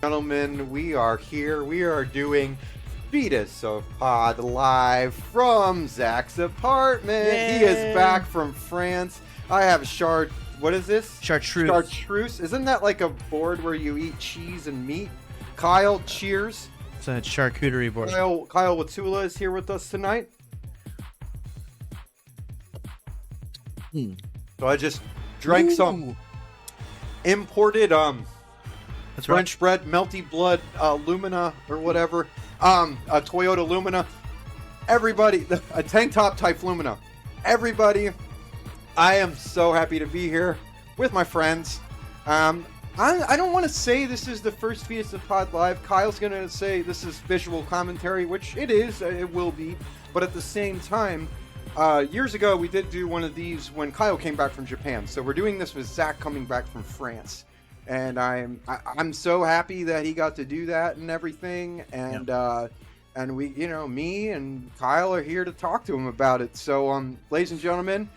Gentlemen, we are here. We are doing Fetus of Pod live from Zach's apartment. Yay. He is back from France. I have what is this? Chartreuse. Chartreuse. Isn't that like a board where you eat cheese and meat? Kyle, cheers. It's a charcuterie board. Kyle Watula is here with us tonight. So I just drank some imported That's French bread, melty blood, Lumina or whatever, a Toyota Lumina. Everybody, a tank top type Lumina. Everybody, I am so happy to be here with my friends. I don't want to say this is the first Fetus of Pod live. Kyle's going to say this is visual commentary, which it is, it will be. But at the same time, years ago we did do one of these when Kyle came back from Japan. So we're doing this with Zach coming back from France. And I'm so happy that he got to do that and everything, and and we, me and Kyle are here to talk to him about it. So ladies and gentlemen,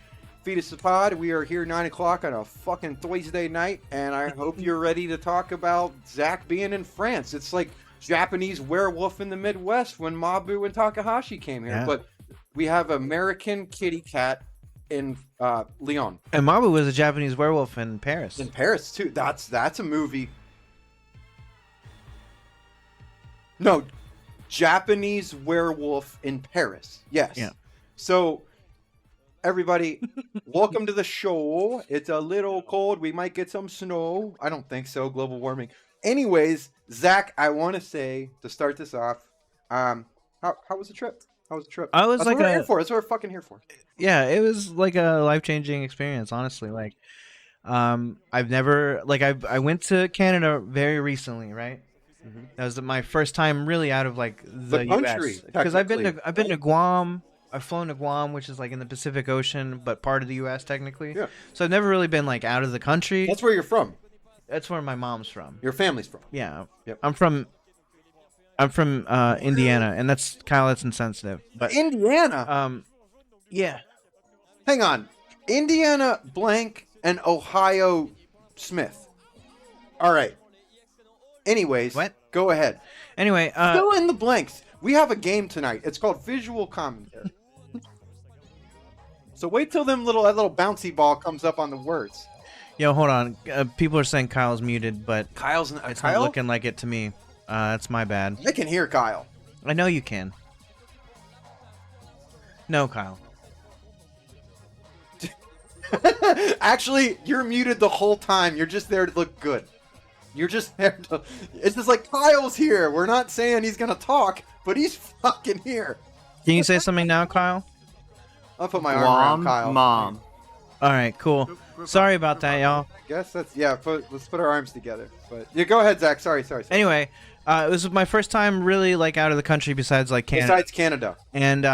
Fetus of Pod, we are here 9 o'clock on a fucking Thursday night, and I hope you're ready to talk about Zach being in France. It's like Japanese werewolf in the Midwest when Mabu and Takahashi came here, but we have American kitty cat in Lyon. And Mabu was a Japanese werewolf in Paris. In Paris too. That's a movie. No, Japanese werewolf in Paris. Yes. Yeah. So everybody, welcome to the show. It's a little cold. We might get some snow. I don't think so. Global warming. Anyways, Zach, I want to say to start this off, how was the trip? How was the trip? I was That's like what we're here for. That's what we're fucking here for. Yeah, it was like a life-changing experience, honestly. Like, I've never I went to Canada very recently, right? Mm-hmm. That was my first time really out of like the US, because I've been to Guam. I've flown to Guam, which is like in the Pacific Ocean, but part of the U.S. technically. Yeah. So I've never really been like out of the country. That's where you're from. That's where my mom's from. Your family's from. Yeah. Yep. I'm from Indiana, and that's insensitive. But Indiana. Yeah. Hang on. Indiana blank and Ohio Smith. All right. Anyways, what? Go ahead. Anyway, fill in the blanks. We have a game tonight. It's called visual commentary. So wait till that little bouncy ball comes up on the words. Yo, hold on. People are saying Kyle's muted, but it's Kyle? not looking like it to me. That's my bad. I can hear Kyle. I know you can. No, Kyle. Actually, you're muted the whole time. You're just there to look good. You're just there to... It's just like, Kyle's here. We're not saying he's going to talk, but he's fucking here. Can you say something now, Kyle? I'll put my arm around Kyle. Mom. All right, cool. Sorry about that, y'all. I guess that's... Yeah, let's put our arms together. But yeah, go ahead, Zach. Sorry. Anyway, it was my first time really like out of the country besides like Canada. Besides Canada. And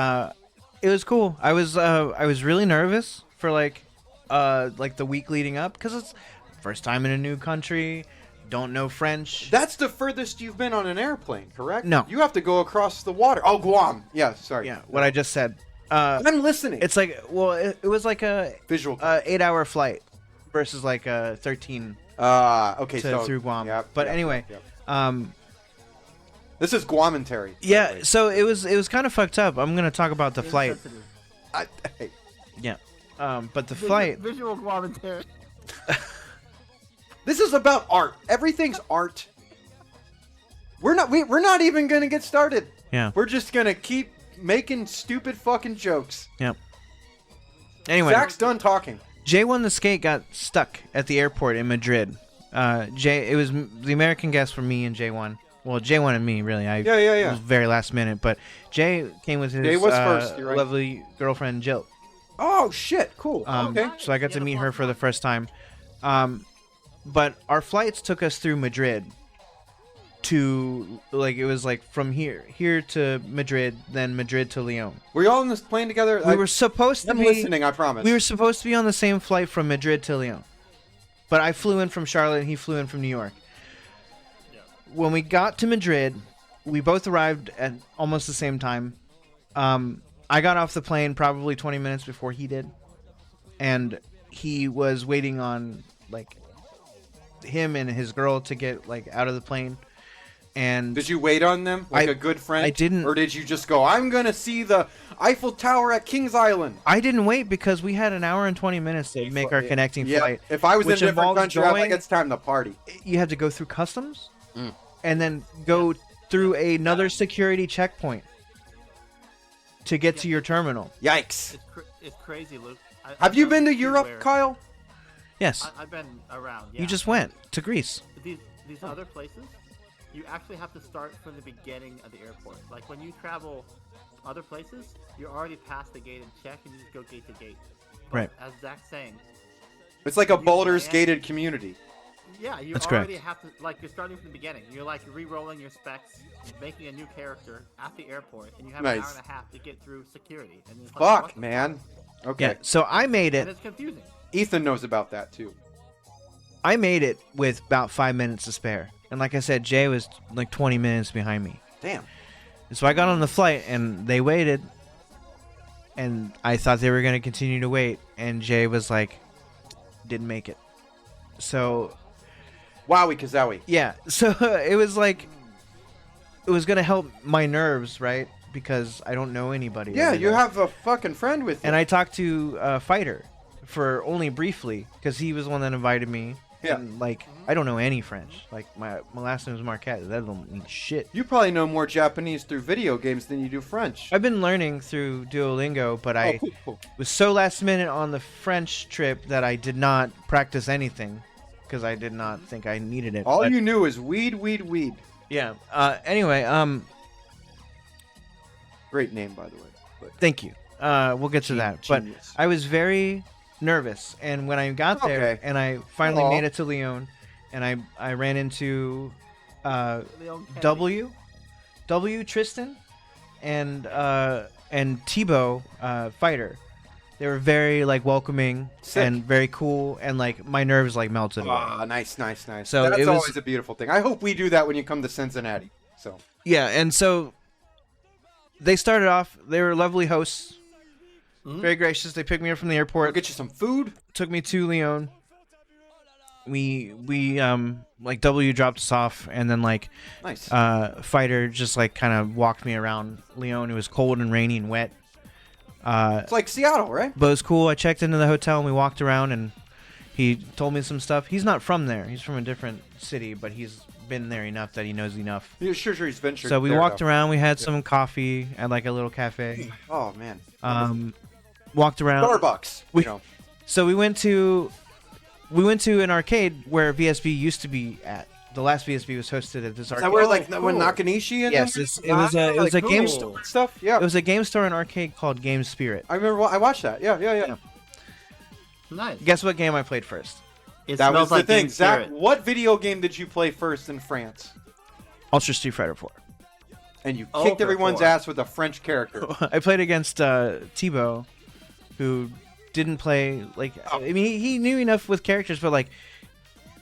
it was cool. I was really nervous for like the week leading up, because it's first time in a new country, don't know French. That's the furthest you've been on an airplane, correct? No. You have to go across the water. Oh, Guam. Yeah, sorry. Yeah, what I just said. I'm listening. It's like, well, it was like a visual 8-hour flight versus like a 13 okay, through Guam. But anyway, this is Guamentary. Yeah, so it was kind of fucked up. I'm going to talk about the flight. Hey. Yeah. But the flight... Visual commentary. This is about art. Everything's art. We're not even gonna get started. Yeah. We're just gonna keep making stupid fucking jokes. Yep. Anyway, Zach's done talking. J1 the skate got stuck at the airport in Madrid. It was the American guest for me and J1. Well, J1 and me, really. Yeah. It was very last minute, but Jay came with his Jay was first, you're right. Lovely girlfriend Jill. Oh shit! Cool. Okay. So I got to meet her for the first time. But our flights took us through Madrid to, like, it was like from here to Madrid, then Madrid to Lyon. Were you all on this plane together? We were supposed to be... I'm listening, I promise. We were supposed to be on the same flight from Madrid to Lyon. But I flew in from Charlotte and he flew in from New York. Yeah. When we got to Madrid, we both arrived at almost the same time. I got off the plane probably 20 minutes before he did. And he was waiting on, like, him and his girl to get, like, out of the plane. And did you wait on them like a good friend? I didn't. Or did you just go, I'm going to see the Eiffel Tower at Kings Island? I didn't wait because we had an hour and 20 minutes to make our connecting flight. If I was in a different involves country, I'm like, it's time to party. You have to go through customs and then go through another security checkpoint to get to your terminal. Yikes. It's crazy, Luke. Have you been to Europe, Kyle? Yes. I've been around. Yeah. You just went to Greece. These other places, you actually have to start from the beginning of the airport. Like when you travel other places, you're already past the gate and check, and you just go gate to gate. But Right. as Zach's saying, It's like a Boulder's gated community. yeah, you That's already correct. have to, like, you're starting from the beginning. You're like re-rolling your specs, making a new character at the airport, and you have an hour Nice. and a half to get through security. And it's like, Fuck, what the man. fuck? Okay. Yeah. So I made And it. it's confusing. Ethan knows about that, too. I made it with about 5 minutes to spare. And like I said, Jay was like 20 minutes behind me. Damn. And so I got on the flight and they waited. And I thought they were going to continue to wait. And Jay was like, didn't make it. So, Wowie kazowie. yeah. So it was like, it was going to help my nerves, right? Because I don't know anybody. Yeah, over you there. have a fucking friend with you. And I talked to Fighter for only briefly because he was the one that invited me. Yeah. And, like, I don't know any French. Like, my last name is Marquette. That don't mean shit. You probably know more Japanese through video games than you do French. I've been learning through Duolingo, but I cool. was so last minute on the French trip that I did not practice anything because I did not think I needed it. All But, you knew is weed, weed, weed. yeah. Anyway, Great name, by the way. But thank you. We'll get to that. But genius. I was very nervous, and when I got there Okay. and I finally Aw. made it to Lyon, and I ran into Leon Kennedy. W Tristan and Tebow Fighter. They were very like welcoming Sick. and very cool, and like my nerves like melted away. Ah, nice, nice, nice. So That's it was- always a beautiful thing. I hope we do that when you come to Cincinnati. So Yeah, and so they started off. They were lovely hosts, very gracious. They picked me up from the we'll airport, get you some food. took me to Lyon. We like W dropped us off, and then like Nice. Fighter just like kind of walked me around Lyon. It was cold and rainy and wet. It's like Seattle, right? But it was cool. I checked into the hotel and we walked around, and he told me some stuff. He's not from there. He's from a different city, but he's been there enough that he knows enough. Yeah, sure, he's ventured. So we there, walked though. around. We had some coffee at like a little cafe. Oh man. Walked around. Starbucks. We- you know. So we went to an arcade where VSB used to be at. The last VSB was hosted at this Is arcade. that where like cool. when Nakanishi and Yes, them? it was a cool. game store. stuff. Yeah, It was a game store and arcade called Game Spirit. I remember. I watched that. Yeah. Nice. Guess what game I played first? It That smells was like the thing. Game Zach, Spirit. what video game did you play first in France? Ultra Street Fighter 4. And you Ultra kicked everyone's 4. ass with a French character. I played against Tebow, who didn't play like. I mean, he knew enough with characters, but like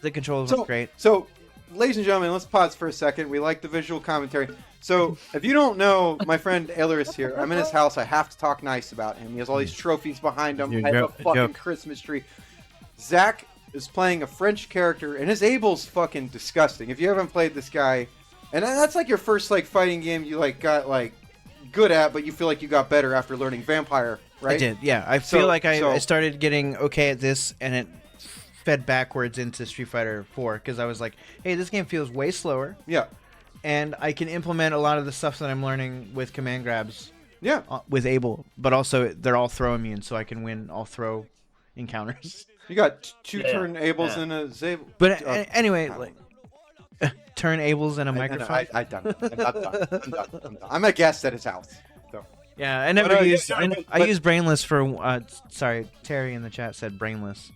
the controls weren't great. So, ladies and gentlemen, let's pause for a second. We like the visual commentary. So, if you don't know, my friend Ailerus here, I'm in his house. I have to talk nice about him. He has all these trophies behind him. You're I have a a fucking joke. Christmas tree. Zach is playing a French character, and his able's fucking disgusting. If you haven't played this guy, and that's like your first like fighting game you like got like good at, but you feel like you got better after learning Vampire, right? I did, yeah. I So- feel like I so- started getting okay at this, and it fed backwards into Street Fighter 4 because I was like, hey, this game feels way slower, Yeah. and I can implement a lot of the stuff that I'm learning with command grabs Yeah. with Able, but also they're all throw immune, so I can win all throw encounters. You got two Yeah, turn Ables yeah. and a Zabel. But anyway, like turn Ables and a microphone. I'm done. I'm not done. I'm done. I'm a guest at his house. So. Yeah, I never But, used. yeah, I but- used brainless for. Sorry, Terry in the chat said brainless.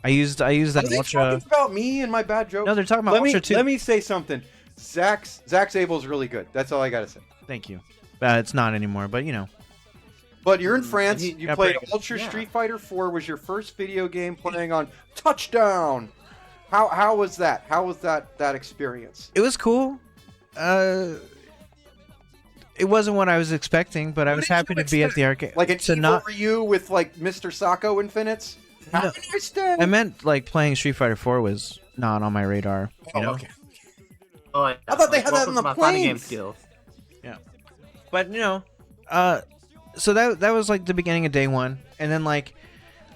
I used that Are they ultra. talking about me and my bad jokes? No, they're talking about let me, ultra too. Let me say something. Zach's Abel's really good. That's all I gotta say. Thank you. It's not anymore, but you know. But you're in France. he- You Yeah, played pretty good. Ultra Yeah. Street Fighter 4. Was your first video game playing on Touchdown? How was that? How was that experience? It was cool. It wasn't what I was expecting, but I was did happy you to be at expect? the arcade. Like an to evil not. Ryu with like Mr. Sacco infinites? No. Have a nice day. I meant like playing Street Fighter 4 was not on my radar. You know. Okay. Oh, yeah. I thought they had that welcome in the to my fighting game planes. skills. But so that was like the beginning of day one, and then like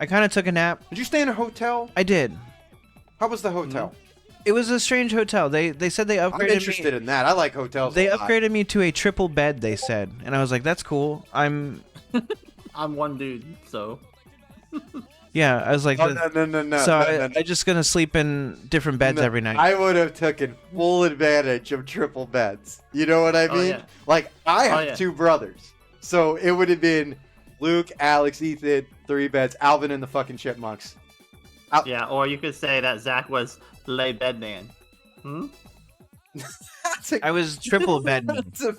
I kind of took a nap. Did you stay in a hotel? I did. How was the hotel? It was a strange hotel. They said they upgraded I'm interested in that. I like hotels. They a lot. upgraded me to a triple bed. They said, and I was like, "That's cool." I'm one dude, so. Yeah, I was like, Oh, no. so no. I just gonna sleep in different beds No, every night. I would have taken full advantage of triple beds. You know what I Oh, mean? yeah. Like, I have yeah. 2 brothers. So it would have been Luke, Alex, Ethan, 3 beds, Alvin, and the fucking Chipmunks. Yeah, or you could say that Zach was lay bed man. Hmm? I was triple bed.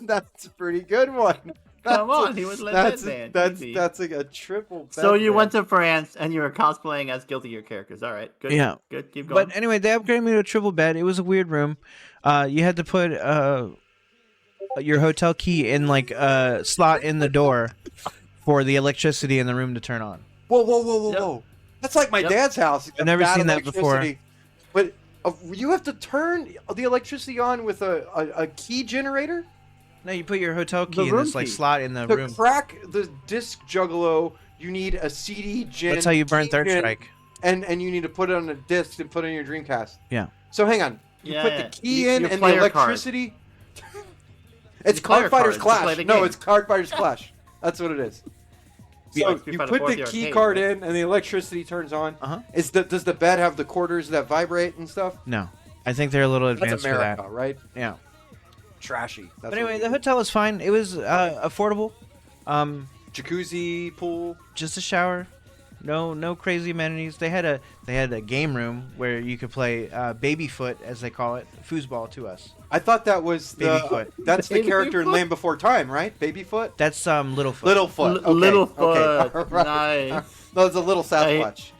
That's a pretty good one. Come on, he was lay bed man. Easy. That's like a triple bed. So you man. went to France and you were cosplaying as Guilty Gear characters. All right, good. Yeah. Good. Keep going. But anyway, they upgraded me to a triple bed. It was a weird room. You had to put your hotel key in like a slot in the door for the electricity in the room to turn on. Whoa. That's like my Yep. dad's house. I've never Bad seen that before. electricity. But you have to turn the electricity on with a key generator? No, you put your hotel The key in room this like key. slot in the To room. crack the disc juggalo, you need a CD gen. That's how you burn key Third gen, Strike. And you need to put it on a disc and put it in your Dreamcast. Yeah. So hang on. You Yeah, put yeah. the key Your in and the player card. electricity. It's Your player Card Fighters cards to play Clash. the No, game. it's Card Fighters Clash. That's what it is. Yeah, So like Street you Fighter put 4 the the key arcade, card right? in and the electricity turns on. Uh-huh. Does the bed have the quarters that vibrate and stuff? No, I think they're a little That's advanced for America, that. right? Yeah. Trashy. That's But what anyway, we the do. hotel was fine. It was affordable. Jacuzzi, pool. Just a shower. No crazy amenities. They had a game room where you could play babyfoot, as they call it, foosball to us. I thought that was Babyfoot. That's the character in Babyfoot? Land Before Time, right? Babyfoot. That's Littlefoot. Littlefoot. Okay. Littlefoot. Okay. All right. Nice. No, it's a little Sasquatch.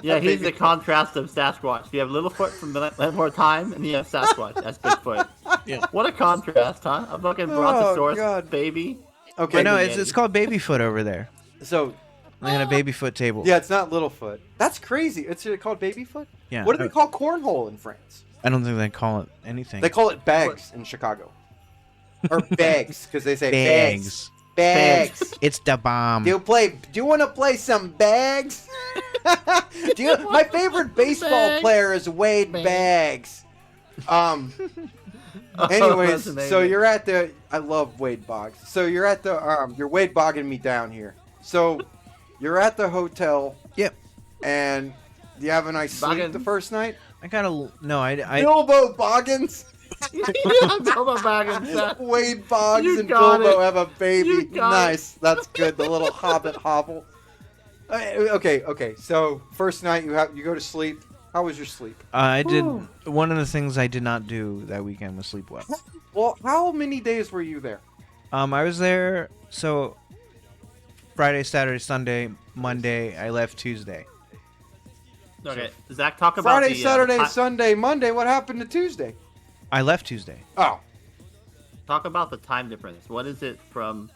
Yeah, he's the Babyfoot. contrast of Sasquatch. You have Littlefoot from Land More Time, and you have Sasquatch. That's Bigfoot. Yeah. What a contrast, huh? A fucking brontosaurus God. baby. Okay. But no, Baby it's called babyfoot over there. So They had a babyfoot table. yeah, it's not Littlefoot. That's crazy. It's called Babyfoot. Yeah. What do they call cornhole in France? I don't think they call it anything. They call it bags in Chicago. Or bags, because they say Bags. bags. Bags. It's the bomb. Do you want to play some bags? My favorite baseball Bags. player is Wade Bags. Anyways, That's so amazing. you're at the. I love Wade Boggs. So you're at the. You're Wade bogging me down here. So you're at the hotel. Yep. And do you have a nice sleep Boggins. the first night? I gotta. No, I. Bilbo Boggins. Bilbo Baggins. Wade Boggs You and got Bilbo it. have a baby. You got Nice. That's good. The little hobbit hobble. Okay. So first night you go to sleep. How was your sleep? I did. One of the things I did not do that weekend was sleep well. Well, how many days were you there? I was there. So Friday, Saturday, Sunday, Monday. I left Tuesday. Okay, Zach, talk about Friday, the, Saturday, the ti- Sunday, Monday. What happened to Tuesday? I left Tuesday. Oh, Talk about the time difference. What is it from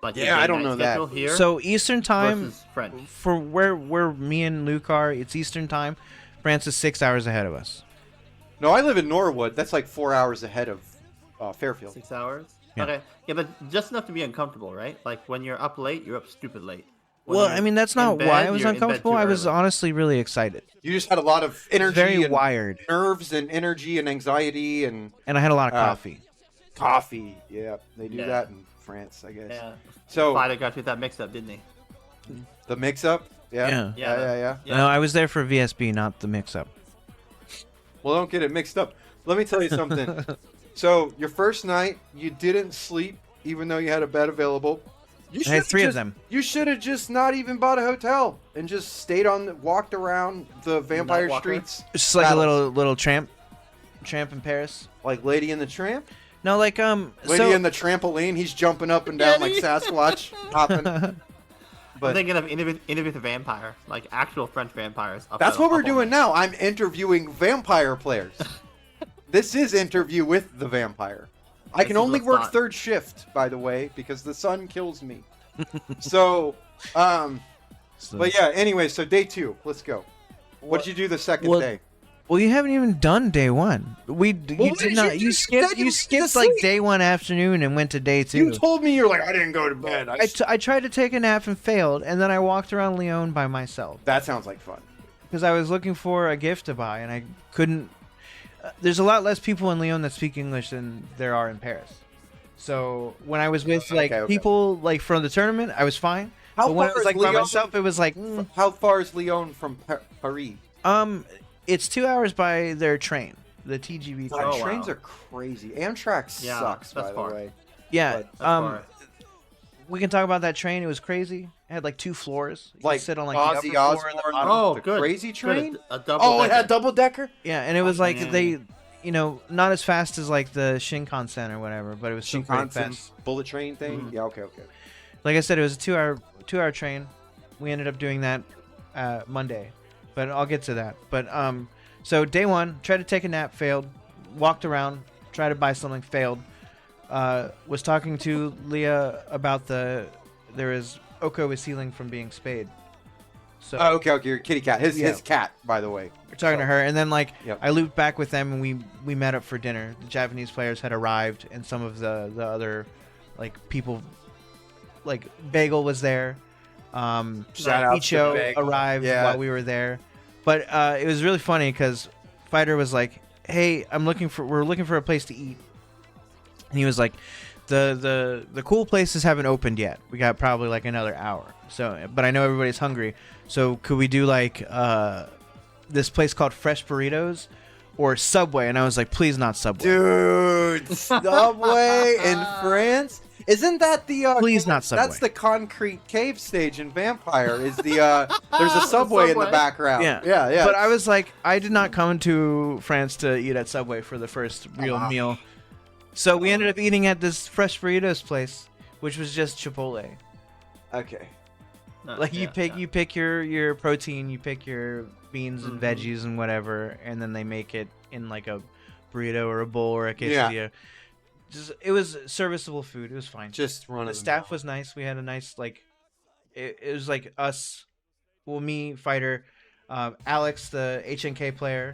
like the Yeah, I day don't night know that. schedule here So Eastern time versus French? for where me and Luke are. It's Eastern time. France is 6 hours ahead of us. no, I live in Norwood. That's like 4 hours ahead of Fairfield. 6 hours. Yeah. Okay, yeah, but just enough to be uncomfortable, right? Like when you're up late, you're up stupid late. When Well, you're I mean that's in not bed, why I was you're in bed uncomfortable. too I was early. honestly really excited. You just had a lot of energy, Very and wired, nerves, and energy, and anxiety, and and I had a lot of coffee. coffee. Yeah, they do Yeah. that in France, I guess. Yeah. So Fighter got you with that mix-up, didn't he? the mix-up. Yeah. Yeah. Yeah. No, I was there for VSB, not the mix-up. Well, don't get it mixed up. Let me tell you something. So your first night, you didn't sleep, even though you had a bed available. You I had should've 3 of just- them. You should have just not even bought a hotel and just stayed walked around the vampire Nightwalker? streets It's just like battles. a little tramp in Paris. like Lady and the Tramp. No, like Lady so in the Trampoline. He's jumping up and down like Sasquatch, hopping. I'm But thinking of interview with a vampire, like actual French vampires. that's what we're doing now. I'm interviewing vampire players. This is interview with the vampire. I This can is only what's work not- third shift, by the way, because the sun kills me. So, but yeah. Anyway, so day 2. Let's go. What did you do the second Well, day? Well, you haven't even done day one. You what did did not. you You do? skipped. You You said skipped to like sleep. day one afternoon and went to day two. You told me you're like I didn't go to bed. I tried to take a nap and failed, and then I walked around Lyon by myself That sounds like fun. because I was looking for a gift to buy, and I couldn't. There's a lot less people in Lyon that speak English than there are in Paris. So when I was with like Okay. people like from the tournament, I was fine. How But when I far was is like by Lyon? myself, it was like, How far is Lyon from Paris? it's 2 hours by their train, the TGV train. God, Oh, wow. trains are crazy. Amtrak Yeah, sucks, that's by far. the way. Yeah, But- That's far. we can talk about that train. It was crazy. It had like 2 floors. You could Like sit on like Ozzy the upper floor and the Osbourne. bottom. Oh, the good. crazy Good, train. A double. Oh, it had decker. double decker. Yeah, and it was like man. they, not as fast as like the Shinkansen or whatever, but it was still pretty Shinkansen fast. bullet train thing. Mhm. Yeah. Okay. Okay. Like I said, it was a 2 hour train. We ended up doing that Monday, but I'll get to that. But so day one, tried to take a nap, failed. Walked around, tried to buy something, failed. Was talking to Leah about Oko was healing from being spayed. So Oh, okay. Okay. Your kitty cat. His Yeah. cat, by the way. we're talking to her, and then like Yep. I looped back with them, and we met up for dinner. The Japanese players had arrived, and some of the other like people, like Bagel was there. Shout out to Icho Bagel. arrived Yeah. while we were there, but it was really funny because Fighter was like, "Hey, we're looking for a place to eat," and he was like, "The cool places haven't opened yet. We got probably like another hour. So, but I know everybody's hungry. So could we do like this place called Fresh Burritos or Subway?" And I was like, "Please not Subway. Dude, Subway in France. Isn't that the? Please not Subway." That's the concrete cave stage in Vampire. Is the? There's a Subway in the Subway. background. Yeah. Yeah. But I was like, I did not come to France to eat at Subway for the first real meal. So we ended up eating at this Fresh Burritos place, which was just Chipotle. Okay. Like you pick your protein, you pick your beans and Mhm. veggies and whatever, and then they make it in like a burrito or a bowl or a quesadilla. Just it was serviceable food. It was fine. Just running. The staff was nice. We had a nice like it was like us, well, me, Fighter, Alex, the HNK player,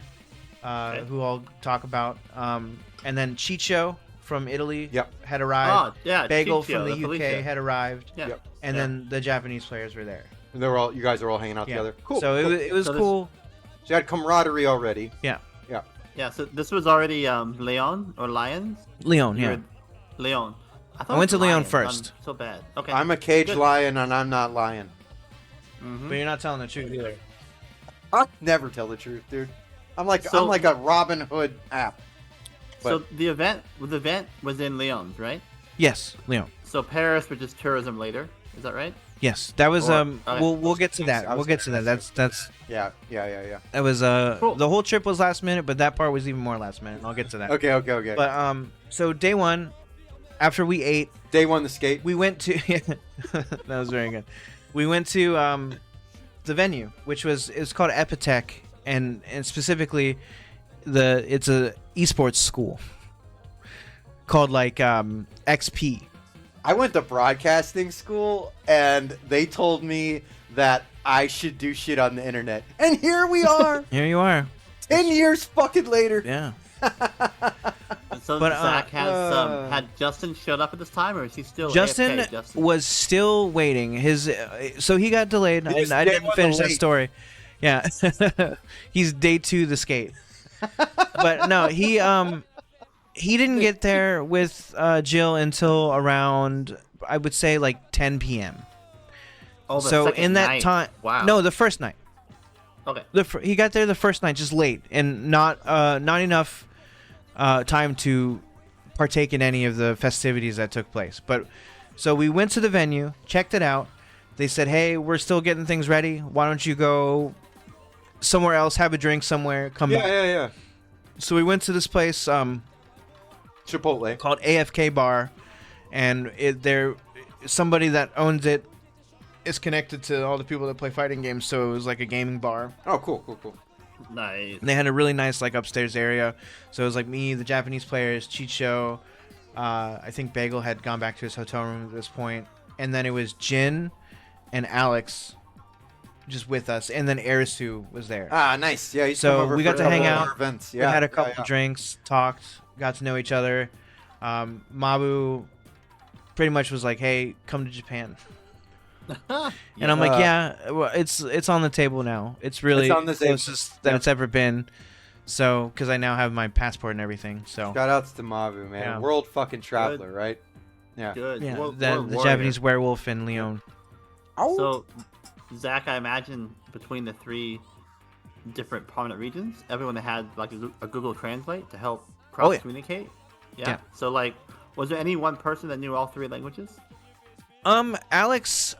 Okay. who I'll talk about, and then Chicho from Italy Yep. had arrived. Oh, yeah. Bagel Chicho, from the UK Felicia. had arrived, Yeah. Yep. and Yeah. then the Japanese players were there. And they were all. You guys are all hanging out Yeah. together. Cool. So cool. it was So this- cool. So you had camaraderie already. Yeah. So this was already Leon or Lions. Leon, You yeah. were- Leon. thought I it went was to Leon Lions. first. I'm so bad. Okay. I'm a cage Good. lion and I'm not lying. Mhm. But you're not telling the truth either. I never tell the truth, dude. I'm like So- I'm like a Robin Hood app. So the event was in Leon, right? Yes, Leon. So Paris was just tourism later. Is that right? Yes, that was Or- okay. we'll get to that. I was We'll get to that. That's Yeah. that was Cool. the whole trip was last minute, but that part was even more last minute. I'll get to that. Okay. But so day one, after we ate, Day one, the skate. we went to that was very good. We went to the venue, which it's called Epitech, and specifically it's a esports school called like XP. I went to broadcasting school, and they told me that I should do shit on the internet. And here we are, Here you are. 10 years fucking later. Yeah. And so But, Zach has had Justin showed up at this time, or is he still Justin AFK, Justin? was still waiting. So he got delayed. I He's day didn't one finish that late. story. Yeah, he's day 2 the skate. But no, he didn't get there with Jill until around, I would say, like 10 p.m. Oh, the So second in that night. time, Wow. no, the first night. Okay. He got there the first night, just late, and not enough time to partake in any of the festivities that took place. But so we went to the venue, checked it out. They said, "Hey, we're still getting things ready. Why don't you go somewhere else, have a drink somewhere, come back?" Yeah. So we went to this place Chipotle. called AFK Bar, and somebody that owns it is connected to all the people that play fighting games. So it was like a gaming bar. Oh, cool. Nice. And they had a really nice like upstairs area. So it was like me, the Japanese players, Chicho. I think Bagel had gone back to his hotel room at this point, and then it was Jin and Alex just with us, and then Arisu was there. Ah, nice. Yeah, he's So come over we for got to a couple hang of out. our events. We Yeah, had a couple yeah. drinks, talked, got to know each other. Mabu pretty much was like, "Hey, come to Japan," and I'm like, "Yeah, well, it's on the table now. It's really It's on the table. closest that Yep. it's ever been." So, because I now have my passport and everything, so Shout outs to Mabu, man. Yeah. World fucking traveler, right? Yeah. Good. yeah, World the warrior. Japanese werewolf in Lyon. So, Zach, I imagine between the 3 different prominent regions, everyone had like a Google Translate to help Oh, yeah. cross-communicate. Yeah. So, like, was there any one person that knew all 3 languages? Alex,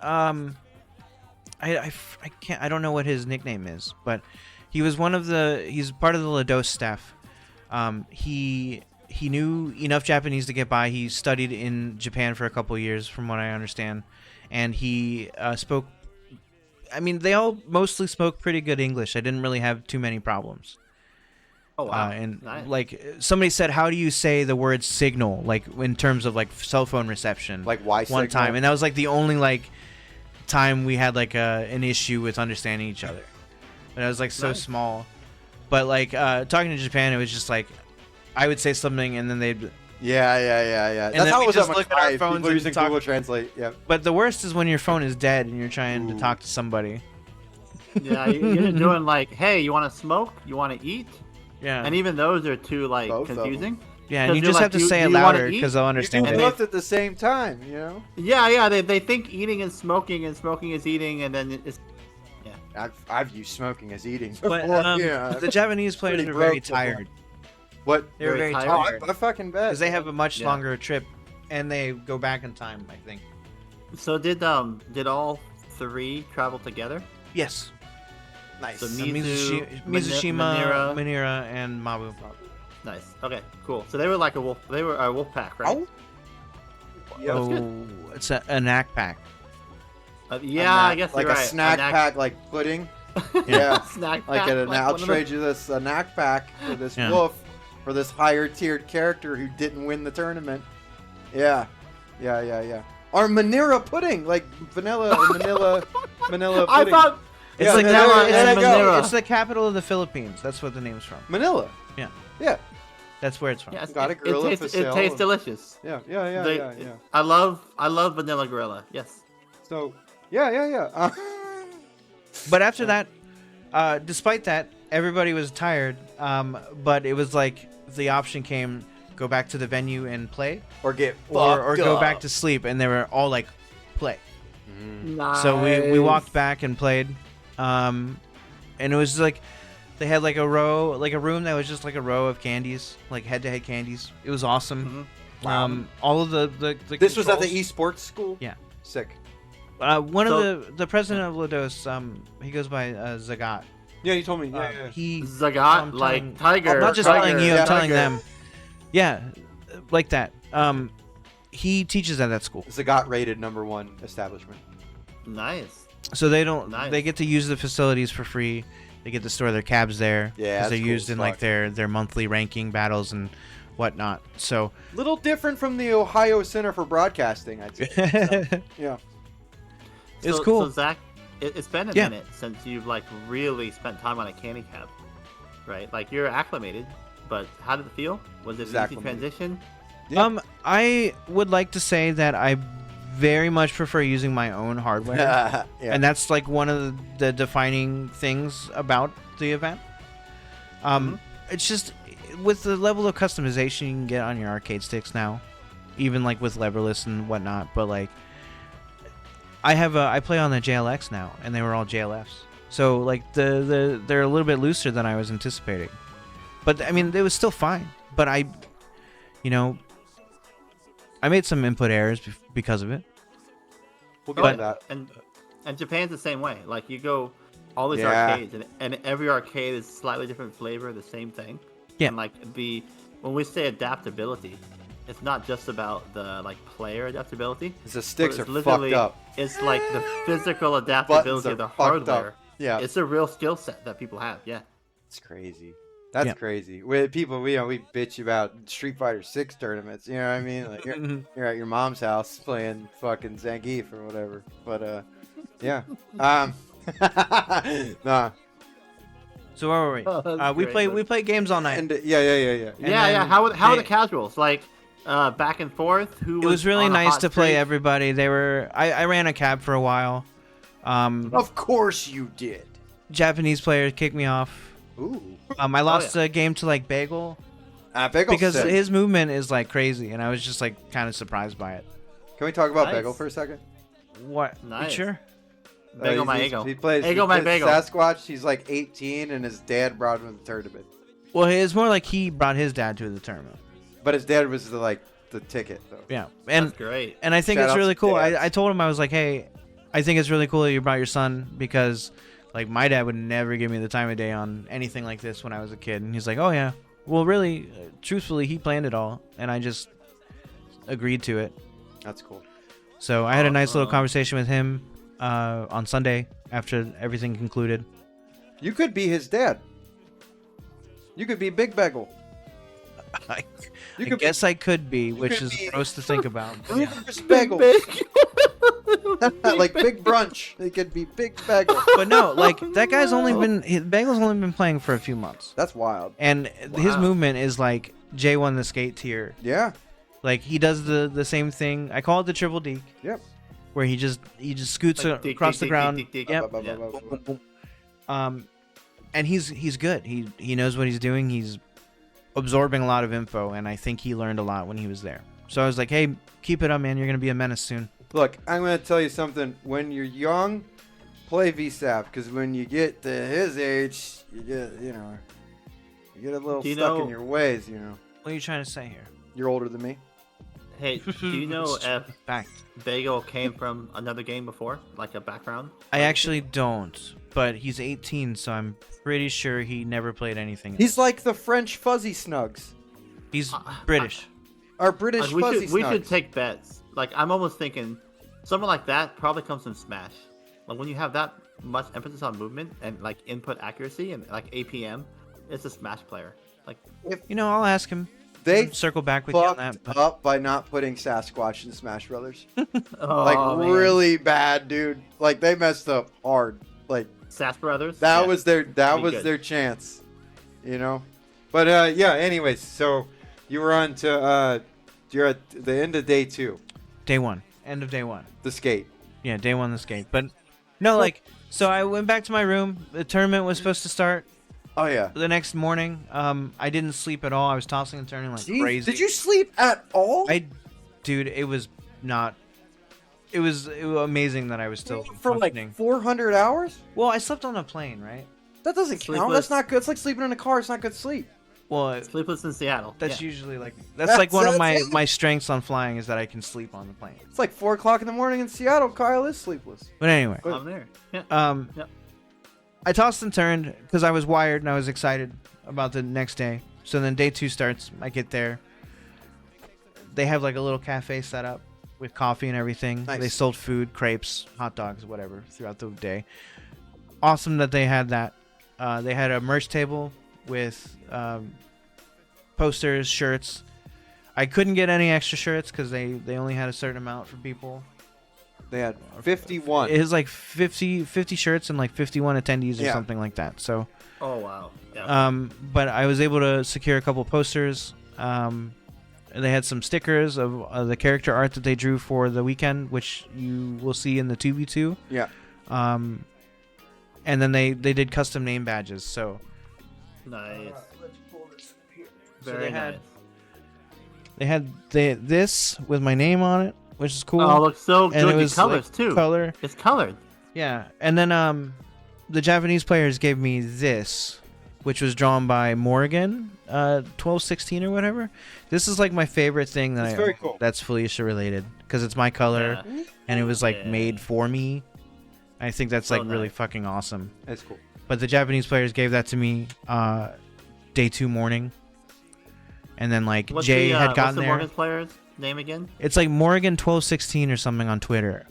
I can't, I don't know what his nickname is, but he was he's part of the Lados staff. He knew enough Japanese to get by. He studied in Japan for a couple of years, from what I understand, and he spoke. I mean, they all mostly spoke pretty good English. I didn't really have too many problems. Oh wow! And Nice. like somebody said, how do you say the word signal, like in terms of like cell phone reception? Like Y one signal? time, and that was like the only like time we had like an issue with understanding each other. But I was like so Nice. small. But like talking to Japan, it was just like I would say something and then they'd. Yeah. And That's then how we it was just on look at our Makai. phones People and using talk. Google Translate. Yeah. But the worst is when your phone is dead and you're trying to Ooh. talk to somebody. Yeah, you're doing like, hey, you want to smoke? You want to eat? Yeah. And even those are too like Both of them. confusing. Yeah, and you 'Cause you're just have like, to say it do you wanna louder eat? because they'll You understand do it. both at the same time, you know? Yeah. They think eating is smoking and smoking is eating, and then it's I've used smoking as eating before. But yeah. the Japanese players Pretty are very broke before. tired. What? They were Very very tired. Oh, tired I fucking bet. because they have a much Yeah. longer trip, and they go back in time. I think. so did all 3 travel together? Yes. Nice. So Mizushima, Manira. Manira, and Mabu. Nice. Okay, cool. So they were like a wolf. They were a wolf pack, right? Oh. Yeah. that's good. Oh, it's a knack pack. Yeah, I guess like you're a right. snack pack, like pudding. Yeah. snack Like pack. I'll one of trade you this snack pack for this Yeah. wolf, for this higher tiered character who didn't win the tournament. Yeah. Or Manila pudding, like vanilla or Manila pudding. I thought It's Yeah, like Manila there and you go. Manila. it's the capital of the Philippines. That's what the name's from. Manila. Yeah. Yeah. That's where it's from. yeah, it's- Got a gorilla it for tastes, sale. it tastes delicious. Yeah. They- I love vanilla gorilla. Yes. So, yeah. But after that, despite that, everybody was tired. But it was like the option came: go back to the venue and play, or get or go fucked back up. to sleep. And they were all like, play. Nice. So we walked back and played, and it was like they had like a room that was just like a row of candies, like head-to-head candies. It was awesome. All of the This was at the controls- esports school. Yeah. Sick. One So- of the president of Lados, he goes by Zagat. Yeah, you told me. He Zagat, I'm like telling- tiger. I'm not just tiger. telling you, Yeah, I'm telling tiger. them. Yeah, like that. He teaches at that school, Zagat rated #1 establishment. Nice. so they don't. Nice. They get to use the facilities for free. They get to store their cabs there. Yeah, because they're that's cool used as in like fuck. their monthly ranking battles and whatnot. So Little different from the Ohio Center for Broadcasting, I'd say. So, yeah. It's So- cool. So Zach, it's been a Yeah. minute since you've like really spent time on a candy cab, right? Like you're acclimated, but how did it feel? Was it an easy Acclimated. transition? Yeah. I would like to say that I very much prefer using my own hardware. yeah. And that's like one of the defining things about the event. It's just with the level of customization you can get on your arcade sticks now, even like with leverless and whatnot. But like, I play on the JLX now, and they were all JLFs. So like they're a little bit looser than I was anticipating. But I mean, it was still fine. But I made some input errors because of it. We'll get But- to that. And Japan's the same way. Like you go all these Yeah. arcades, and every arcade is slightly different flavor, the same thing. Yeah. And like when we say adaptability, it's not just about the like player adaptability. The sticks It's are literally- fucked up. It's like the physical Buttons adaptability are of the fucked hardware. up. Yeah. It's a real skill set that people have. Yeah. It's crazy. That's Yeah. crazy. We people, we bitch about Street Fighter 6 tournaments. You know what I mean? Like you're at your mom's house playing fucking Zangief or whatever. But yeah. Nah. So where were we? Oh, that's we great. play games all night. And yeah. Yeah, And yeah. then How are the they- casuals? Like, back and forth. Who It was really on a nice hot to play streak? everybody. They were. I ran a cab for a while. Of course you did. Japanese players kicked me off. Ooh. I lost a game to like Bagel Bagel because said- his movement is like crazy, and I was just like kind of surprised by it. Can we talk about Nice. Bagel for a second? What? Nice. Sure. Bagel my He ego. plays Ego my bagel. Sasquatch. He's like 18, and his dad brought him to the tournament. Well, it's more like he brought his dad to the tournament. But his dad was the ticket, though. Yeah, and That's great. and I think Shout it's out really to cool. dads. I told him, I was like, hey, I think it's really cool that you brought your son because like my dad would never give me the time of day on anything like this when I was a kid, and he's like, oh yeah, well really, truthfully, he planned it all, and I just agreed to it. That's cool. So I had a nice little Awesome. conversation with him on Sunday after everything concluded. You could be his dad. You could be Big Bagel. I You could guess I could be, which could is be- gross to think about. but yeah. Rufus Bagel. Like Big Brunch. It could be Big Bagel. But no, like that guy's only been Bagel's only been playing for a few months, That's wild. and his Wow. movement is like J1 the skate tier. Yeah. Like he does the same thing. I call it the triple deke, Yep. where he just scoots Like, deke, across deke, the deke, ground. deke, deke, Yep. Ba- ba- Yeah. ba- ba- Boom, ba- boom, boom. And he's good. He knows what he's doing. He's absorbing a lot of info, and I think he learned a lot when he was there. So I was like, hey, keep it up, man. You're gonna be a menace soon. Look, I'm going to tell you something. When you're young, play VSAP, because when you get to his age, you get a little Do you stuck in know- your ways, you know. What are you trying to say here? You're older than me. Hey, do you know if Fact. Bagel came from another game before, like a background? I actually don't, but he's 18, so I'm pretty sure he never played anything. He's like the French Fuzzy Snugs. He's British. Our British we Fuzzy should Snugs. take bets. Like, I'm almost thinking someone like that probably comes from Smash. Like, when you have that much emphasis on movement and like input accuracy and like APM, it's a Smash player. Like, You know, I'll ask him. They Circle back with you on that. fucked But up by not putting Sasquatch in Smash Brothers. oh, Like, man. really bad, dude. Like, they messed up hard. Like, Sass Brothers. that Yeah. was their Pretty good. their chance, you know. But yeah. Anyways, so you were on to you're at the end of day 2, day one. End of day one. the skate. Yeah, day one the skate. But no, like, so I went back to my room. The tournament was supposed to start Oh yeah. the next morning. I didn't sleep at all. I was tossing and turning like Jeez, crazy. did you sleep at all? Dude, it was not. It was amazing that I was still For functioning. like 400 hours? Well, I slept on a plane, right? That doesn't count. Sleepless. That's not good. It's like sleeping in a car. It's not good sleep. Well, Sleepless in Seattle. that's yeah. usually like that's one of That's my it. strengths on flying is that I can sleep on the plane. It's like 4 o'clock in the morning in Seattle. Kyle is sleepless. But anyway, I'm there. Yeah. Yep. I tossed and turned because I was wired and I was excited about the next day. So then day 2 starts. I get there. They have like a little cafe set up with coffee and everything. Nice. They sold food, crepes, hot dogs, whatever throughout the day. Awesome that they had that. They had a merch table with posters, shirts. I couldn't get any extra shirts because they only had a certain amount for people. They had 51. It was like 50 shirts and like 51 attendees or Yeah. something like that. So, Oh wow. Yeah. but I was able to secure a couple posters. They had some stickers of the character art that they drew for the weekend, which you will see in the 2v2. Yeah. And then they did custom name badges. So Nice. So Very they had- nice. they had this with my name on it, which is cool. Oh, it looks so and good. it The was colors like, too. color. It's colored. Yeah, and then the Japanese players gave me this, which was drawn by Morgan, 1216 or whatever. This is like my favorite thing It's very cool. that's Felicia related because it's my color Yeah. and it was like Yeah. made for me. I think that's So like really nice. fucking awesome. That's cool. But the Japanese players gave that to me day 2 morning, and then like What's Jay the, had what's gotten the there. Morgan's player's name again? It's like Morgan 1216 or something on Twitter.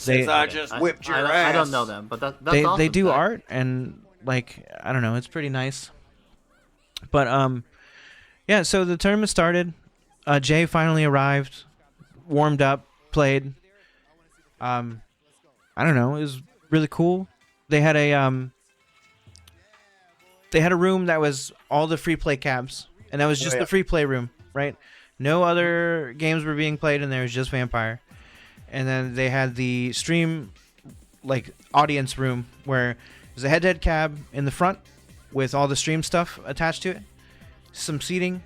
They I just whipped your I ass. don't know them, but that's they awesome. do Zach. art and like I don't know, it's pretty nice. But yeah, so the tournament started. Jay finally arrived, warmed up, played. I don't know, it was really cool. they had a room that was all the free play cabs, and that was just the free play room, right? No other games were being played in there. It was just Vampire. And then they had the stream, like, audience room where there's a head-to-head cab in the front with all the stream stuff attached to it, some seating,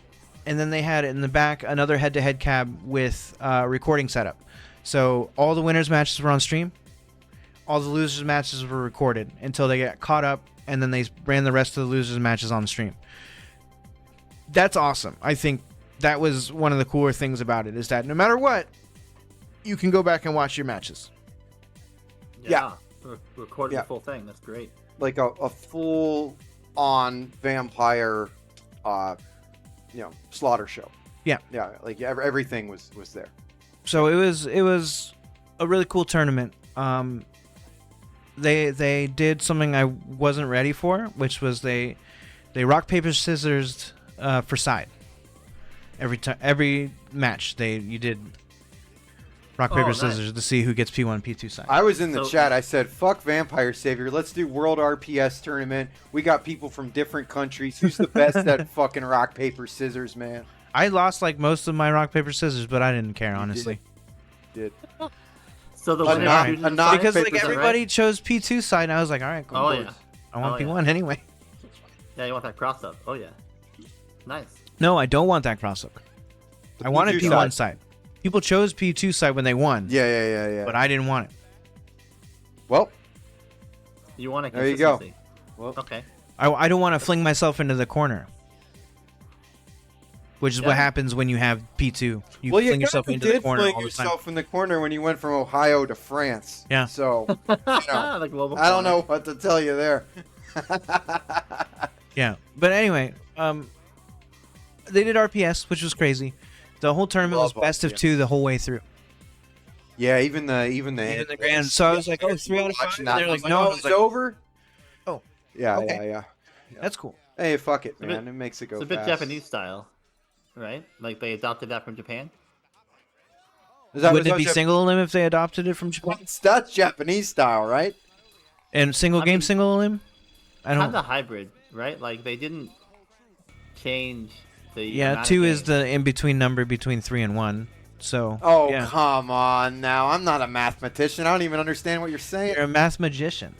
and then they had in the back another head-to-head cab with recording setup. So all the winners' matches were on stream. All the losers' matches were recorded until they got caught up, and then they ran the rest of the losers' matches on stream. That's awesome. I think that was one of the cooler things about it, is that no matter what, you can go back and watch your matches. Yeah. Recording the full thing. That's great. Like a full-on Vampire, slaughter show. Yeah. Yeah, like everything was there. So it was a really cool tournament. They did something I wasn't ready for, which was they rock paper scissors for side. Every match you did rock paper scissors to see who gets P1 P2 side. I was in the chat. I said, "Fuck Vampire Savior. Let's do World RPS tournament. We got people from different countries. Who's the best at fucking rock paper scissors, man?" I lost like most of my rock paper scissors, but I didn't care, honestly. Did. So the A winner not- chooses a not- Because like papers, everybody chose P2 side, and I was like, all right, cool. Oh, boys. yeah. I want Oh, P1 yeah. anyway. Yeah, you want that cross up. Oh yeah. Nice. No, I don't want that crossover. I wanted P2 P1 side. People chose P2 side when they won. Yeah. But I didn't want it. Well, You want a there you go. consistency. Well, Okay. I don't want to fling myself into the corner. Which is what happens when you have P2. You fling yourself into the corner fling all the time. yourself in the corner when you went from Ohio to France. Yeah. So, you know, The global I don't know climate. what to tell you there. Yeah. But anyway, they did RPS, which was crazy. The whole tournament was Love best of RPS. 2 the whole way through. Yeah, even the Even the grand. So I was like, oh, 3 out of 5. And they're like, no. I was it's like, over. Oh, Yeah, okay. yeah. That's cool. Hey, fuck it, a man. bit- It makes it go It's a bit fast. Japanese style, right? Like they adopted that from Japan. Wouldn't it be single elim if they adopted it from Japan? That's Japanese style, right? And single I game mean, single elim? I Kind don't. of hybrid, right? Like they didn't change the. Yeah, amount of 2 is games. the in between number between 3 and 1. So. Oh, yeah. come on now. I'm not a mathematician. I don't even understand what you're saying. You're a math magician.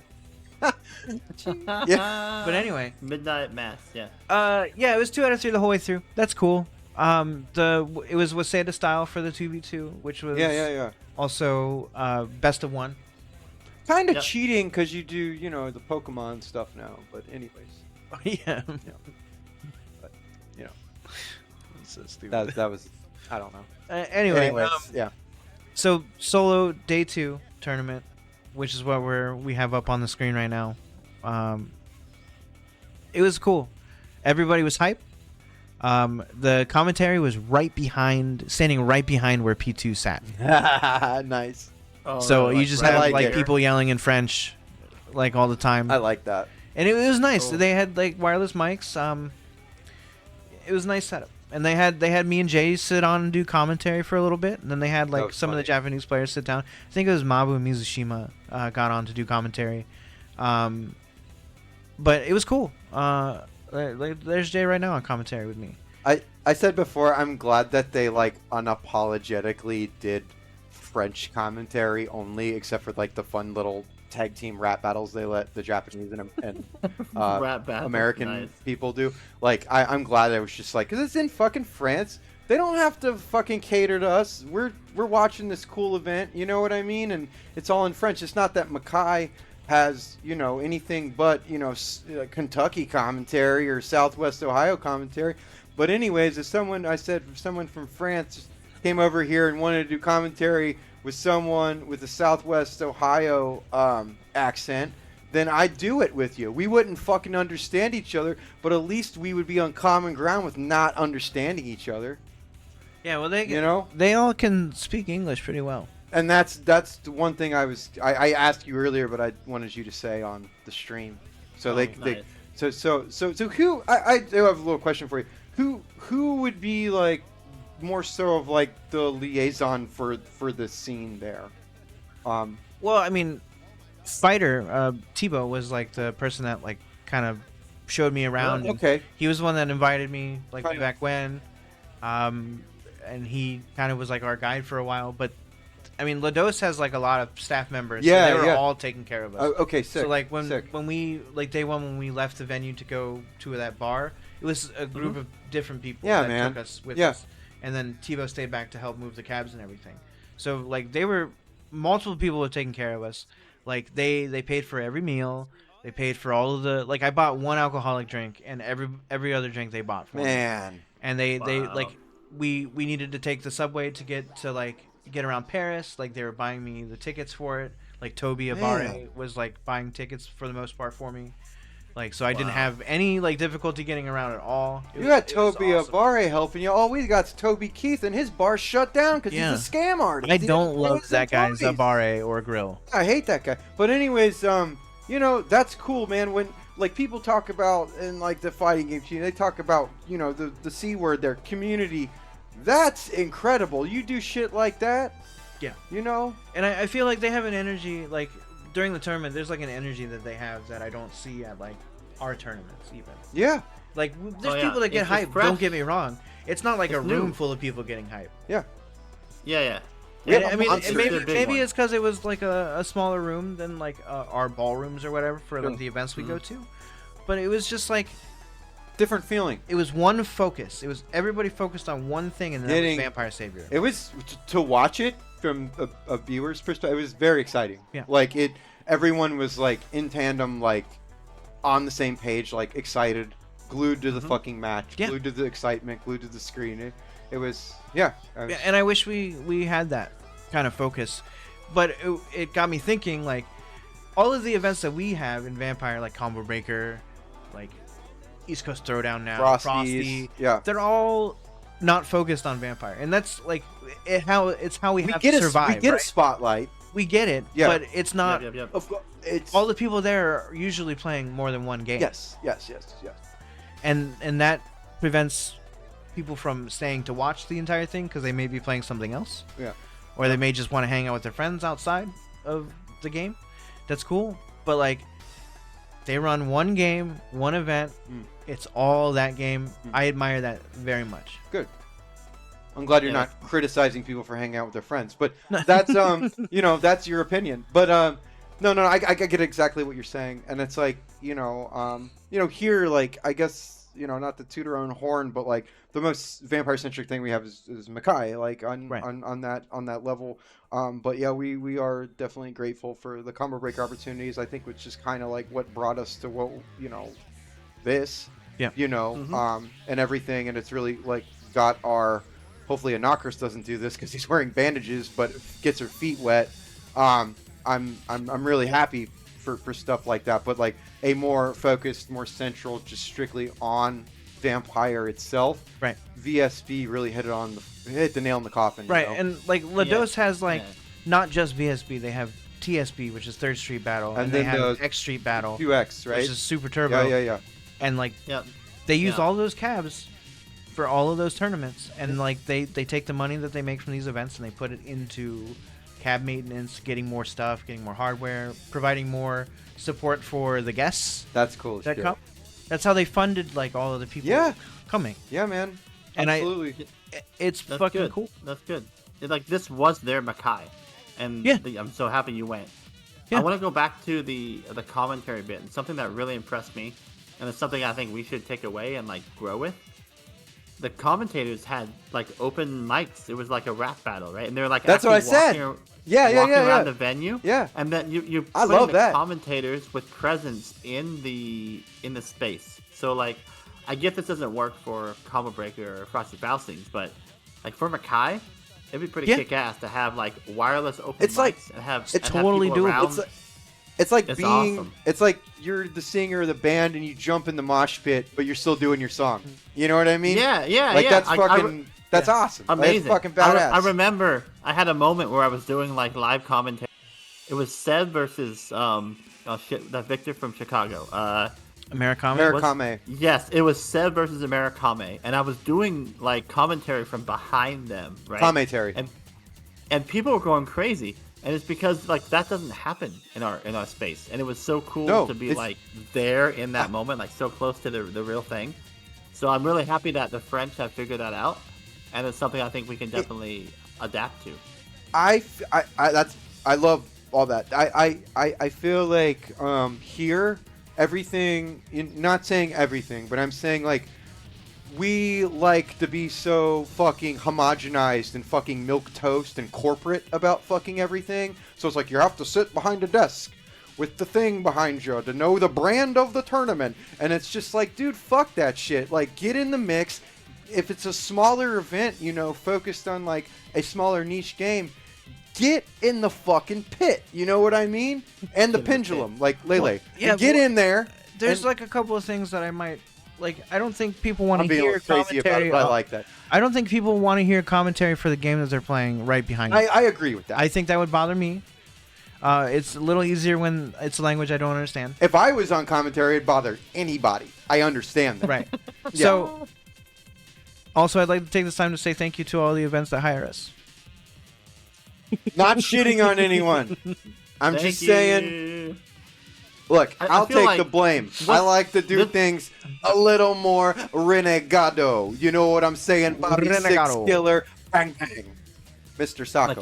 Yeah. But anyway, Midnight Mass. Yeah. yeah, it was 2 out of 3 the whole way through. That's cool. It was Waseda style for the 2v2, which was Yeah. also best of 1. Kind of Yep. cheating because you do, the Pokemon stuff now. But anyways, Yeah. but It's so stupid. that was, I don't know. Anyway, Anyways, yeah. so solo day 2 tournament, which is what we have up on the screen right now. It was cool. Everybody was hype. The commentary was standing right behind where P2 sat. Nice. Oh, So really, you like, just I have like like it. people yelling in French, like all the time. I like that. And it was nice. Cool. They had like wireless mics. It was a nice setup. And they had me and Jay sit on and do commentary for a little bit. And then they had like was some of the funny. Japanese players sit down. I think it was Mabu and Mizushima got on to do commentary. But it was cool. There's Jay right now on commentary with me. I said before, I'm glad that they like unapologetically did French commentary only, except for like the fun little tag team rap battles they let the Japanese and Rap battle. American Nice. people do. Like, I'm glad it was just like, because it's in fucking France. They don't have to fucking cater to us. We're watching this cool event, you know what I mean? And it's all in French. It's not that Makai has, anything but, Kentucky commentary or Southwest Ohio commentary. But anyways, if someone from France came over here and wanted to do commentary with someone with a Southwest Ohio accent, then I'd do it with you. We wouldn't fucking understand each other, but at least we would be on common ground with not understanding each other. Yeah, well They all can speak English pretty well. And that's the one thing I asked you earlier, but I wanted you to say on the stream. So Nice. so who I do have a little question for you. Who would be like more so of like the liaison for the scene there? Well, I mean, Fighter, Tebow was like the person that like kind of showed me around. Oh, and okay. He was the one that invited me like way Kinda. back when, and he kind of was like our guide for a while. But I mean, Lados has like a lot of staff members. Yeah, so they were yeah. all taking care of us. Okay, sick. So like sick. when we like day one when we left the venue to go to that bar, it was a group of different people Yeah, that man. took us with Yeah. us, and then Tebow stayed back to help move the cabs and everything. So like they were multiple people were taking care of us. Like they paid for every meal. They paid for all of the like I bought one alcoholic drink and every other drink they bought for me. Man. And they Wow. like we needed to take the subway to get around Paris. Like they were buying me the tickets for it. Like Toby Abare Man. was like buying tickets for the most part for me. Like so I didn't Wow. have any like difficulty getting around at all. You got it was Toby awesome. Abare helping you. All we got's Toby Keith, and his bar shut down because Yeah. he's a scam artist. I He don't has love that guy's employees. Abare or Grill. I hate that guy. But anyways, you know, that's cool, man. When like people talk about in like the fighting game scene, they talk about, you know, the C word there, community. That's incredible. You do shit like that. Yeah. You know? And I feel like they have an energy like during the tournament. There's like an energy that they have that I don't see at like our tournaments even. Yeah. Like there's Oh, yeah. people that get It's hype. fresh. Don't get me wrong. It's not like It's a room new. full of people getting hype. Yeah. Yeah. Yeah, I mean, monster. maybe They're big maybe ones. it's because it was like a smaller room than like our ballrooms or whatever for like Sure. the events we Mm-hmm. go to. But it was just like Different feeling. it was one focus. It was everybody focused on one thing, and that Getting- was Vampire Savior. It was to watch it from a viewer's perspective. It was very exciting. Yeah. Like everyone was like in tandem, like on the same page, like excited, glued to the fucking match, Yeah. glued to the excitement, glued to the screen. It was, yeah. I was- Yeah, and I wish we had that kind of focus, but it got me thinking like all of the events that we have in Vampire, like Combo Breaker, like East Coast Throwdown now, Frosties, Frosty, yeah. they're all not focused on Vampire, and that's like it's how we have get to a survive. we get right? a spotlight. We get it, Yeah. but it's not. Yep. Of course, it's All the people there are usually playing more than one game. yes. And that prevents people from staying to watch the entire thing because they may be playing something else. Yeah. Or they may just want to hang out with their friends outside of the game. That's cool. But like they run one game, one event. It's all that game. I admire that very much. Good. I'm glad you're Yeah. not criticizing people for hanging out with their friends, but that's you know, that's your opinion. But no, I get exactly what you're saying, and it's like you know, here, like I guess not to toot our own horn, but like the most vampire centric thing we have is Makai, like on Right. on that level. But yeah, we are definitely grateful for the combo breaker opportunities. I think which is kind of like what brought us to what this. Yeah. And everything, and it's really like got our. Hopefully, Anakris doesn't do this because he's wearing bandages, but gets her feet wet. I'm really happy for stuff like that, but like a more focused, more central, just strictly on Vampire itself. Right. VSB really hit the nail in the coffin. Right. You know? And like Lados has like Yeah. not just VSB, they have TSB, which is Third Street Battle, and they then have the X Street Battle, 2X, right? which is Super Turbo. Yeah. And like Yep. they use Yeah. all those cabs for all of those tournaments, and like they take the money that they make from these events and they put it into cab maintenance, getting more stuff, getting more hardware, providing more support for the guests That's cool. as that shit. come. That's how they funded like all of the people Yeah. coming. Yeah, man. And Absolutely. It's That's fucking good. cool. That's good. Like this was their Makai, and Yeah. I'm so happy you went. Yeah. I want to go back to the commentary bit, and something that really impressed me, and it's something I think we should take away and like grow with. The commentators had like open mics. It was like a rap battle, right? And they're like That's what I actually said. walking Yeah. around the venue. Yeah. And then you I putting love the that. commentators with presence in the space. So like, I get this doesn't work for Combo Breaker or Frosty Faustings, but like for Makai, it'd be pretty Yeah. kick ass to have like wireless open It's mics like- and have it's and have totally people doable. around. It's like It's being. awesome. It's like you're the singer of the band and you jump in the mosh pit, but you're still doing your song. You know what I mean? Yeah, Like yeah. that's I- fucking. That's yeah. awesome. Like, Amazing. it's fucking badass. I remember I had a moment where I was doing like live commentary. It was Seb versus that Victor from Chicago. Americana. Amerikame. Yes, it was Seb versus Amerikame, and I was doing like commentary from behind them, right? Commentary. And people were going crazy. And it's because like that doesn't happen in our space, and it was so cool No, to be it's- like there in that moment, like so close to the real thing. So I'm really happy that the French have figured that out, and it's something I think we can definitely adapt to. I love all that. I feel like here everything. Not saying everything, but I'm saying like we like to be so fucking homogenized and fucking milquetoast and corporate about fucking everything. So it's like you have to sit behind a desk with the thing behind you to know the brand of the tournament, and it's just like, dude, fuck that shit. Like, get in the mix. If it's a smaller event, you know, focused on like a smaller niche game, get in the fucking pit. You know what I mean? And the pendulum, like Lele. yeah, Get in there. There's and- like a couple of things that I might like. I don't think people want I'm to being hear crazy about commentary. it, but I like that. I don't think people want to hear commentary for the game that they're playing right behind you. I agree with that. I think that would bother me. It's a little easier when it's a language I don't understand. If I was on commentary, it'd bother anybody. I understand that. Right. Yeah. So, also, I'd like to take this time to say thank you to all the events that hire us. Not shitting on anyone. I'm Thank just you. saying, look, I I'll feel take like the blame. what- I like to do the- things a little more renegado. You know what I'm saying? Bobby Renegado. Six Killer, bang bang. Mr. Sacco.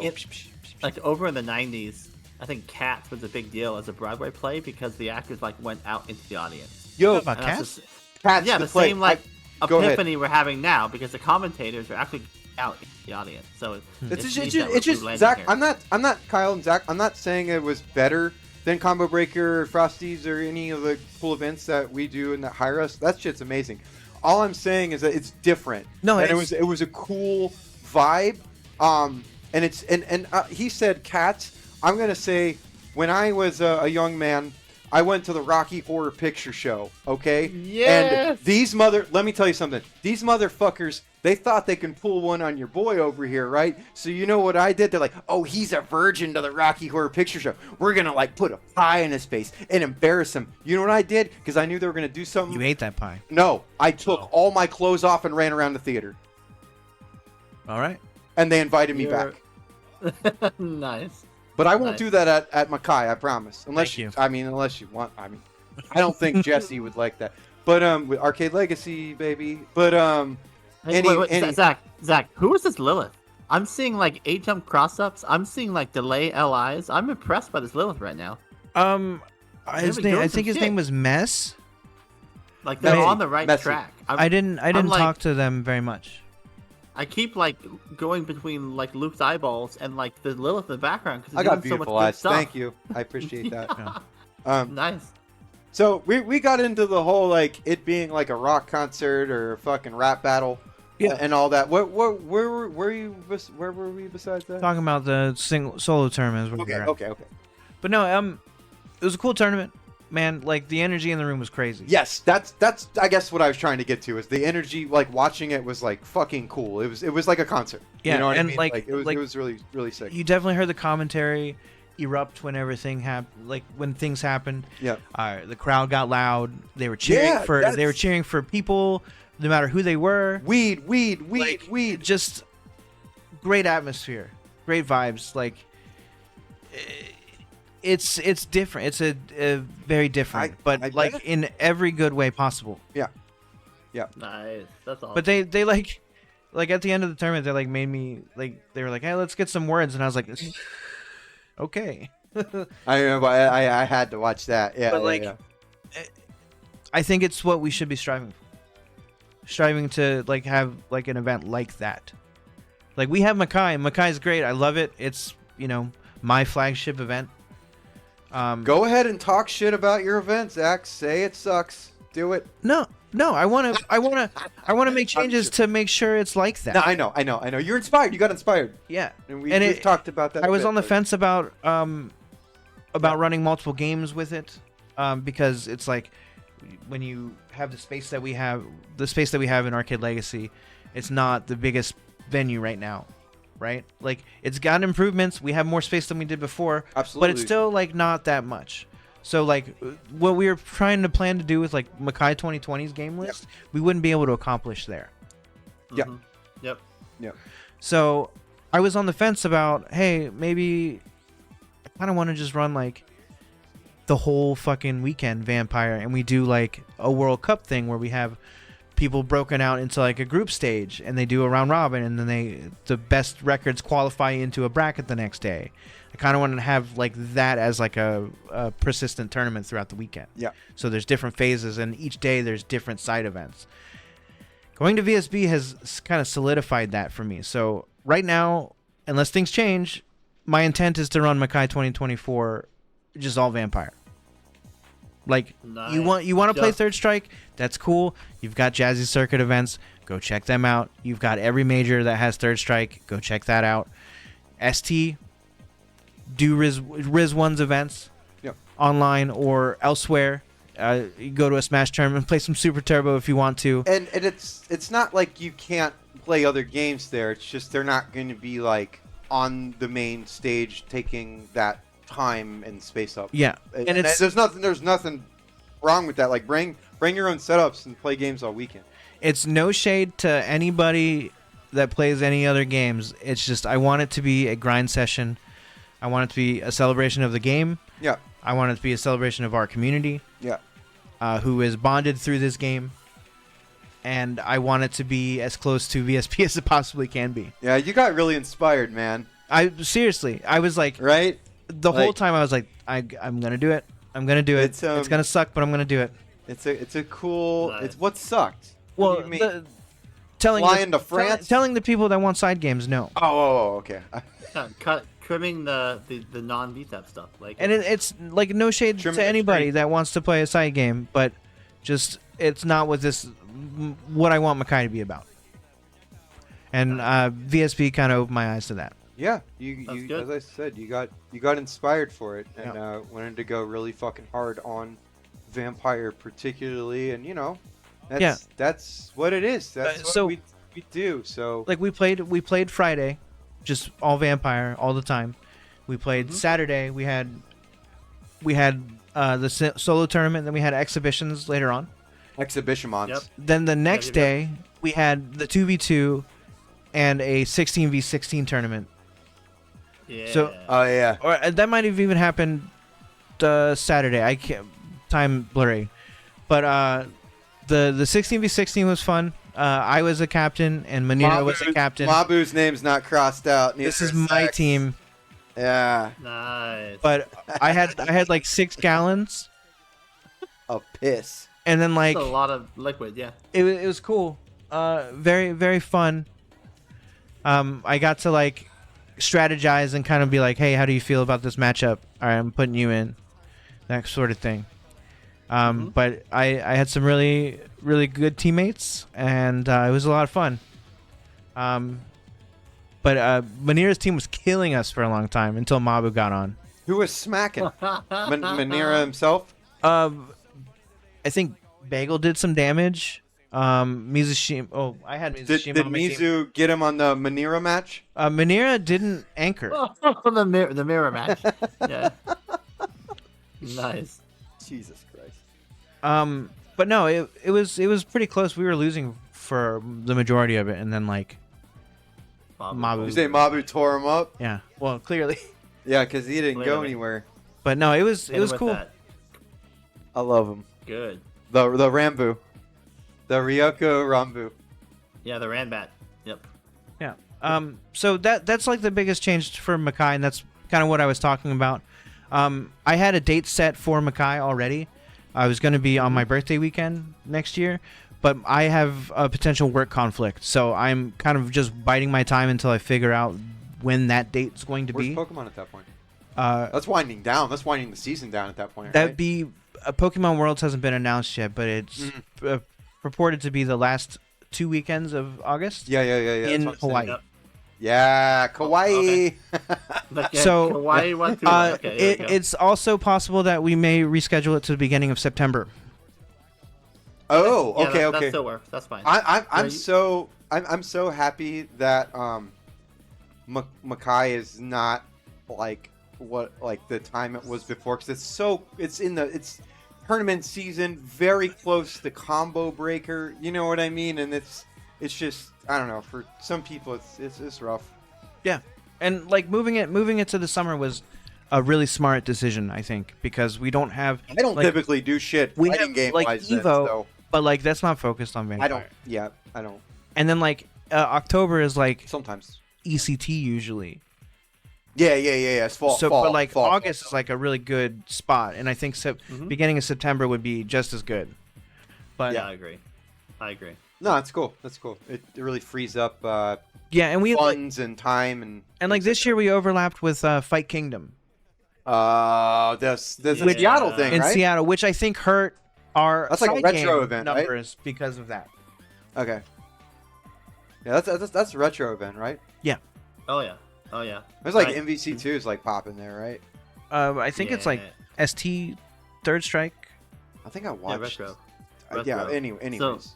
Like over in the 90s, I think Cats was a big deal as a Broadway play because the actors like went out into the audience. Yo, About And that's Cats? just- Cats yeah, the the play. same like Go ahead. epiphany we're having now because the commentators are actually out in the audience. So It's neat that we're just landing Zach. here. I'm not Kyle and Zach. I'm not saying it was better than Combo Breaker, or Frosties, or any of the cool events that we do and that hire us. That shit's amazing. All I'm saying is that it's different. No, and it's- it was a cool vibe. And it's and he said Cats. I'm gonna say when I was a young man, I went to the Rocky Horror Picture Show. Okay. Yes! And let me tell you something. These motherfuckers, they thought they can pull one on your boy over here, right? So you know what I did? They're like, oh, he's a virgin to the Rocky Horror Picture Show. We're going to like put a pie in his face and embarrass him. You know what I did? Because I knew they were going to do something. You ate that pie. No, I took all my clothes off and ran around the theater. All right. And they invited me You're- back. Nice. But I won't Nice. do that at Makai, I promise. Unless Thank you. unless you want. I mean, I don't think Jesse would like that. But with Arcade Legacy, baby. But Hey, wait, Zach, who is this Lilith? I'm seeing like 8-jump cross-ups. I'm seeing like delay LIs. I'm impressed by this Lilith right now. His been name, doing I some think his shit. name was Mess. Like they're Messy, on the right messy. track. I didn't like- talk to them very much. I keep like going between like Luke's eyeballs and like the Lilith in the background because I got so beautiful much good eyes. stuff. Thank you. I appreciate that. Yeah. Nice. So we got into the whole like it being like a rock concert or a fucking rap battle, Yeah. and all that. Where were you? Where were we besides that? Talking about the solo tournament. Is where Okay, we're at. okay. But no, it was a cool tournament, man. Like the energy in the room was crazy. Yes, that's I guess what I was trying to get to is the energy. Like watching it was like fucking cool. It was like a concert. Yeah, you know what and I mean? like- it was really sick. You definitely heard the commentary erupt when everything happened. Like when things happened. Yeah. The crowd got loud. They were cheering Yeah, for. that's- They were cheering for people, no matter who they were. Weed. Like, just great atmosphere, great vibes. Like it's different. It's a very different, but I like bet. in every good way possible. Yeah. Nice. That's awesome. But they like at the end of the tournament, they like made me like they were like, hey, let's get some words, and I was like, okay. I remember I had to watch that. Yeah. But, yeah, like, yeah. I think it's what we should be striving to like have like an event like that. Like we have Makai. Makai's great. I love it. It's my flagship event. Go ahead and talk shit about your event, Zach. Say it sucks. Do it. No. I want to make changes to make sure it's like that. No, I know. You're inspired. You got inspired. Yeah. And And we've talked about that. I a was bit, on the but- fence about running multiple games with it, because it's like when you have the space that we have in Arcade Legacy, it's not the biggest venue right now, right? Like it's gotten improvements. We have more space than we did before, Absolutely. but it's still like not that much. So like what we were trying to plan to do with like Makai 2020's game list, we wouldn't be able to accomplish there. Yeah. Mhm. Yep. So I was on the fence about, hey, maybe kind of want to just run like the whole fucking weekend Vampire, and we do like a World Cup thing where we have people broken out into like a group stage, and they do a round robin, and then the best records qualify into a bracket the next day. I kind of want to have like that as like a persistent tournament throughout the weekend. Yeah. So there's different phases, and each day there's different side events. Going to VSB has kind of solidified that for me. So right now, unless things change, my intent is to run Makai 2024 just all Vampire. Like, Nice. you want to play Just- Third Strike? That's cool. You've got Jazzy Circuit events. Go check them out. You've got every major that has Third Strike. Go check that out. ST, do Riz 1's events Yep. online or elsewhere. You go to a Smash tournament, play some Super Turbo if you want to. And it's not like you can't play other games there. It's just they're not going to be like on the main stage taking that time and space up. Yeah, And it's there's nothing wrong with that. Like bring your own setups and play games all weekend. it's no shade to anybody that plays any other games. It's just I want it to be a grind session. I want it to be a celebration of the game. Yeah. I want it to be a celebration of our community, Yeah. who is bonded through this game. And I want it to be as close to VSP as it possibly can be. Yeah, you got really inspired, man. I was like, Right? the whole Like- time I was like, I'm gonna do it. I'm gonna do it. It's, It's gonna suck, but I'm gonna do it. It's a cool. Nice. It's what sucked. What Well, do you mean? telling Flying to France? telling the people that want side games no. Oh, okay. Trimming the non-VTEP stuff. Like, And it's like no shade Trim to the anybody tree. that wants to play a side game, but just it's not what I want Makai to be about. And VSP kind of opened my eyes to that. Yeah, That's you good. as I said, you got inspired for it, and wanted to go really fucking hard on Vampire particularly, and that's what it is. That's what so- we do. So Like we played Friday, just all Vampire all the time. We played Saturday. We had the solo tournament, then we had exhibitions later on. exhibition mons. Yep. Then the next you go. day we had the 2v2 and a 16v16 tournament. yeah. So- Oh yeah. Or that might have even happened Saturday. I can't time blurry, but the 16v16 was fun. I was a captain and Manira was a captain. Mabu's name's not crossed out. This neither is my Zach's. team, Yeah. nice. but I had like 6 gallons, A piss. and then like That's a lot of liquid. Yeah. it was cool. Very very fun. I got to like strategize and kind of be like, hey, how do you feel about this matchup? All right, I'm putting you in, that sort of thing. But I had some really really good teammates, and it was a lot of fun. But Manira's team was killing us for a long time until Mabu got on. Who was smacking? Manira himself. I think Bagel did some damage. Mizushima. Oh, I had Mizushima Did on my team. Mizu get him on the Manira match? Manira didn't anchor. the mirror match. Yeah. Nice. Jesus Christ. But no, it was pretty close. We were losing for the majority of it, and then like Mabu. You say Mabu tore him up? Yeah. Well, clearly. Yeah, because he didn't go Clearly. anywhere. But no, it was Hit him with cool. that. I love him. Good. The Rambu. The Ryoko Rambu. Yeah, the Ranbat. Yep. Yeah. So that's like the biggest change for Makai, and that's kind of what I was talking about. I had a date set for Makai already. I was going to be on my birthday weekend next year, but I have a potential work conflict, so I'm kind of just biding my time until I figure out when that date's going to Where's be. Pokemon at that point? Uh, That's winding down. That's winding the season down at that point. that'd right? be Pokemon Worlds hasn't been announced yet, but it's purported to be the last 2 weekends of August Yeah. That's in what I'm saying. Hawaii. Yep. Yeah, Kawaii. Look at So, Kawaii went through that. Okay, there we go. It's also possible that we may reschedule it to the beginning of September. Oh, Yeah, okay, that okay. still works. That's fine. I'm Yeah, I'm so happy that Makai is not like the time it was before, because it's tournament season, very close to combo breaker. You know what I mean? And it's just, I don't know, for some people it's rough. Yeah, and like moving it to the summer was a really smart decision, I think, because we don't have. I don't like, typically do shit we fighting have, game like, wise. Evo, So but like that's not focused on vampire. I don't. Yeah, I don't. And then like October is like Sometimes. ECT usually. Yeah. It's fall. So, fall, but like fall, August fall. is like a really good spot, and I think beginning of September would be just as good. But Yeah, I agree. No, it's cool. That's cool. It really frees up yeah, and we like, funds and time and like this year we overlapped with Fight Kingdom this Yeah. Seattle thing, in right? Seattle, which I think hurt our That's like a side retro game event, right? numbers because of that. Okay. Yeah, that's a retro event, right? Oh yeah. There's like Right. MVC2 is like popping there, right? I think it's like ST Third Strike. I think I Yeah, watched. retro. Yeah. Retro. Anyways.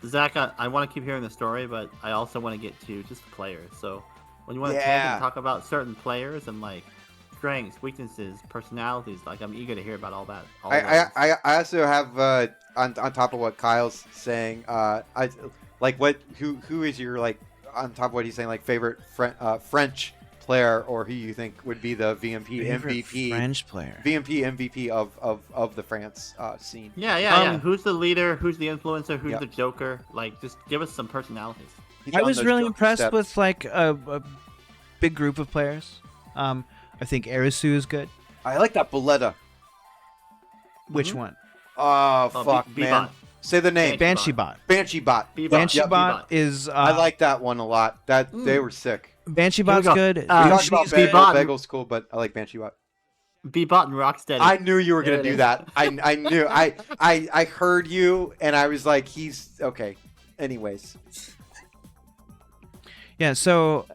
Zach, I want to keep hearing the story, but I also want to get to just players. So when you want to Yeah. talk about certain players and like strengths, weaknesses, personalities, like I'm eager to hear about all that. All those. I also have on top of what Kyle's saying, I like who is your like on top of what he's saying like favorite French player or who you think would be the VMP Favorite MVP French player. VMP MVP of the France scene. Yeah. Who's the leader? Who's the influencer? Who's Yeah. the joker? Like, just give us some personalities. He's I on was those really jump impressed steps. with like a big group of players. I think Ailerus is good. I like that Boletta. Which Mhm. one? Oh fuck, B- man! B-Bot. Say the name. Banshee Banshee Bot. Banshee Bot. B-Bot. Banshee Yep. Bot is. I like that one a lot. That they were sick. Banshee Here we Bot's go. good. We talked Banshee about is Bagel. good. B-Bot. Bagel's cool, but I like Banshee Bot. Bebot and Rocksteady. I knew you were There gonna it do is. that. I knew. I heard you, and I was like, he's okay. Anyways, Yeah, so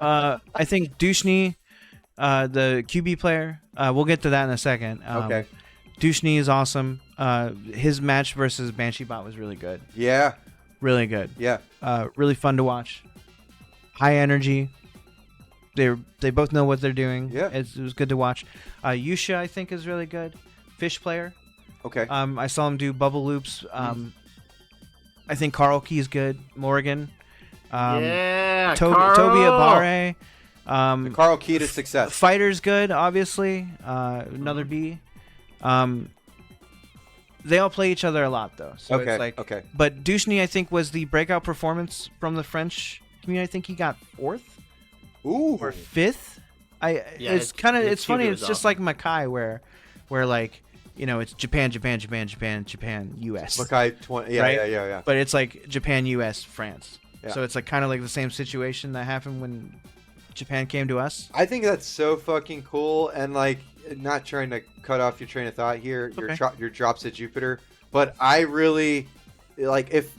I think Dushny, the QB player, we'll get to that in a second. Okay. Dushny is awesome. His match versus Banshee Bot was really good. yeah, Really good. yeah. Really fun to watch. High energy. They both know what they're doing. Yeah. It was good to watch. Yusha, I think, is really good. Fish player. Okay. I saw him do bubble loops. I think Carl Key is good. Morgan. Yeah, Toby Carl. Abare. The Carl key to success. Fighter's good, obviously. Another B. They all play each other a lot, though. So Okay. it's like, Okay. But Dushny, I think, was the breakout performance from the French community. I think he got 4th Ooh. or 5th. Yeah, It's kind of his it's funny. QB It's was just awesome. like Makai, where like it's Japan, US, Makai 20. Yeah, Right? yeah. but it's like Japan, US, France. Yeah. So it's like kind of like the same situation that happened when Japan came to us. I think that's so fucking cool, and like, not trying to cut off your train of thought here, Okay. your drops at Jupiter, but I really like if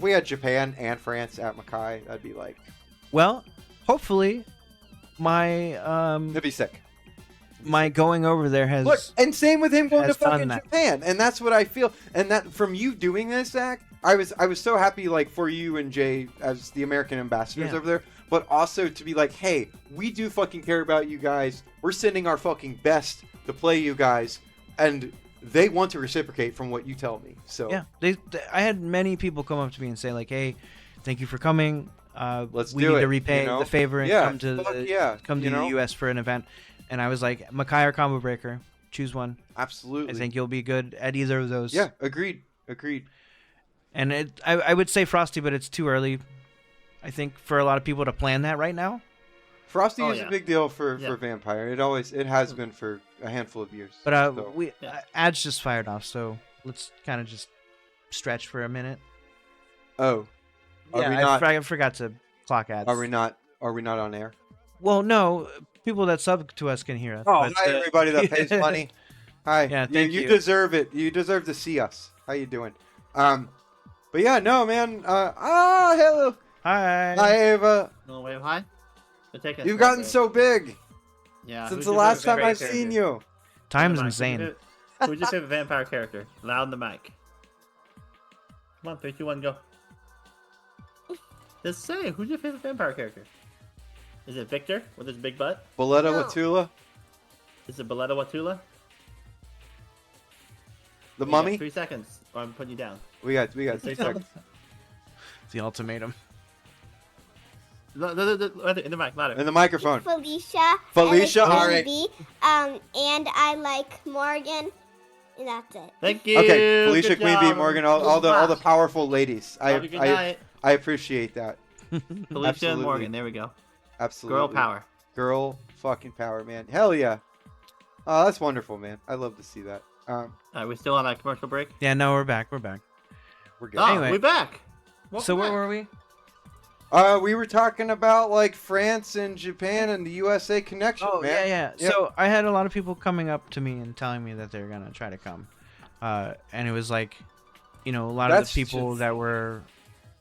we had Japan and France at Makai, I'd be like, Well, hopefully, my that'd be sick. my going over there has Look, and same with him going to has done fucking that. Japan, and that's what I feel. And that from you doing this, Zach, I was so happy, like for you and Jay as the American ambassadors Yeah. over there, but also to be like, hey, we do fucking care about you guys. We're sending our fucking best to play you guys, and they want to reciprocate from what you tell me. So yeah. I had many people come up to me and say like, "Hey, thank you for coming. Let's we do need it, to repay you know? the favor and Yeah, come to fuck the yeah, come to you the know? US for an event." And I was like, "Makai or Combo Breaker, choose one. absolutely, I think you'll be good at either of those." yeah, agreed. And I would say Frosty, but it's too early. I think for a lot of people to plan that right now. Frosty Oh, is yeah. a big deal for Yeah. Vampire. It has been for a handful of years. But so. Yeah. ads just fired off, so let's kind of just stretch for a minute. Oh, are Yeah, we not? I forgot to clock ads. Are we not on air? Well, no, people that sub to us can hear us. Oh, but, hi everybody that pays money. Hi. Yeah, thank you you. deserve it. You deserve to see us. How you doing? But yeah, no, man. Hello. Hi. Hi, Ava. No wave high. So take a You've step gotten back. so big Yeah. since who's the your last favorite time I've character? seen you. Time's Mic, insane. Who's your favorite vampire character? Loud in the mic. Come on, 3, 2, 1, go. Just say, who's your favorite vampire character? Is it Victor with his big butt? Boletta No. Watula, Is it Boletta Watula? the You got mummy. 3 seconds, or I'm putting you down. We got Say 3 something. seconds. The ultimatum. In the mic, louder. In the microphone. Felicia. Felicia, and all right. Baby, and I like Morgan, and that's it. Thank you. Okay, Felicia, Good Queen Bee, job. Morgan, all the powerful ladies. Have a good night. I appreciate that. Felicia Absolutely. and Morgan. There we go. Absolutely. Girl power. Girl fucking power, man. Hell yeah. Oh, that's wonderful, man. I love to see that. We still on that commercial break? Yeah, no, we're back. We're back. We're good. Oh, Anyway. we're back. So Welcome where back. were we? We were talking about like France and Japan and the USA connection, Oh, man. yeah. Yep. So I had a lot of people coming up to me and telling me that they're gonna try to come, and it was like, a lot That's of the people just- that were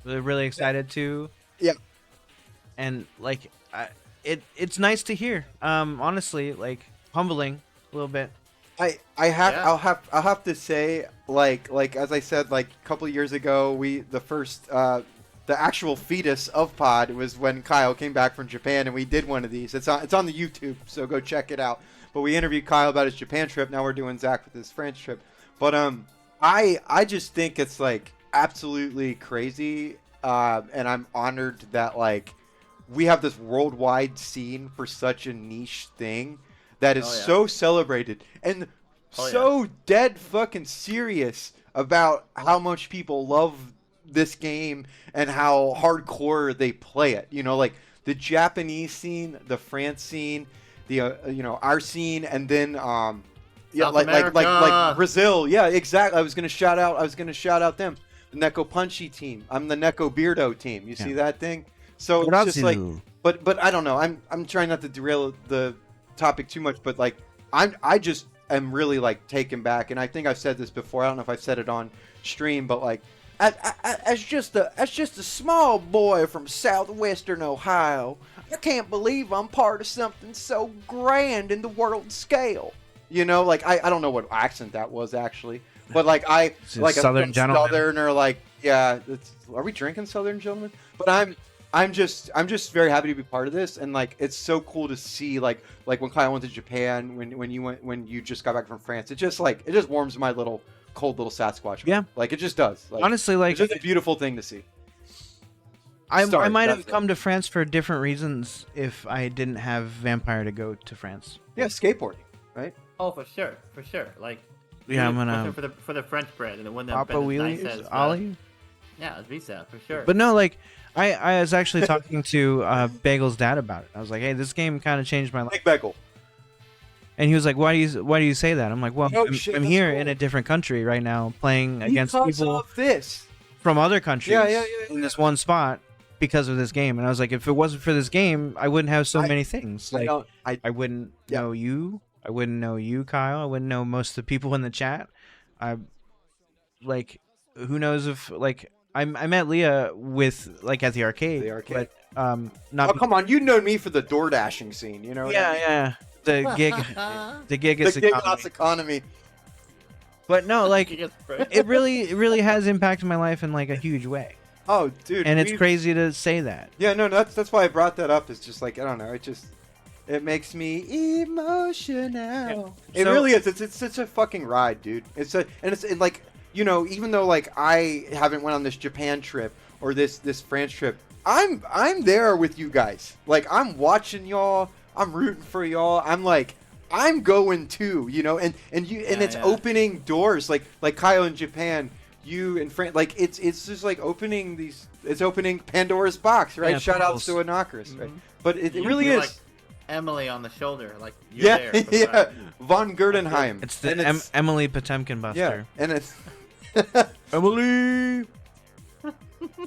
really excited to. Yeah. And like, it's nice to hear. Honestly, like humbling a little bit. I'll have to say, like as I said, like a couple of years ago, the actual Fetus of Pod was when Kyle came back from Japan, and we did one of these. It's on the YouTube, so go check it out. But we interviewed Kyle about his Japan trip. Now we're doing Zach with his France trip. But I just think it's like absolutely crazy, and I'm honored that like we have this worldwide scene for such a niche thing that is so celebrated and so dead fucking serious about how much people love this game and how hardcore they play it. Like the Japanese scene, the France scene, the our scene, and then South like America. Brazil. Yeah, exactly. I was gonna shout out them, the Neko Punchy team. I'm the Neko Beardo team. You see that thing? So it's just like, but I don't know. I'm trying not to derail the topic too much, but like I just am really like taken back, and I think I've said this before. I don't know if I've said it on stream, but like as just a small boy from southwestern Ohio, I can't believe I'm part of something so grand in the world scale. Like I don't know what accent that was actually, but like like a Southern gentleman. Southerner, like are we drinking Southern gentlemen? But I'm just very happy to be part of this, and like it's so cool to see like when Kyle went to Japan, when you just got back from France, it just warms my cold little Sasquatch. Yeah, like it just does. Like, honestly, like it's just a beautiful thing to see. I Sorry, might that's have come to France for different reasons if I didn't have Vampire to go to France. Yeah, skateboarding, right? Oh, for sure. Like, Yeah, I'm really gonna pushing for the French bread, and it wouldn't have Papa been as Wheelies, nice as Ollie. Yeah, Visa for sure. But no, like I was actually talking to Bagel's dad about it. I was like, hey, this game kind of changed my life. Big Bagel. And he was like, why do you say that? I'm like, well, Oh, I'm shit, I'm that's here cool. in a different country right now, playing against Because people of this. from other countries Yeah. in this one spot because of this game. And I was like, if it wasn't for this game, I wouldn't have so many things. Like I wouldn't know you. I wouldn't know you, Kyle. I wouldn't know most of the people in the chat. Who knows if like I met Leah with like at the arcade. The arcade. But not. Oh, come on, you know me for the door dashing scene, you know? Yeah. The gig is The gig lots economy. But no, like It it really has impacted my life in like a huge way. Oh, dude. And it's crazy to say that. Yeah, no, that's why I brought that up. It's just like I don't know. It makes me emotional. Yeah. It So- really is. It's such a fucking ride, dude. It's like even though like I haven't went on this Japan trip or this France trip, I'm there with you guys. Like I'm watching y'all. I'm rooting for y'all. I'm going too, and it's opening doors like Kyle in Japan, you in France, like it's just like opening Pandora's box, right? Yeah, Shout outs portals. to Anakris, right? But it You really feel is. like Emily on the shoulder, like you're Yeah, there. for the yeah. ride. Von Gerdenheim. It's the And Emily Potemkin yeah, Buster. and it's Emily.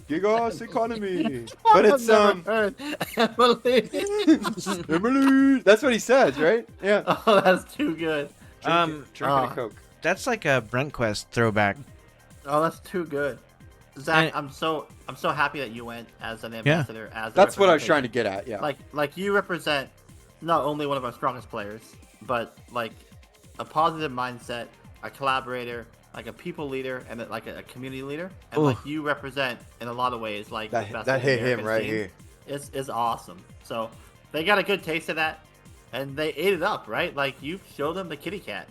Gigas economy. But it's I've never heard Emily. Emily. That's what he says, right? Yeah. Oh, that's too good. Drinking a Coke. That's like a Brent Quest throwback. Oh, that's too good. Zach, And- I'm so happy that you went as an ambassador. As a That's what I was trying representation. to get at. Yeah. Like you represent not only one of our strongest players, but like a positive mindset, a collaborator, like a people leader, and like a community leader. And Ooh. like you represent in a lot of ways, like the best that of hit American him right scene here. is awesome. So they got a good taste of that, and they ate it up, right? Like you showed them the kitty cat,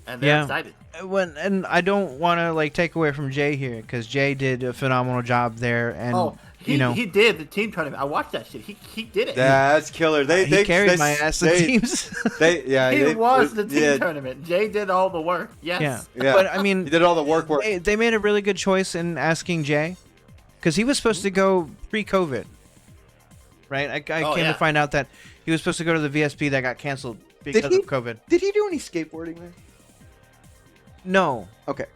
and they're Yeah. excited. And I don't want to like take away from Jay here because Jay did a phenomenal job there. And Oh, He did the team tournament. I watched that shit. He did it. That's killer. He carried my ass in teams. He was the team tournament. Jay did all the work. Yes. Yeah. But I mean, He did all the work. they made a really good choice in asking Jay, because he was supposed to go pre-COVID, right? I came to find out that he was supposed to go to the VSB that got canceled because of COVID. Did he do any skateboarding there? No. Okay.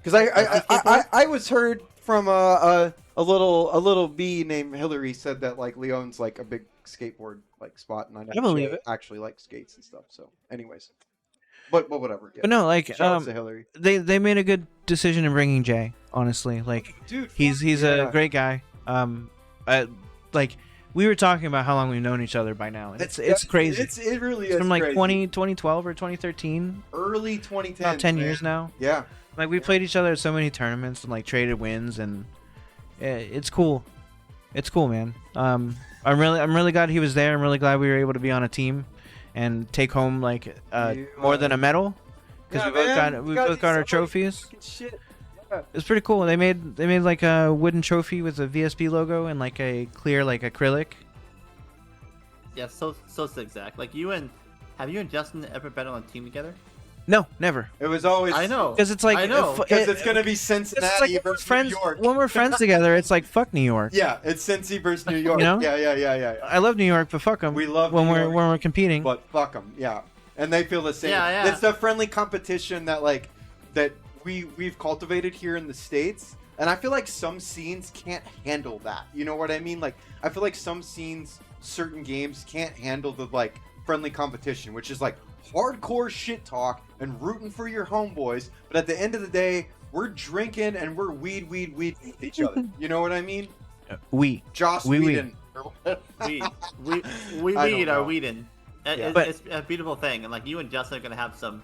Because I was heard from a little bee named Hillary said that like Leon's like a big skateboard like spot, and I believe it. Actually like skates and stuff. So, anyways, but whatever. Yeah. But no, like Shout out to Hillary. they made a good decision in bringing Jay. Honestly, like Dude, he's a great guy. Like we were talking about how long we've known each other by now. It's crazy. It really is. From like crazy. 2012 or 2013. Early 2010. About 10 man. years now. Yeah. Like we played each other at so many tournaments and like traded wins, and it's cool. It's cool, man. I'm really glad he was there. I'm really glad we were able to be on a team and take home like more than a medal, because we both got our trophies. Shit. It's pretty cool. They made like a wooden trophy with a VSB logo and like a clear like acrylic. Yeah, so zigzag. Like have you and Justin ever been on a team together? No, never. It was always. I know. Because it's like Because it's gonna be Cincinnati like versus friends, New York. when we're friends together, it's like fuck New York. Yeah, it's Cincy versus New York. You know? Yeah. I love New York, but fuck them. We love when New we're York. when we're competing. But fuck them, yeah. And they feel the same. Yeah. It's the friendly competition that like that we've cultivated here in the States, and I feel like some scenes can't handle that. You know what I mean? Like I feel like some scenes, certain games can't handle the like friendly competition, which is like hardcore shit talk and rooting for your homeboys. But at the end of the day, we're drinking and we're weed with each other. You know what I mean? Joss Whedon. We I don't weed know. our Whedon. It's a beautiful thing, and like you and Justin are gonna have some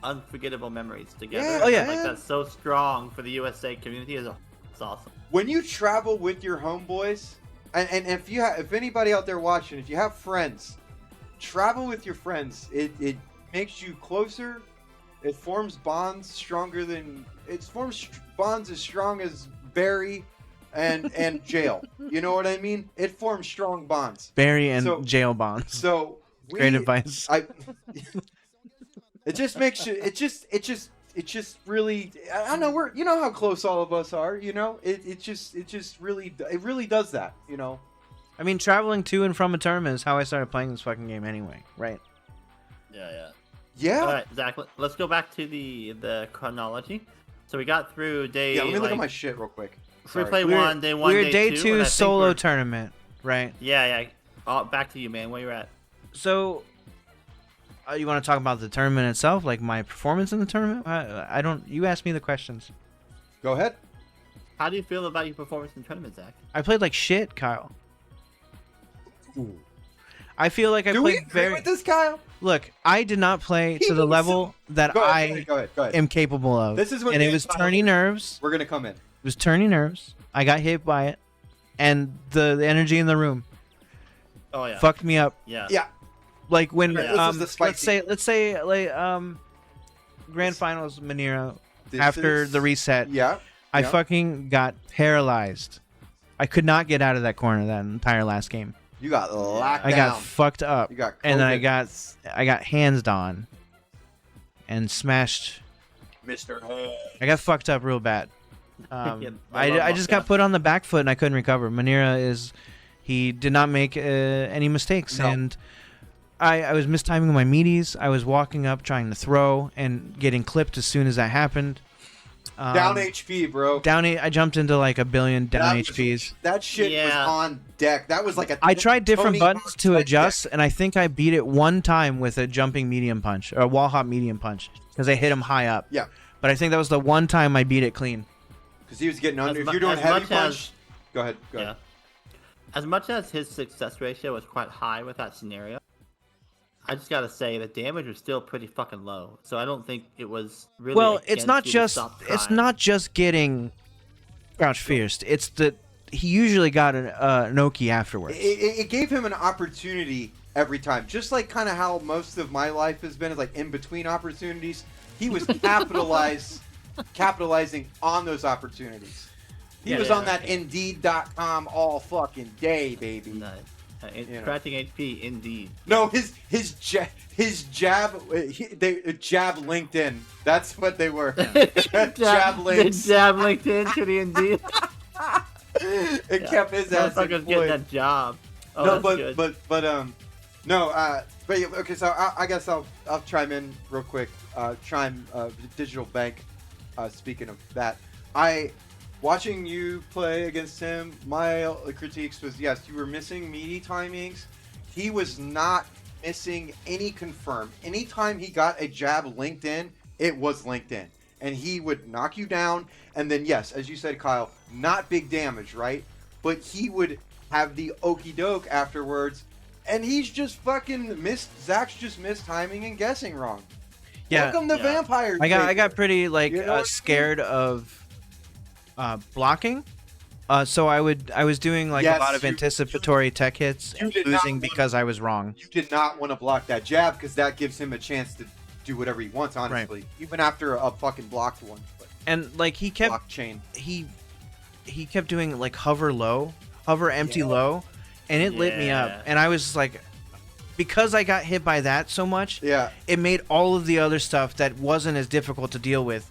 unforgettable memories together. Yeah, oh yeah. Like that's so strong for the USA community. It's awesome. When you travel with your homeboys, and if anybody out there watching, if you have friends, travel with your friends. It makes you closer. It forms bonds stronger than bonds as strong as Barry and jail. You know what I mean? It forms strong bonds. Barry and jail bonds. So Great advice. It just makes you. It just really. I don't know. You know how close all of us are. You know. It really does that. You know. I mean, traveling to and from a tournament is how I started playing this fucking game anyway, right? Yeah. All right, Zach. Let's go back to the chronology. So we got through day. Yeah. Let me look at my shit real quick. Free play one, day one, We're day day two, two and I think solo we're- tournament, right? Yeah. Back to you, man. Where you at? So, you want to talk about the tournament itself, like my performance in the tournament? I don't. You asked me the questions. Go ahead. How do you feel about your performance in the tournament, Zach? I played like shit, Kyle. Ooh. I feel like I Do we played agree with this, Kyle? Look, I did not play to the level that Go I ahead. Go ahead. am capable of. This is what and it me was and Kyle- turning nerves. We're gonna come in. It was turning nerves. I got hit by it, and the energy in the room Oh yeah. fucked me up. Yeah. Yeah. Like when Yeah, this is the spicy- let's say like grand finals Manira This after is- the reset. Yeah. I yeah. fucking got paralyzed. I could not get out of that corner that entire last game. You got locked I down. got fucked up. You got. And then COVID. I got hands on and smashed. Mr. Head. I got fucked up real bad. Yeah, I just got put on the back foot and I couldn't recover. Manira he did not make any mistakes, No. and I was mistiming my meaties. I was walking up trying to throw and getting clipped as soon as that happened. Down HP, bro. I jumped into like a billion down HPs. That shit was Yeah. on deck. That was like a. I tried different Tony buttons Hawk to type adjust, deck. and I think I beat it one time with a jumping medium punch or a wall hop medium punch because I hit him high up. Yeah. But I think that was the one time I beat it clean. Because he was getting under. As If you're doing as heavy much punch, as- go ahead. Yeah. As much as his success ratio was quite high with that scenario, I just gotta say the damage was still pretty fucking low. So I don't think it was really. Well, it's against not you to just stop it's trying. not just getting crouch fierced. It's that he usually got an Oki afterwards. It gave him an opportunity every time, just like kind of how most of my life has been, is like in between opportunities. He was capitalizing on those opportunities. He was on that Indeed.com all fucking day, baby. Nice. know. Scratching HP, indeed. No, his jab jab LinkedIn. That's what they were. Jab links. The jab LinkedIn to the Indeed. It kept his ass Motherfuckers employed. getting that job. Oh, No, that's good. but yeah, okay. So I guess I'll chime in real quick. Digital Bank. Speaking of that, watching you play against him, my critiques was, yes, you were missing meaty timings. He was not missing any confirm. Anytime he got a jab linked in, it was linked in. And he would knock you down. And then, yes, as you said, Kyle, not big damage, right? But he would have the okey doke afterwards. And he's just fucking missed. Zach's just missed timing and guessing wrong. Yeah. Welcome to Vampires. I got pretty like You know what I mean? scared of blocking. So I was doing like Yes, a lot of anticipatory tech hits you and did not losing want- because I was wrong. You did not want to block that jab because that gives him a chance to do whatever he wants, honestly. Even after a fucking blocked one. But And like he kept blockchain. he kept doing like hover empty low, and it lit me Yeah. up. And I was just like, because I got hit by that so much, Yeah. it made all of the other stuff that wasn't as difficult to deal with.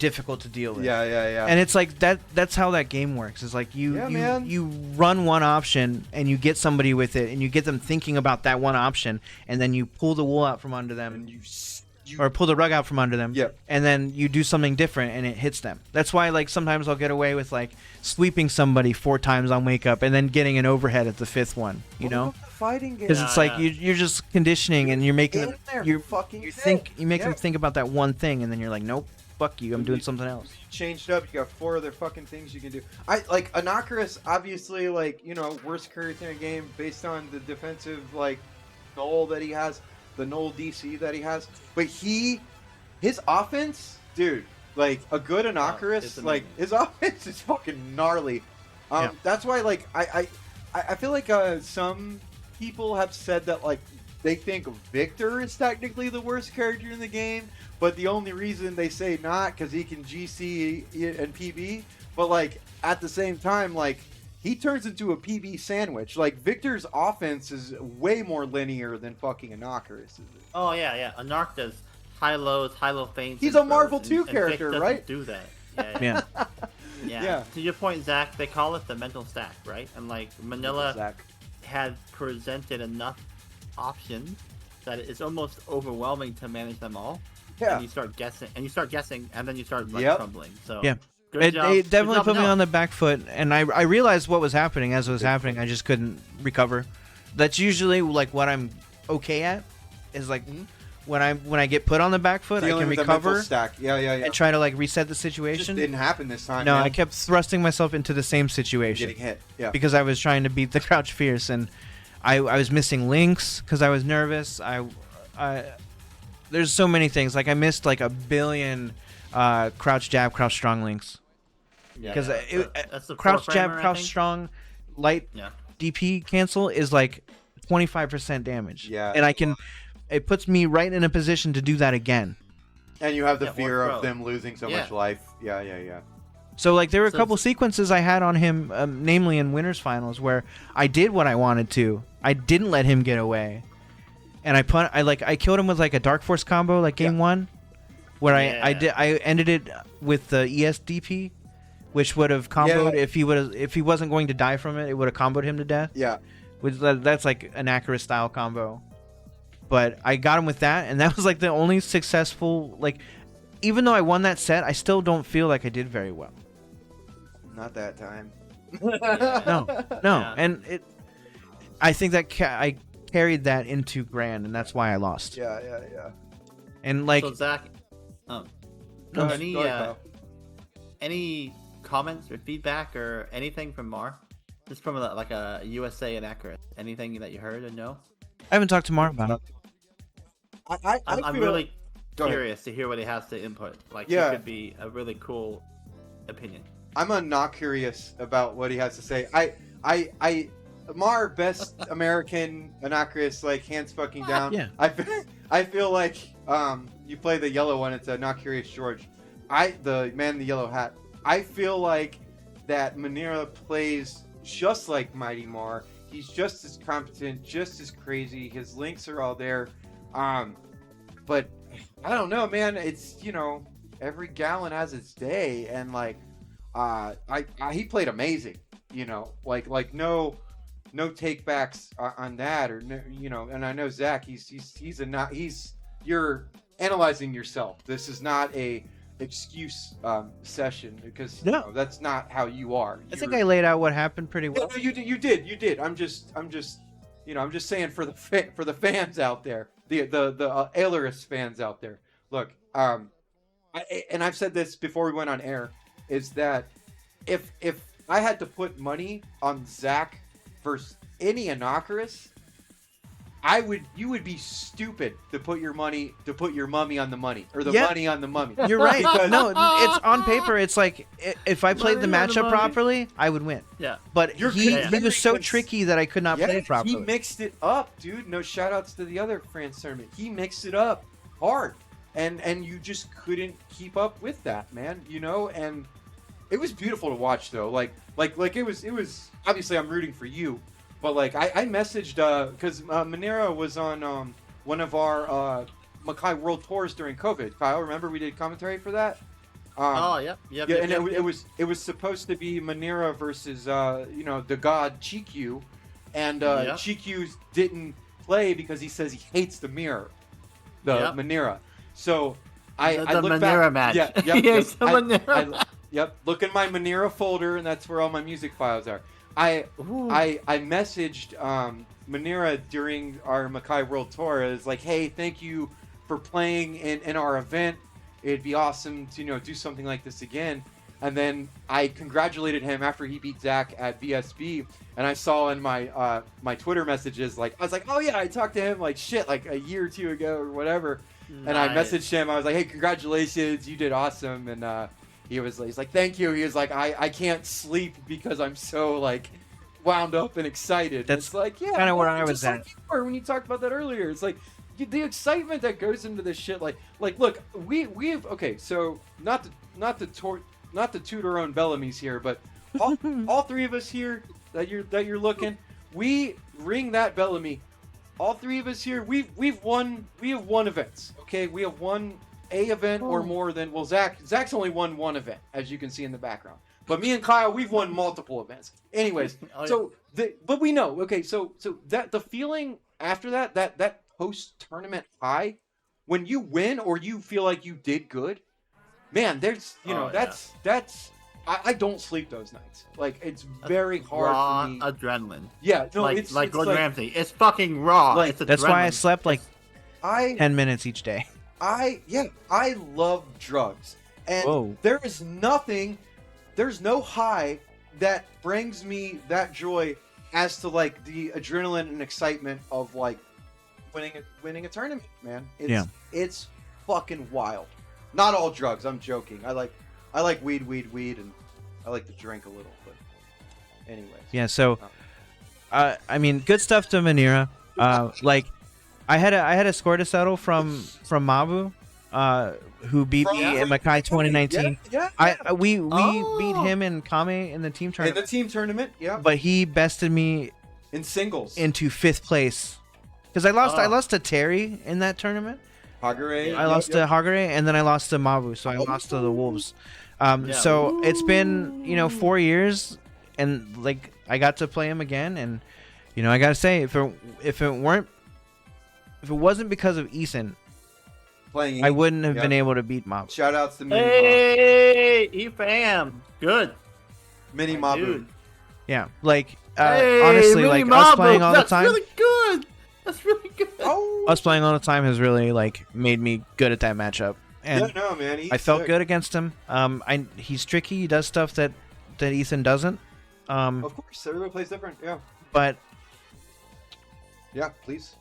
Yeah. And it's like that's how that game works. It's like Yeah, man. you run one option and you get somebody with it and you get them thinking about that one option, and then you pull the wool out from under them And you or pull the rug out from under them. Yep. And then you do something different and it hits them. That's why like sometimes I'll get away with like sweeping somebody 4 times on wake up and then getting an overhead at the 5th one, you know? Fighting game. Because it's like you're just conditioning and you're making in them, there, you fucking you thing. think you make Yeah. them think about that one thing, and then you're like, nope, fuck you, I'm doing something else. Changed up. You got 4 other fucking things you can do. I like Inocarus, obviously, like, you know, worst character in the game based on the defensive like null that he has, the null DC that he has. But his offense, dude, like a good it's Inocarus, amazing. like his offense is fucking gnarly. Yeah. That's why like I feel like some people have said that like they think Victor is technically the worst character in the game, but the only reason they say not because he can GC and PB. But like at the same time, like he turns into a PB sandwich. Like Victor's offense is way more linear than fucking Inocarus. Oh yeah. Anarch does high low feints. He's and a Marvel throws, 2 and Vic character, doesn't right? Do that. Yeah. Yeah. To your point, Zach, they call it the mental stack, right? And like Manila Zach. had presented enough options that it's almost overwhelming to manage them all. Yeah. And you start guessing, and then you start like Yep. crumbling. So Yeah. good It job. definitely Good job, put me Manila. on the back foot, and I realized what was happening as it was happening. I just couldn't recover. That's usually like what I'm okay at, is like when I get put on the back foot, Dealing I can with the mental recover stack. Yeah. and try to like reset the It just situation. didn't happen this time. No, man. I kept thrusting myself into the same situation getting hit. Yeah. because I was trying to beat the crouch fierce, and I was missing links because I was nervous. There's so many things. Like I missed like a billion crouch jab, crouch strong links. Yeah, Because that's the crouch jab, four-framer, I crouch think. strong, light Yeah. DP cancel is like 25% damage. Yeah. And it puts me right in a position to do that again. And you have the Yeah, or fear throw. of them losing so Yeah. much life. Yeah. So like there were a So couple it's- sequences I had on him, namely in winners finals, where I did what I wanted to. I didn't let him get away, and I killed him with like a Dark Force combo, like game 1, where I ended it with the ESDP, which would have comboed if he wasn't going to die from it. It would have comboed him to death. Yeah. That's like an Ailerus style combo. But I got him with that, and that was like the only successful. Like, even though I won that set, I still don't feel like I did very well. Not that time. No, Yeah. and I think that I carried that into Grand, and that's why I lost. Yeah. And like, So Zach, Go ahead, any go ahead, Kyle. any comments or feedback or anything from Mar? Just from like a USA inaccurate. Anything that you heard or know? I haven't talked to Mar about it. I'm feel- really Go ahead. curious to hear what he has to input. Like, Yeah. it could be a really cool opinion. I'm not curious about what he has to say. Mar, best American Inocarus, like hands fucking down. Yeah. I feel like you play the yellow one. It's a not curious George. The man in the yellow hat. I feel like that Manera plays just like Mighty Mar. He's just as competent, just as crazy. His links are all there. But I don't know, man. It's, every gallon has its day, and like, he played amazing. Like no takebacks on that, or no, And I know Zach, you're analyzing yourself. This is not a excuse session, because that's not how you are. I think I laid out what happened pretty well. No, you did. I'm just saying for the fans out there, the Ailerus fans out there. Look, and I've said this before we went on air, is that if I had to put money on Zach versus any Inocarus, you would be stupid to put your mummy on the money, or the money on the mummy. You're right. No, it's on paper. It's like, if I played the matchup properly, I would win. Yeah. But he was so tricky that I could not play properly. He mixed it up, dude. No shout outs to the other France tournament. He mixed it up hard. And you just couldn't keep up with that, man. And it was beautiful to watch, though. Like it was obviously, I'm rooting for you. But like I messaged, because Manera was on one of our Makai World Tours during COVID. Kyle, remember we did commentary for that? Yep. And it was supposed to be Manera versus the god Chikyu, and Chikyu didn't play because he says he hates the mirror, Manera. So I look Manera back. match. Yep. Look in my Manera folder, and that's where all my music files are. I messaged Manera during our Makai World Tour. It's like, hey, thank you for playing in our event. It'd be awesome to do something like this again. And then I congratulated him after he beat Zach at VSB. And I saw in my my Twitter messages, like, I was like, oh yeah, I talked to him like a year or two ago or whatever. Nice. And I messaged him. I was like, hey, congratulations, you did awesome. And he's like, thank you. He was like, I can't sleep because I'm so like wound up and excited. That's it's like, kind of where I was at. When you talked about that earlier, it's like the excitement that goes into this shit. Like look, we've okay. So not to toot our own Bellamy's here, but all three of us here that you're looking, we ring that Bellamy. All three of us here, we have won events. Okay, we have won a event or more than Zach's only won one event, as you can see in the background. But me and Kyle, we've won multiple events. Anyways, but we know. Okay, so that the feeling after that post tournament high, when you win or you feel like you did good, man, there's that's I don't sleep those nights. Like, it's very hard raw for me. Adrenaline. Yeah, no, like it's Gordon Ramsay. It's fucking raw. Like, it's that's why I slept like 10 minutes each day. I love drugs, and there's no high that brings me that joy as to like the adrenaline and excitement of like winning a tournament, man. It's fucking wild. Not all drugs. I'm joking. I like weed, and I like to drink a little. But anyways. Yeah. So, I mean, good stuff to Manera. Like, I had a score to settle from Mabu, who beat me in Makai 2019. We beat him and Kame in the team tournament. In the team tournament, yeah. But he bested me in singles into 5th place because I lost to Terry in that tournament. Hagare. I lost to Hagare, and then I lost to Mabu, so I lost to the Wolves. So it's been 4 years, and like I got to play him again, and I gotta say, if it wasn't because of Eason, I wouldn't have been able to beat Mabu. Shout outs to Mini Hey, E-fam. Good. Mini Mabu. Yeah, like honestly, like us playing all the time. That's really good. That's really good. Us playing all the time has really like made me good at that matchup. And man. I felt good against him. He's tricky. He does stuff that Ethan doesn't. Of course, everybody plays different. Yeah. But yeah, please.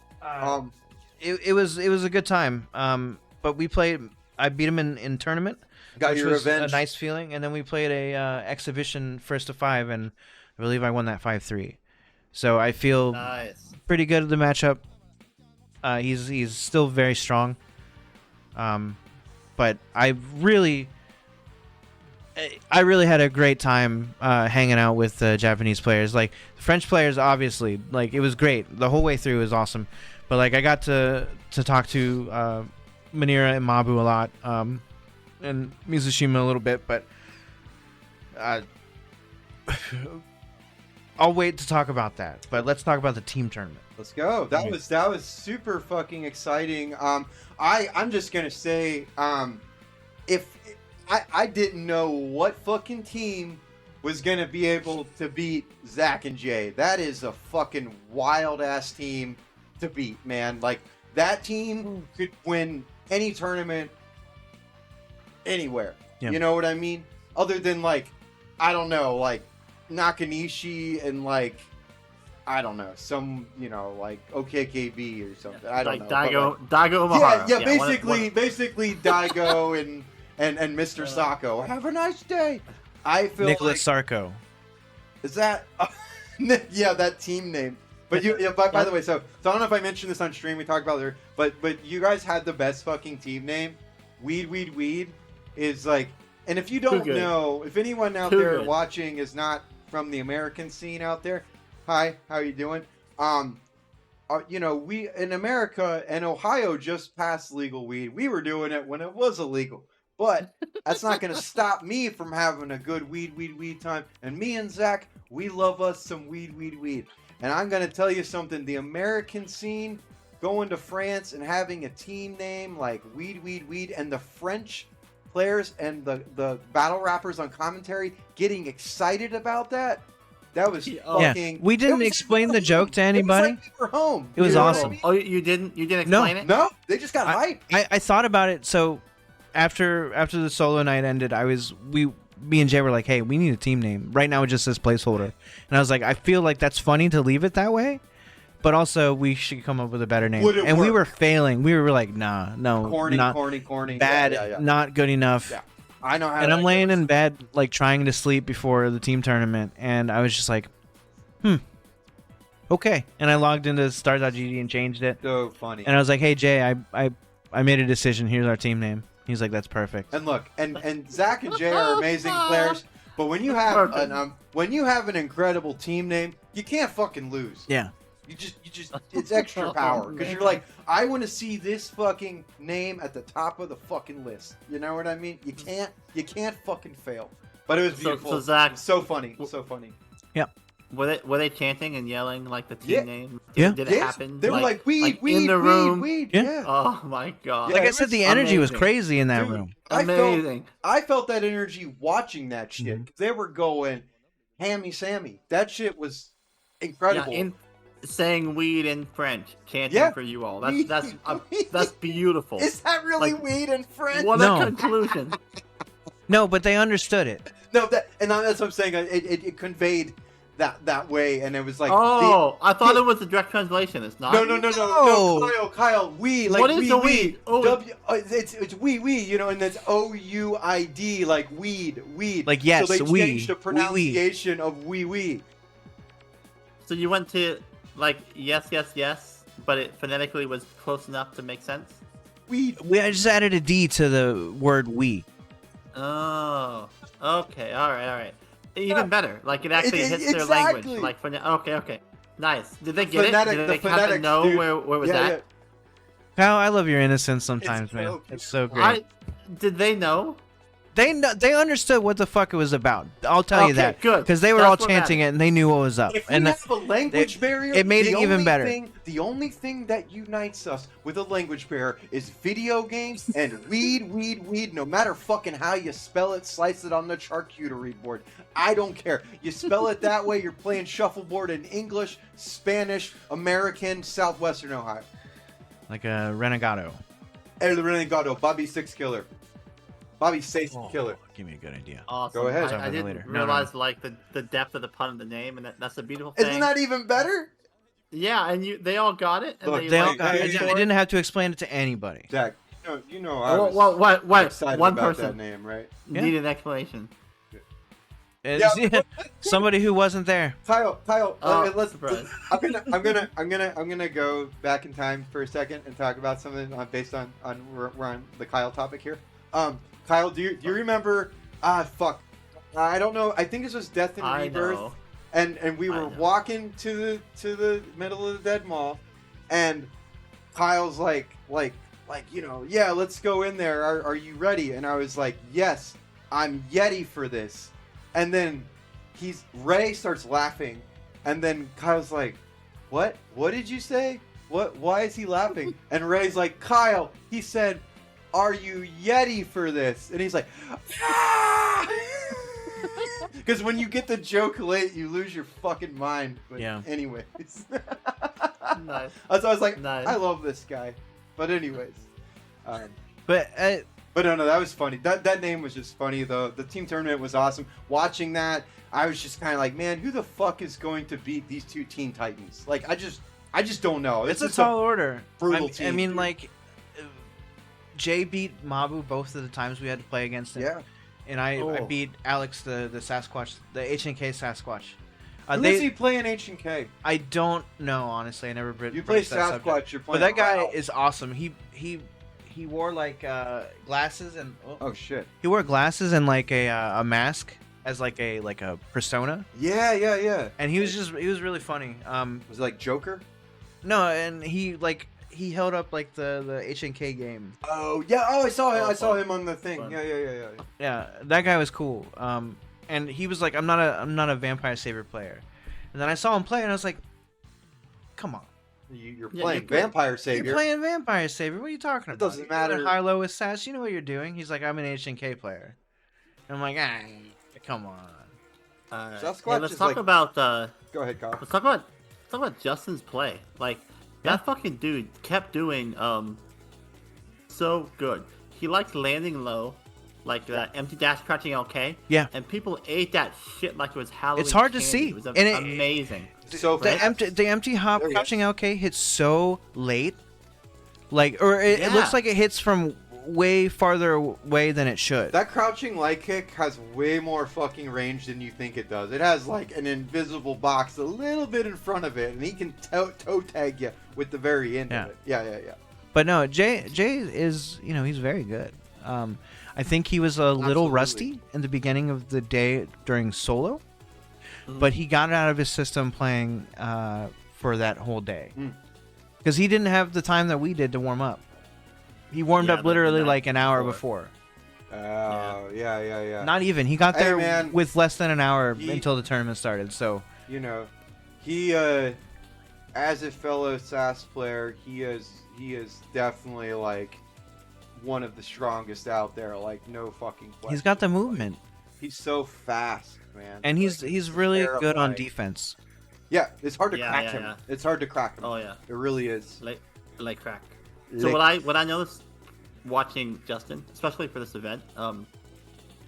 It was a good time. But we played. I beat him in tournament. Got your revenge. A nice feeling. And then we played a exhibition 1st to 5, and I believe I won that 5-3. So I feel pretty good at the matchup. He's still very strong. But I really I really had a great time hanging out with Japanese players. Like French players, obviously, like it was great. The whole way through was awesome. But like I got to talk to Manira and Mabu a lot, and Mizushima a little bit. But I'll wait to talk about that. But let's talk about the team tournament. Let's go. That was super fucking exciting. I'm just gonna say, if I didn't know what fucking team was gonna be able to beat Zach and Jay. That is a fucking wild ass team to beat, man. Like that team could win any tournament anywhere. Yeah. You know what I mean? Other than like, I don't know, like Nakanishi and like, I don't know, some, you know, like OKKB or something. I don't like know. Daigo Umahara. Yeah, basically Daigo and Mr. Sacco. Have a nice day. I feel Nicholas like Sarko. is that yeah, that team name. But by the way, so I don't know if I mentioned this on stream, we talked about it, but you guys had the best fucking team name. Weed is like, and if you don't know, if anyone out there watching is not from the American scene out there, hi, how you doing? You know, we in America and Ohio just passed legal weed. We were doing it when it was illegal. But that's not going to stop me from having a good weed time. And me and Zach, we love us some weed. And I'm going to tell you something. The American scene, going to France and having a team name like Weed, and the French players and the battle rappers on commentary getting excited about that. That was fucking... Yeah. We didn't explain the joke to anybody. It was like we were home. It was awesome. Oh, you didn't explain it? No, they just got hyped. I thought about it. So after the solo night ended, me and Jay were like, hey, we need a team name. Right now it just says placeholder. And I was like, I feel like that's funny to leave it that way. But also we should come up with a better name. And we were failing. We were like, nah, no. Corny. Bad, Yeah. not good enough. Yeah. I know how. And I'm laying in bed, like trying to sleep before the team tournament, and I was just like, okay. And I logged into Start.gg and changed it. So funny. And I was like, hey Jay, I made a decision. Here's our team name. He's like, that's perfect. And look, and Zach and Jay are amazing players, but when you have an incredible team name, you can't fucking lose. Yeah. You just it's extra power because you're like, I want to see this fucking name at the top of the fucking list. You know what I mean? You can't fucking fail. But it was beautiful. So Zach, so funny. Yeah. Were they chanting and yelling like the team name? Yeah. Did it happen? They were like weed in the room. Weed. Yeah. Yeah. Oh my god! Like I said, the energy was crazy in that Dude, room. Amazing. I felt that energy watching that shit. They were going hammy Sammy. That shit was incredible. Yeah, saying weed in French, chanting for you all. That's beautiful. Is that really weed in French? What a conclusion. No, but they understood it. No, that's what I'm saying. It conveyed that way, and it was like. I thought it was the direct translation. It's not. No, Kyle, weed. Like, what is the weed? It's we. You know, and that's OUID, like weed. Like yes, so they we. changed the pronunciation of we. So you went to like yes, but it phonetically was close enough to make sense. I just added a D to the word we. Oh, okay, all right. Even better. Like it actually hits their language. Like okay, nice. Did they get it? Did they kind of know where was that? Kyle, I love your innocence sometimes, man. It's so great. Did they know? They understood what the fuck it was about. I'll tell you that. Good. Because they were all chanting it and they knew what was up. If we have a language barrier, it made it even better. The only thing that unites us with a language barrier is video games and weed. No matter fucking how you spell it, slice it on the charcuterie board. I don't care. You spell it that way, you're playing shuffleboard in English, Spanish, American, Southwestern Ohio. Like a renegado. El Renegado, Bobby Six Killer. Bobby Six Killer. Give me a good idea. Awesome. Go ahead. I didn't realize like the depth of the pun of the name, and that's a beautiful thing. Isn't that even better? Yeah, and they all got it. And I didn't have to explain it to anybody. Jack, you know I was what? excited One about person that name, right? need an explanation. Somebody who wasn't there. Kyle, let's. Surprise. I'm gonna go back in time for a second and talk about something based on we're on the Kyle topic here. Kyle, do you remember Fuck. I don't know. I think this was Death and I Rebirth. know. And we were walking to the middle of the Dead Mall, and Kyle's like, yeah, let's go in there. Are you ready? And I was like, yes, I'm Yeti for this. And then Ray starts laughing, and then Kyle's like, what? What did you say? What? Why is he laughing? And Ray's like, Kyle, he said, are you Yeti for this? And he's like, ah! Because when you get the joke late, you lose your fucking mind. But anyways. Nice. So I was like, Nice. I love this guy. But anyways. But no, that was funny. That name was just funny, though. The team tournament was awesome. Watching that, I was just kind of like, man, who the fuck is going to beat these two Teen Titans? Like, I just don't know. it's a tall order. brutal I team, mean, dude. like, Jay beat Mabu both of the times we had to play against him. Yeah. And I beat Alex, the Sasquatch, the H&K Sasquatch. Who does he play in H&K? I don't know, honestly. I never. You play broached that Sasquatch, subject. you're But playing. that guy Wow. is awesome. He wore like glasses and Oh shit. he wore glasses and like a mask as like a persona. Yeah. And he was really funny. Was it like Joker? No, and he held up like the H&K game. Oh yeah. Oh, I saw him. Oh, I saw fun. him on the thing. Fun. Yeah. Yeah, that guy was cool. And he was like, I'm not a Vampire Savior player. And then I saw him play, and I was like, come on, You're Yeah, playing you're good. Vampire Savior. you're playing Vampire Savior. What are you talking It about? doesn't You're doing matter. high-low with Sass. You know what you're doing. He's like, I'm an H&K player. And I'm like, come on. Alright. Sasquatch Hey, let's is talk like- about Go ahead, Kyle. let's talk about Justin's play. Like that fucking dude kept doing so good. He liked landing low, like empty dash crouching LK. Yeah. And people ate that shit like it was Halloween. It's hard to candy. see. It was And it- amazing. So The fast. empty hop There he crouching LK hits so late, like, or it Yeah. looks like it hits from way farther away than it should. That crouching light kick has way more fucking range than you think it does. It has like an invisible box a little bit in front of it, and he can toe tag you with the very end Yeah. of it. Yeah. But no, Jay is, he's very good. I think he was a little Absolutely. rusty in the beginning of the day during solo, but he got it out of his system playing for that whole day. Because he didn't have the time that we did to warm up. He warmed Yeah, up the literally night like an hour before. before. Oh, yeah. Not even. He got Hey, there man. with less than an hour He- until the tournament started. So You know, he as a fellow SAS player, he is definitely like one of the strongest out there. Like no fucking question. he's got the movement, He's so fast, man. and he's really good on terrifying. defense. Yeah, it's hard to Yeah, crack yeah, him. yeah. It's hard to crack him. Oh yeah. It really is. Like crack. So what I noticed watching Justin, especially for this event,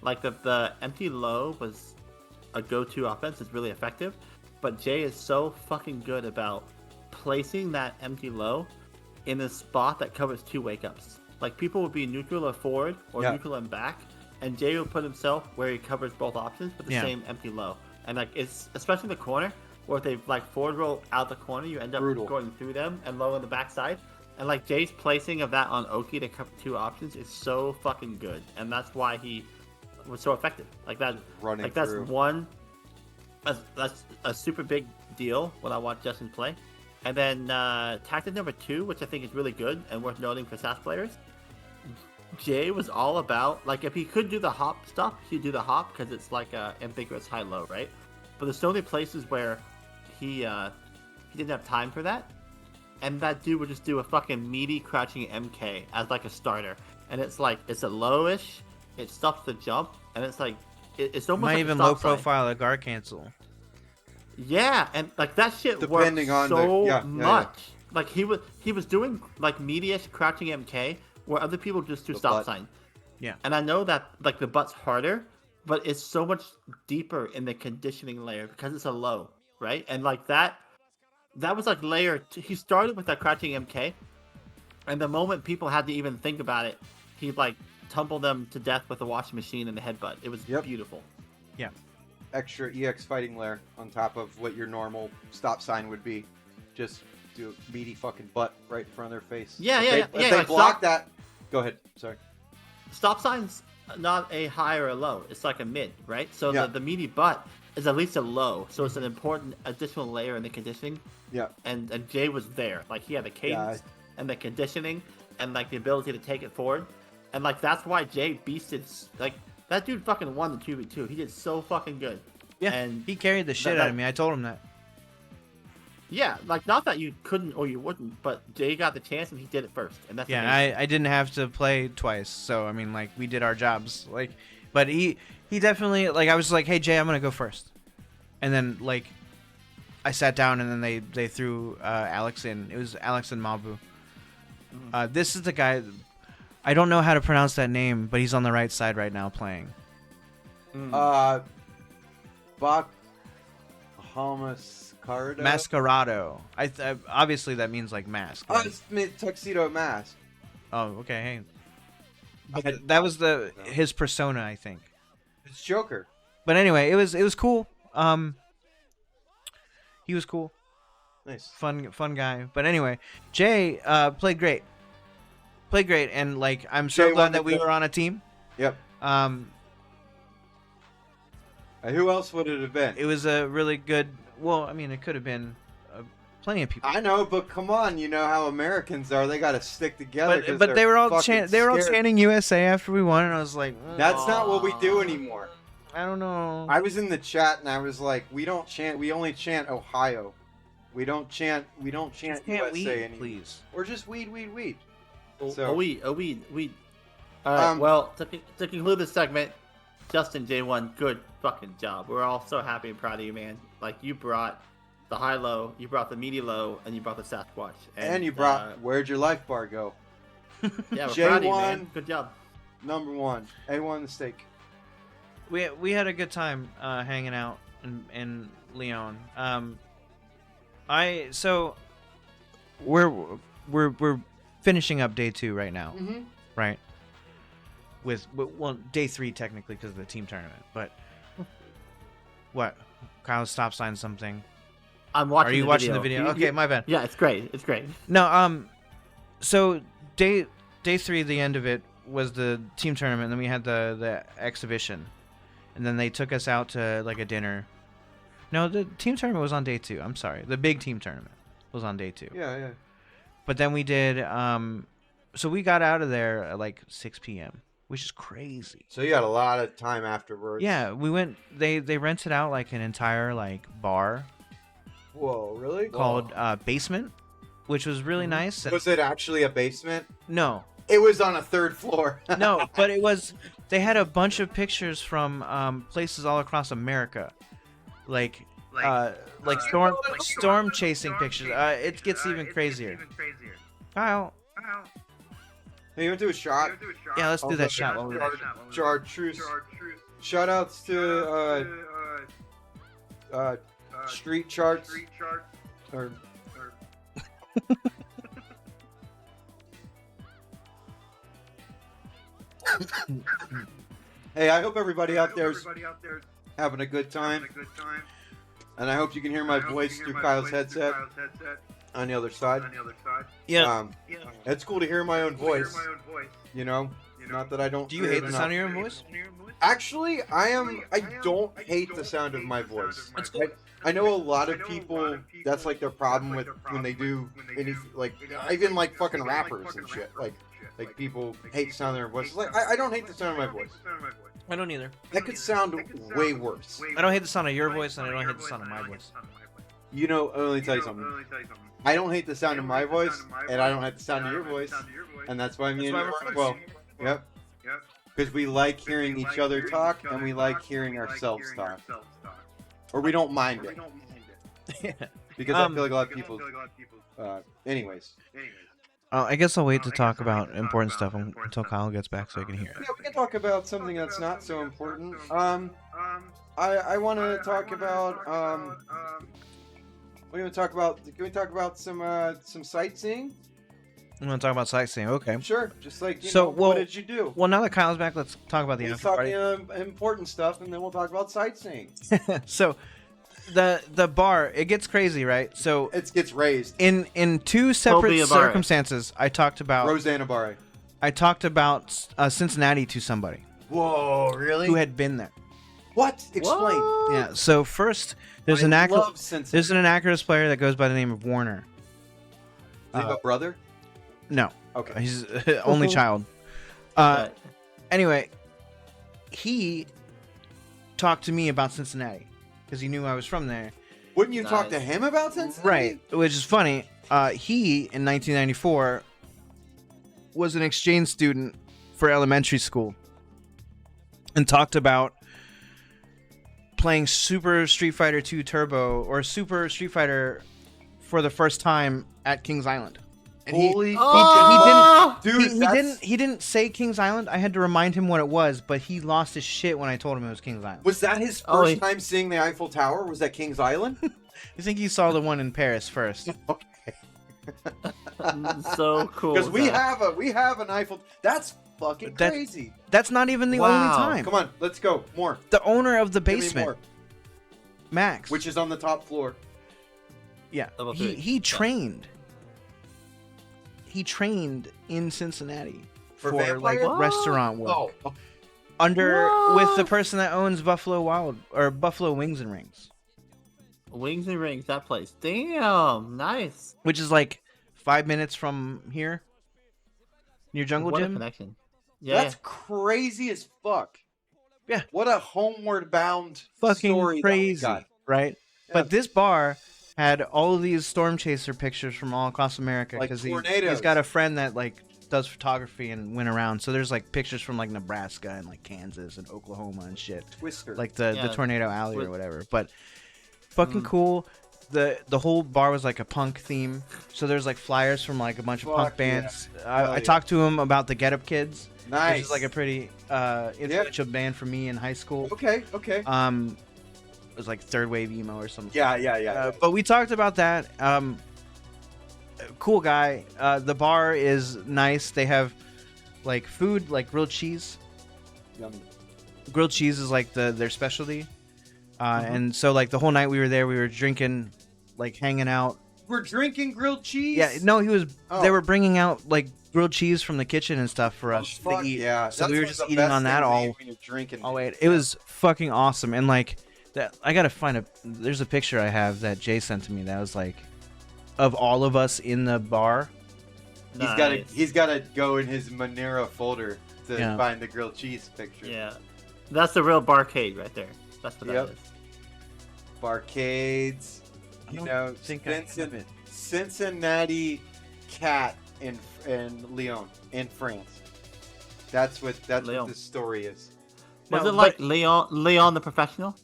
like the empty low was a go-to offense. It's really effective, but Jay is so fucking good about placing that empty low in a spot that covers two wake-ups. Like people would be neutral or forward or Yeah. neutral and back, and Jay will put himself where he covers both options with the Yeah. same empty low. And like it's especially the corner, or if they like forward roll out the corner, you end up Brutal. going through them and low on the backside. And like Jay's placing of that on Oki to cover two options is so fucking good, and that's why he was so effective. Like that, Running like that's through. one. That's a super big deal when I watch Justin play. And then tactic number 2, which I think is really good and worth noting for SAS players. Jay was all about, like, if he could do the hop stuff, he'd do the hop because it's like a ambiguous high-low, right? But there's so many places where he didn't have time for that, and that dude would just do a fucking meaty crouching MK as like a starter, and it's like it's a lowish, it stops the jump, and it's like it's almost Might like even a low stop sign. profile a guard cancel. Yeah, and like that shit Depending worked on so yeah. much. Like he was doing like meaty-ish crouching MK where other people just do The stop butt. sign. Yeah. And I know that like the butt's harder, but it's so much deeper in the conditioning layer because it's a low, right? And like that was like layer 2. He started with that crouching MK, and the moment people had to even think about it, he like tumbled them to death with a washing machine and the headbutt. It was Yep. beautiful. Yeah. Extra EX fighting layer on top of what your normal stop sign would be. Just do a meaty fucking butt right in front of their face. Yeah, If yeah, they, yeah. If Yeah, they like block stop- that, go ahead. Sorry. Stop signs not a high or a low. It's like a mid, right? So Yeah. the meaty butt is at least a low. So it's an important additional layer in the conditioning. Yeah. And Jay was there. Like he had the cadence and the conditioning and like the ability to take it forward. And like that's why Jay beasted. Like that dude fucking won the 2v2. He did so fucking good. Yeah, And he carried the shit out of me. I told him that. yeah, like not that you couldn't or you wouldn't, but Jay got the chance and he did it first. And that's Yeah, amazing. I didn't have to play twice, so I mean, like we did our jobs. Like, but he definitely like I was like, hey Jay, I'm gonna go first, and then like I sat down and then they threw Alex in. It was Alex and Mabu. This is the guy. I don't know how to pronounce that name, but he's on the right side right now playing. Bahamascardo. Mascarado. Obviously that means like mask. Oh, Right? it's tuxedo mask. Oh, okay. Hey, but that was his persona, I think. It's Joker. But anyway, it was cool. He was cool, Nice. fun guy. But anyway, Jay played great, and like I'm so Jay glad won that the we gold. were on a team. Yep. Who else would it have been? It was a really good. Well, I mean, it could have been plenty of people. I know, but come on, you know how Americans are. They got to stick together. 'cause But they were all fucking they were all scared. chanting USA after we won, and I was like, That's not what we do anymore. I don't know. I was in the chat and I was like, we don't chant. We only chant Ohio. We don't chant Can't USA we, anymore. please? Or just weed. Oh, So- weed. All right. Well, to conclude this segment, Justin J1, good fucking job. We're all so happy and proud of you, man. Like you brought the high low, you brought the meaty low, and you brought the Sasquatch. And you brought where'd your life bar go? yeah, we're proud of you, J1. man. Good job. Number one. A1 the steak. We had a good time hanging out in Lyon. So we're finishing up day 2 right now, Mm-hmm. right? Well, day 3 technically because of the team tournament. But what? Kyle, stop sign something. I'm watching. Are you watching the video? Okay, my bad. Yeah, it's great. It's great. No, so day 3, the end of it was the team tournament. And then we had the exhibition, and then they took us out to like a dinner. No, the team tournament was on day 2. I'm sorry, the big team tournament was on day 2. Yeah. But then we did. So we got out of there at like 6 p.m., which is crazy. So you had a lot of time afterwards. Yeah, we went. They rented out like an entire like bar Whoa, really? called Basement, which was really nice. Was it actually a basement? No, It was on a 3rd floor. no, but it was. They had a bunch of pictures from places all across America, like storm chasing pictures. It gets even crazier. Kyle, Hey, you want to do a shot? yeah, let's do that shot while we're. Chartreuse. Shout outs to Street Charts. Or hey, I hope everybody out there's having a good time. And I hope you can hear my voice through Kyle's headset on the other side. Yeah. It's cool to hear my own voice. You know, not that I don't. Do you hear hate it the enough. sound of your own voice? Actually, I don't hate the sound of my voice. I know a lot of people. That's like their problem with when they do any like even like fucking rappers and shit. Like people hate the sound of their voices. Like I don't hate the sound of my voice. I don't either. That could sound way worse. I don't hate the sound of your voice, and I don't hate the sound of my voice. You know, let me tell you something. I don't hate the sound of my voice, and I don't hate the sound of your voice, and that's why me and you work well. Yep. Because we like hearing each other talk, and we like hearing ourselves talk, or we don't mind it. Because I feel like a lot of people. Anyways. I guess I'll wait to talk about important stuff until Kyle gets back so I can hear it. Yeah, we can talk about something that's not so important. I want to talk about. What do you want to talk about? Can we talk about some sightseeing? I'm gonna talk about sightseeing. Okay. Sure. Just like well, what did you do? Well, now that Kyle's back, let's talk about the Let's after talk party. important stuff, and then we'll talk about sightseeing. So, the bar, it gets crazy, right? So It gets raised. in 2 separate Toby Ibarra. circumstances, I talked about Rosanna Barre. Cincinnati to somebody. Whoa, really? who had been there. What? Explain. What? Yeah. So first, there's I an love Cincinnati. there's an Ailerus player that goes by the name of Warner. Do you have a brother? No, Okay. he's only child. Right. Anyway, he talked to me about Cincinnati because he knew I was from there. Wouldn't you talk to Nice. him about Cincinnati? Right, which is funny. He in 1994 was an exchange student for elementary school and talked about playing Super Street Fighter 2 Turbo or Super Street Fighter for the first time at Kings Island. And Holy Oh! dude, he didn't say Kings Island. I had to remind him what it was, but he lost his shit when I told him it was Kings Island. Was that his Oh, first he- time seeing the Eiffel Tower? Was that King's Island? I think he saw the one in Paris first. So cool. Because we Zach. have an Eiffel. That's fucking That- crazy. That's not even the only Wow. time. Come on, let's go. More. The owner of the Give me basement, more. Max, Which is on the top floor. yeah, Level he three. he trained. He trained in Cincinnati For for like vampire? restaurant work Oh, under with the What? person that owns Buffalo Buffalo Wings and Rings, Wings and Rings, that place. Damn, nice. which is like 5 minutes from here, near Jungle What a Gym. connection. Yeah. that's crazy as fuck. Yeah. What a homeward bound Fucking story crazy, that we got. right? Yeah. But this bar had all of these storm chaser pictures from all across America Like because tornadoes. he's got a friend that like does photography and went around. So there's like pictures from like Nebraska and like Kansas and Oklahoma and shit, Twister. like the Yeah. tornado alley or Twi- whatever. But fucking Mm. cool. The whole bar was like a punk theme. So there's like flyers from like a bunch of punk Fuck yeah. bands. Hell I yeah. talked to him about the Get Up Kids, nice. which is like a pretty influential band for me in high school. Okay. It was like third wave emo or something. Yeah. But we talked about that. Cool guy. The bar is nice. They have like food, like grilled cheese. Yummy. Grilled cheese is like their specialty. Mm-hmm. And so like the whole night we were there, we were drinking, like hanging out. We're drinking grilled cheese. Yeah, no, he was. Oh. They were bringing out like grilled cheese from the kitchen and stuff for Oh, us fuck to eat. yeah. So That's we were one of just the eating best on that things to all. eat when you're drinking. Oh wait, it was fucking awesome. And like that, I gotta find a. There's a picture I have that Jay sent to me that was like, of all of us in the bar. Nice. He's gotta go in his Monera folder to Yeah. find the grilled cheese picture. Yeah. That's the real barcade right there. That's what Yep. that is. Barcades. I You don't know, think I have it. Cincinnati Cat in Lyon in France. That's what Lyon. the story is. Was No, it like but- Leon the Professional?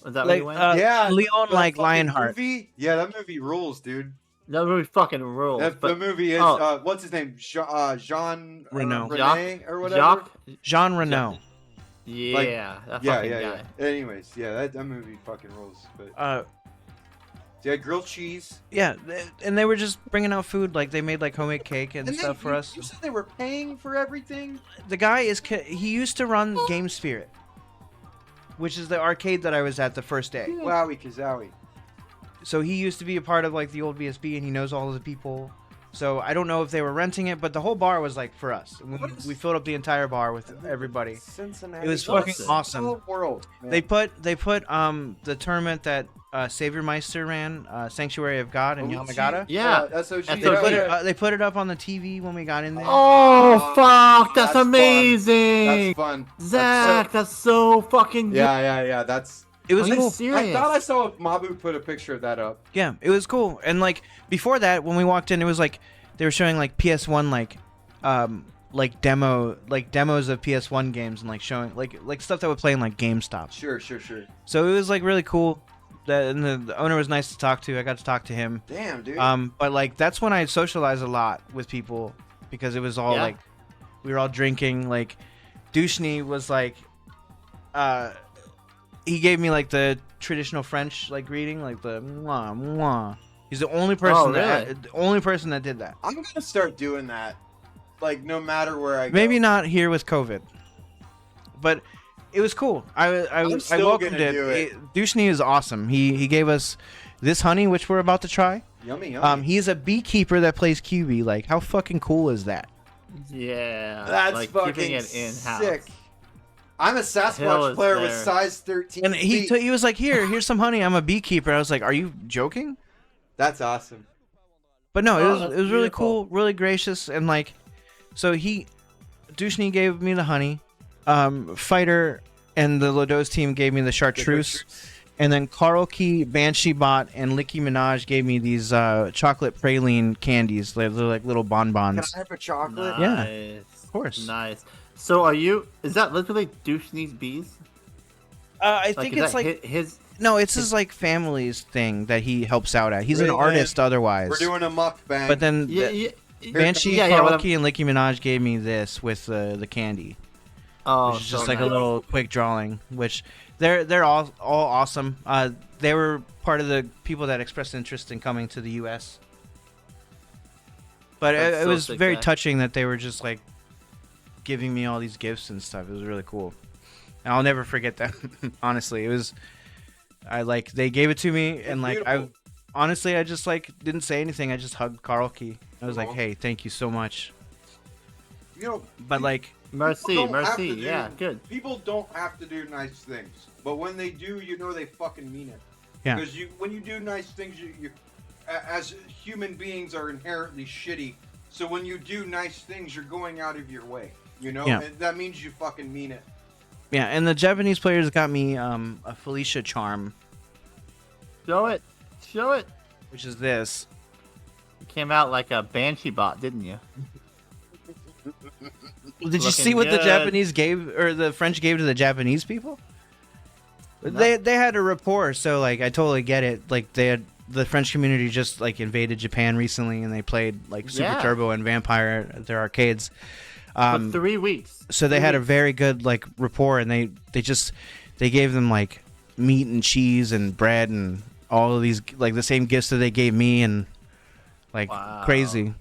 Was that where Like you went? Yeah, Leon that like fucking Lionheart. Movie? Yeah, that movie rules, dude. that movie fucking rules. The But movie is oh. What's his name? Jean Renault. Rene or whatever. Jacques? Jean Renault. Yeah, that Yeah, fucking yeah, guy. yeah. Anyways, yeah, that movie fucking rules. But yeah, grilled cheese And they were just bringing out food. Like they made like homemade cake and stuff for us. You said they were paying for everything. The guy he used to run Game Spirit, which is the arcade that I was at the first day. Wowie kazowie. So he used to be a part of like the old VSB, and he knows all of the people. So I don't know if they were renting it, but the whole bar was like for us. We filled up the entire bar with everybody. Cincinnati. It was awesome. fucking awesome. Whole world. Man. They put the tournament that Savior Meister ran, Sanctuary of God in Yamagata. Yeah. that's OG. That's They so put, good. they put it up on the TV when we got in there. Oh, fuck! that's That's fun. amazing! That's fun. Zach, that's so fucking good. Yeah. That's. It was Are you cool. serious? I thought I saw Mabu put a picture of that up. Yeah, it was cool. And like before that, when we walked in, it was like they were showing like PS1 like demos of PS1 games and like showing like stuff that would play in like GameStop. Sure. So it was like really cool. And the owner was nice to talk to. I got to talk to him. Damn, dude. But like that's when I socialized a lot with people because it was all Yeah. like we were all drinking. Like Dushni was like, he gave me like the traditional French like greeting, like the mwah mwah. He's the only person that did that. I'm gonna start doing that. Like no matter where I go. Maybe not here with COVID, but it was cool. I still welcomed gonna it. do it. Dushni is awesome. He gave us this honey, which we're about to try. Yummy. He's a beekeeper that plays QB. Like, how fucking cool is that? Yeah. That's like fucking keeping it in house. sick. I'm a Hill Sasquatch is player with there. size 13 And feet. he was like, here's some honey. I'm a beekeeper. I was like, are you joking? That's awesome. But no, Oh, it that's was really beautiful. cool, really gracious, and like, so Dushni gave me the honey, Fighter and the Lodos team gave me the chartreuse, and then Karolki, Banshee Bot, and Licky Minaj gave me these chocolate praline candies. They're like little bonbons. Can I have a chocolate? Yeah. Nice. Of course. Nice. So is that literally Doucheni's bees? I think is it's that like his. no, it's his like family's thing that he helps out at. He's an Really? artist otherwise. We're doing a mukbang. But then Yeah. Banshee, yeah, what Karolki, and Licky Minaj gave me this with the candy. Oh, Which is so just like a nice. little quick drawing, which they're all awesome. They were part of the people that expressed interest in coming to the U.S. But That's it so was sick, very man. touching that they were just like giving me all these gifts and stuff. It was really cool, and I'll never forget that. Honestly, they gave it to me, and like beautiful. I just like didn't say anything. I just hugged Karolki. I was like, Aw. hey, thank you so much. You know, But like. Mercy, don't have mercy. to do- Yeah, good. people don't have to do nice things, but when they do, you know they fucking mean it. Yeah. Because when you do nice things, you as human beings are inherently shitty. So when you do nice things, you're going out of your way. You know, Yeah. and that means you fucking mean it. Yeah, and the Japanese players got me a Felicia charm, Show it. Show it. which is this. You came out like a Banshee bot, didn't you? Did you Looking see what the good. Japanese gave or the French gave to the Japanese people? No. They had a rapport, so like I totally get it. Like the French community just like invaded Japan recently, and they played like Super Yeah. Turbo and Vampire at their arcades. For 3 weeks. So they had a very good like rapport, and they gave them like meat and cheese and bread and all of these like the same gifts that they gave me, and like Wow. crazy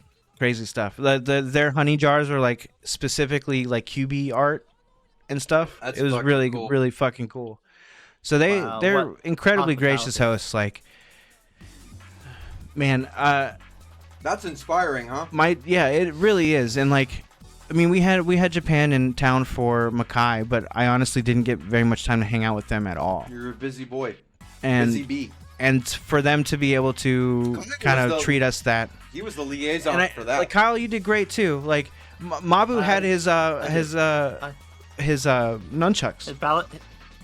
stuff. Their honey jars were like specifically like QB art and stuff. That's it was fucking really cool. really fucking cool. So Wow, they're what incredibly gracious hospitality. hosts. Like, man, That's inspiring, huh? it really is. And like, I mean, we had Japan in town for Makai, but I honestly didn't get very much time to hang out with them at all. You're a busy boy. And busy bee. and for them to be able to Kyle kind was of the- treat us that. He was the liaison And for that. like Kyle, you did great too. Like Mabu had his nunchucks. His ballot.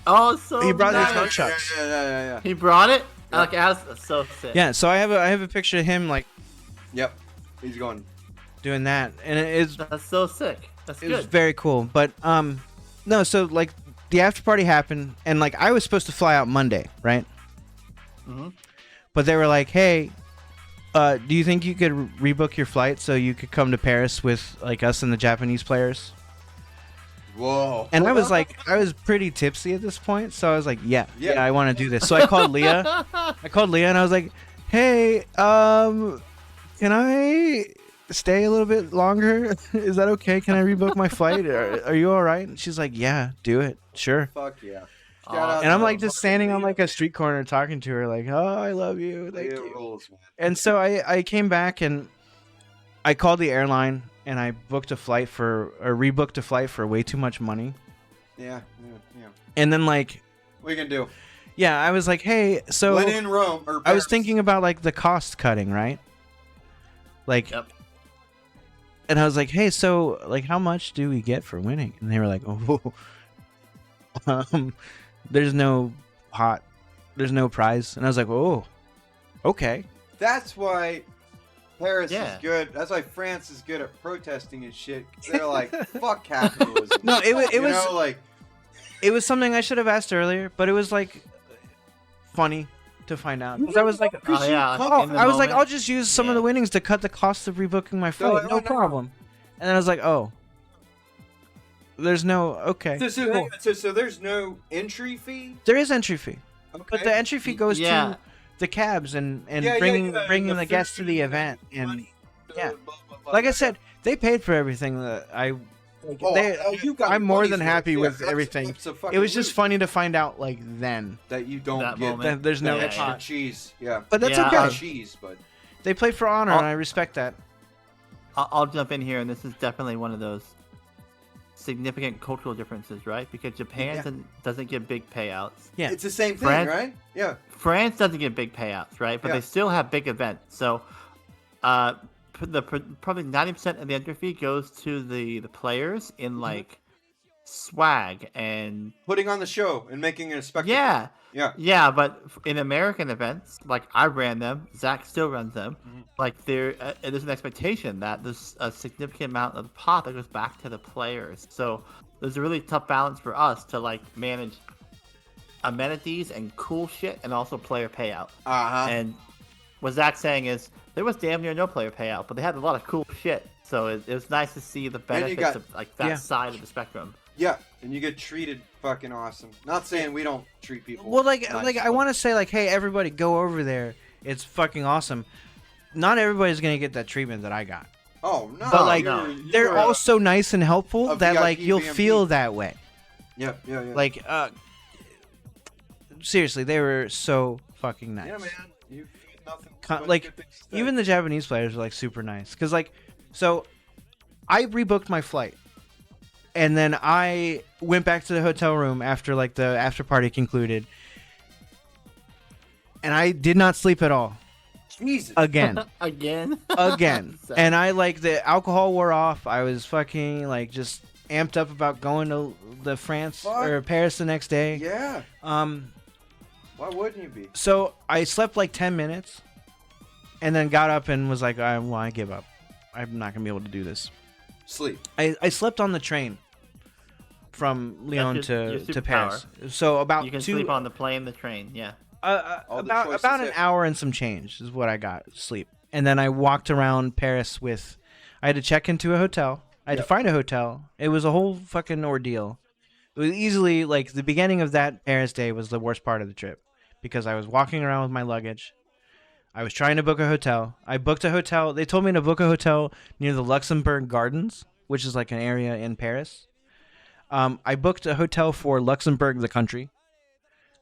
Oh, so He brought his nice. nunchucks. Yeah. He brought it? Like, as so sick. Yeah, so I have a picture of him like Yep. He's going. doing that, and it's That's so sick. That's it was good. very cool. But no, so like the after party happened, and like I was supposed to fly out Monday, right? Mhm. But they were like, hey, do you think you could rebook your flight so you could come to Paris with like us and the Japanese players? Whoa. And I was like, I was pretty tipsy at this point, so I was like, yeah, Yeah. I want to do this. So I called Leah. And I was like, hey, can I stay a little bit longer? Is that okay? Can I rebook my flight? Are you all right? And she's like, yeah, do it. Sure. Fuck yeah. Aw. Shout out And I'm to like just fucking standing on Leah. like a street corner talking to her like, oh, I love you. Thank Leah you. rules, man. And so I came back and I called the airline and I rebooked a flight for way too much money. Yeah. And then like, We can do. yeah, I was like, hey, so When in Rome, or I was Paris. thinking about like the cost cutting, right? Like, Yep. and I was like, hey, so like, how much do we get for winning? And they were like, oh, there's no prize. And I was like, oh, okay. That's why Paris Yeah. is good. That's why France is good at protesting and shit. They're like, fuck capitalism. No, it You was know, like, it was something I should have asked earlier, but it was like funny to find out because I was like, Oh, yeah. oh, in the I was like, moment. I'll just use some of the Yeah. winnings to cut the cost of rebooking my flight. No, No no. problem. And then I was like, oh, there's no okay. so there's no entry fee? There is entry fee, Okay. but the entry fee goes Yeah. to the cabs and Yeah, bringing yeah, bringing the the guests to food the and event. And money, yeah. blah, blah, blah. like I said, they paid for everything that I. Like, You got I'm more money's than worth. happy Yeah, with that's- everything. that's a fucking It was just loot funny to find out like then that you don't That get moment. that there's no Yeah, extra yeah. cheese. Yeah. But that's Yeah, okay. Not cheese, but They played for honor, I'll- and I respect that. I'll jump in here, and this is definitely one of those significant cultural differences, right? Because Japan doesn't get big payouts. Yeah. It's the same thing, France- right? Yeah. France doesn't get big payouts, right? But Yeah. they still have big events. So, probably 90% of the entry fee goes to the players in like swag and Putting on the show and making it a spectacle. yeah. Yeah. Yeah, but in American events, like I ran them, Zach still runs them. Like there's an expectation that there's a significant amount of the pot that goes back to the players. So there's a really tough balance for us to like manage amenities and cool shit, and also player payout. And what Zach's saying is there was damn near no player payout, but they had a lot of cool shit. So it was nice to see the benefits of like that side of the spectrum. Yeah, and you get treated fucking awesome. Not saying we don't treat people. Well, like nice, I want to say like, hey, everybody, go over there. It's fucking awesome. Not everybody's gonna get that treatment that I got, Oh no! but like they're you're all so nice and helpful a that like VIP you'll VMP. feel that way. Yeah. Like, seriously, they were so fucking nice. Yeah, man. You feel nothing. but Like good things to say. even the Japanese players were like super nice, cause like, so I rebooked my flight. And then I went back to the hotel room after like the after party concluded. And I did not sleep at all. Jesus. Again. Again. And I like the alcohol wore off. I was fucking like just amped up about going to the France or Paris the next day. Yeah. Why wouldn't you be? So I slept like 10 minutes and then got up and was like, I give up. I'm not going to be able to do this. Sleep. I slept on the train from Lyon your to superpower. Paris. So about You can 2 sleep on the plane, the train. Yeah. All the choices about an there. hour and some change is what I got sleep. And then I walked around Paris with I had to check into a hotel. I had to find a hotel. It was a whole fucking ordeal. It was easily like the beginning of that Paris day was the worst part of the trip because I was walking around with my luggage. I was trying to book a hotel. I booked a hotel. They told me to book a hotel near the Luxembourg Gardens, which is like an area in Paris. I booked a hotel for Luxembourg, the country.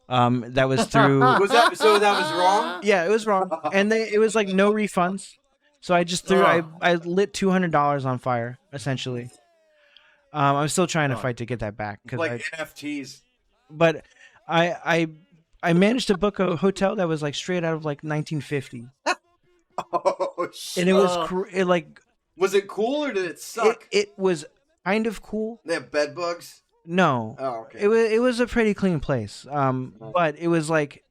That was through. Was that so? That was wrong. Yeah, it was wrong, and it was like no refunds. So I just threw. I lit $200 on fire essentially. I'm still trying to fight to get that back Like NFTs. But I managed to book a hotel that was like straight out of like 1950, Oh shit. and it was Was it cool or did it suck? it was kind of cool. They have bed bugs. No, Oh, okay. it was a pretty clean place. But it was like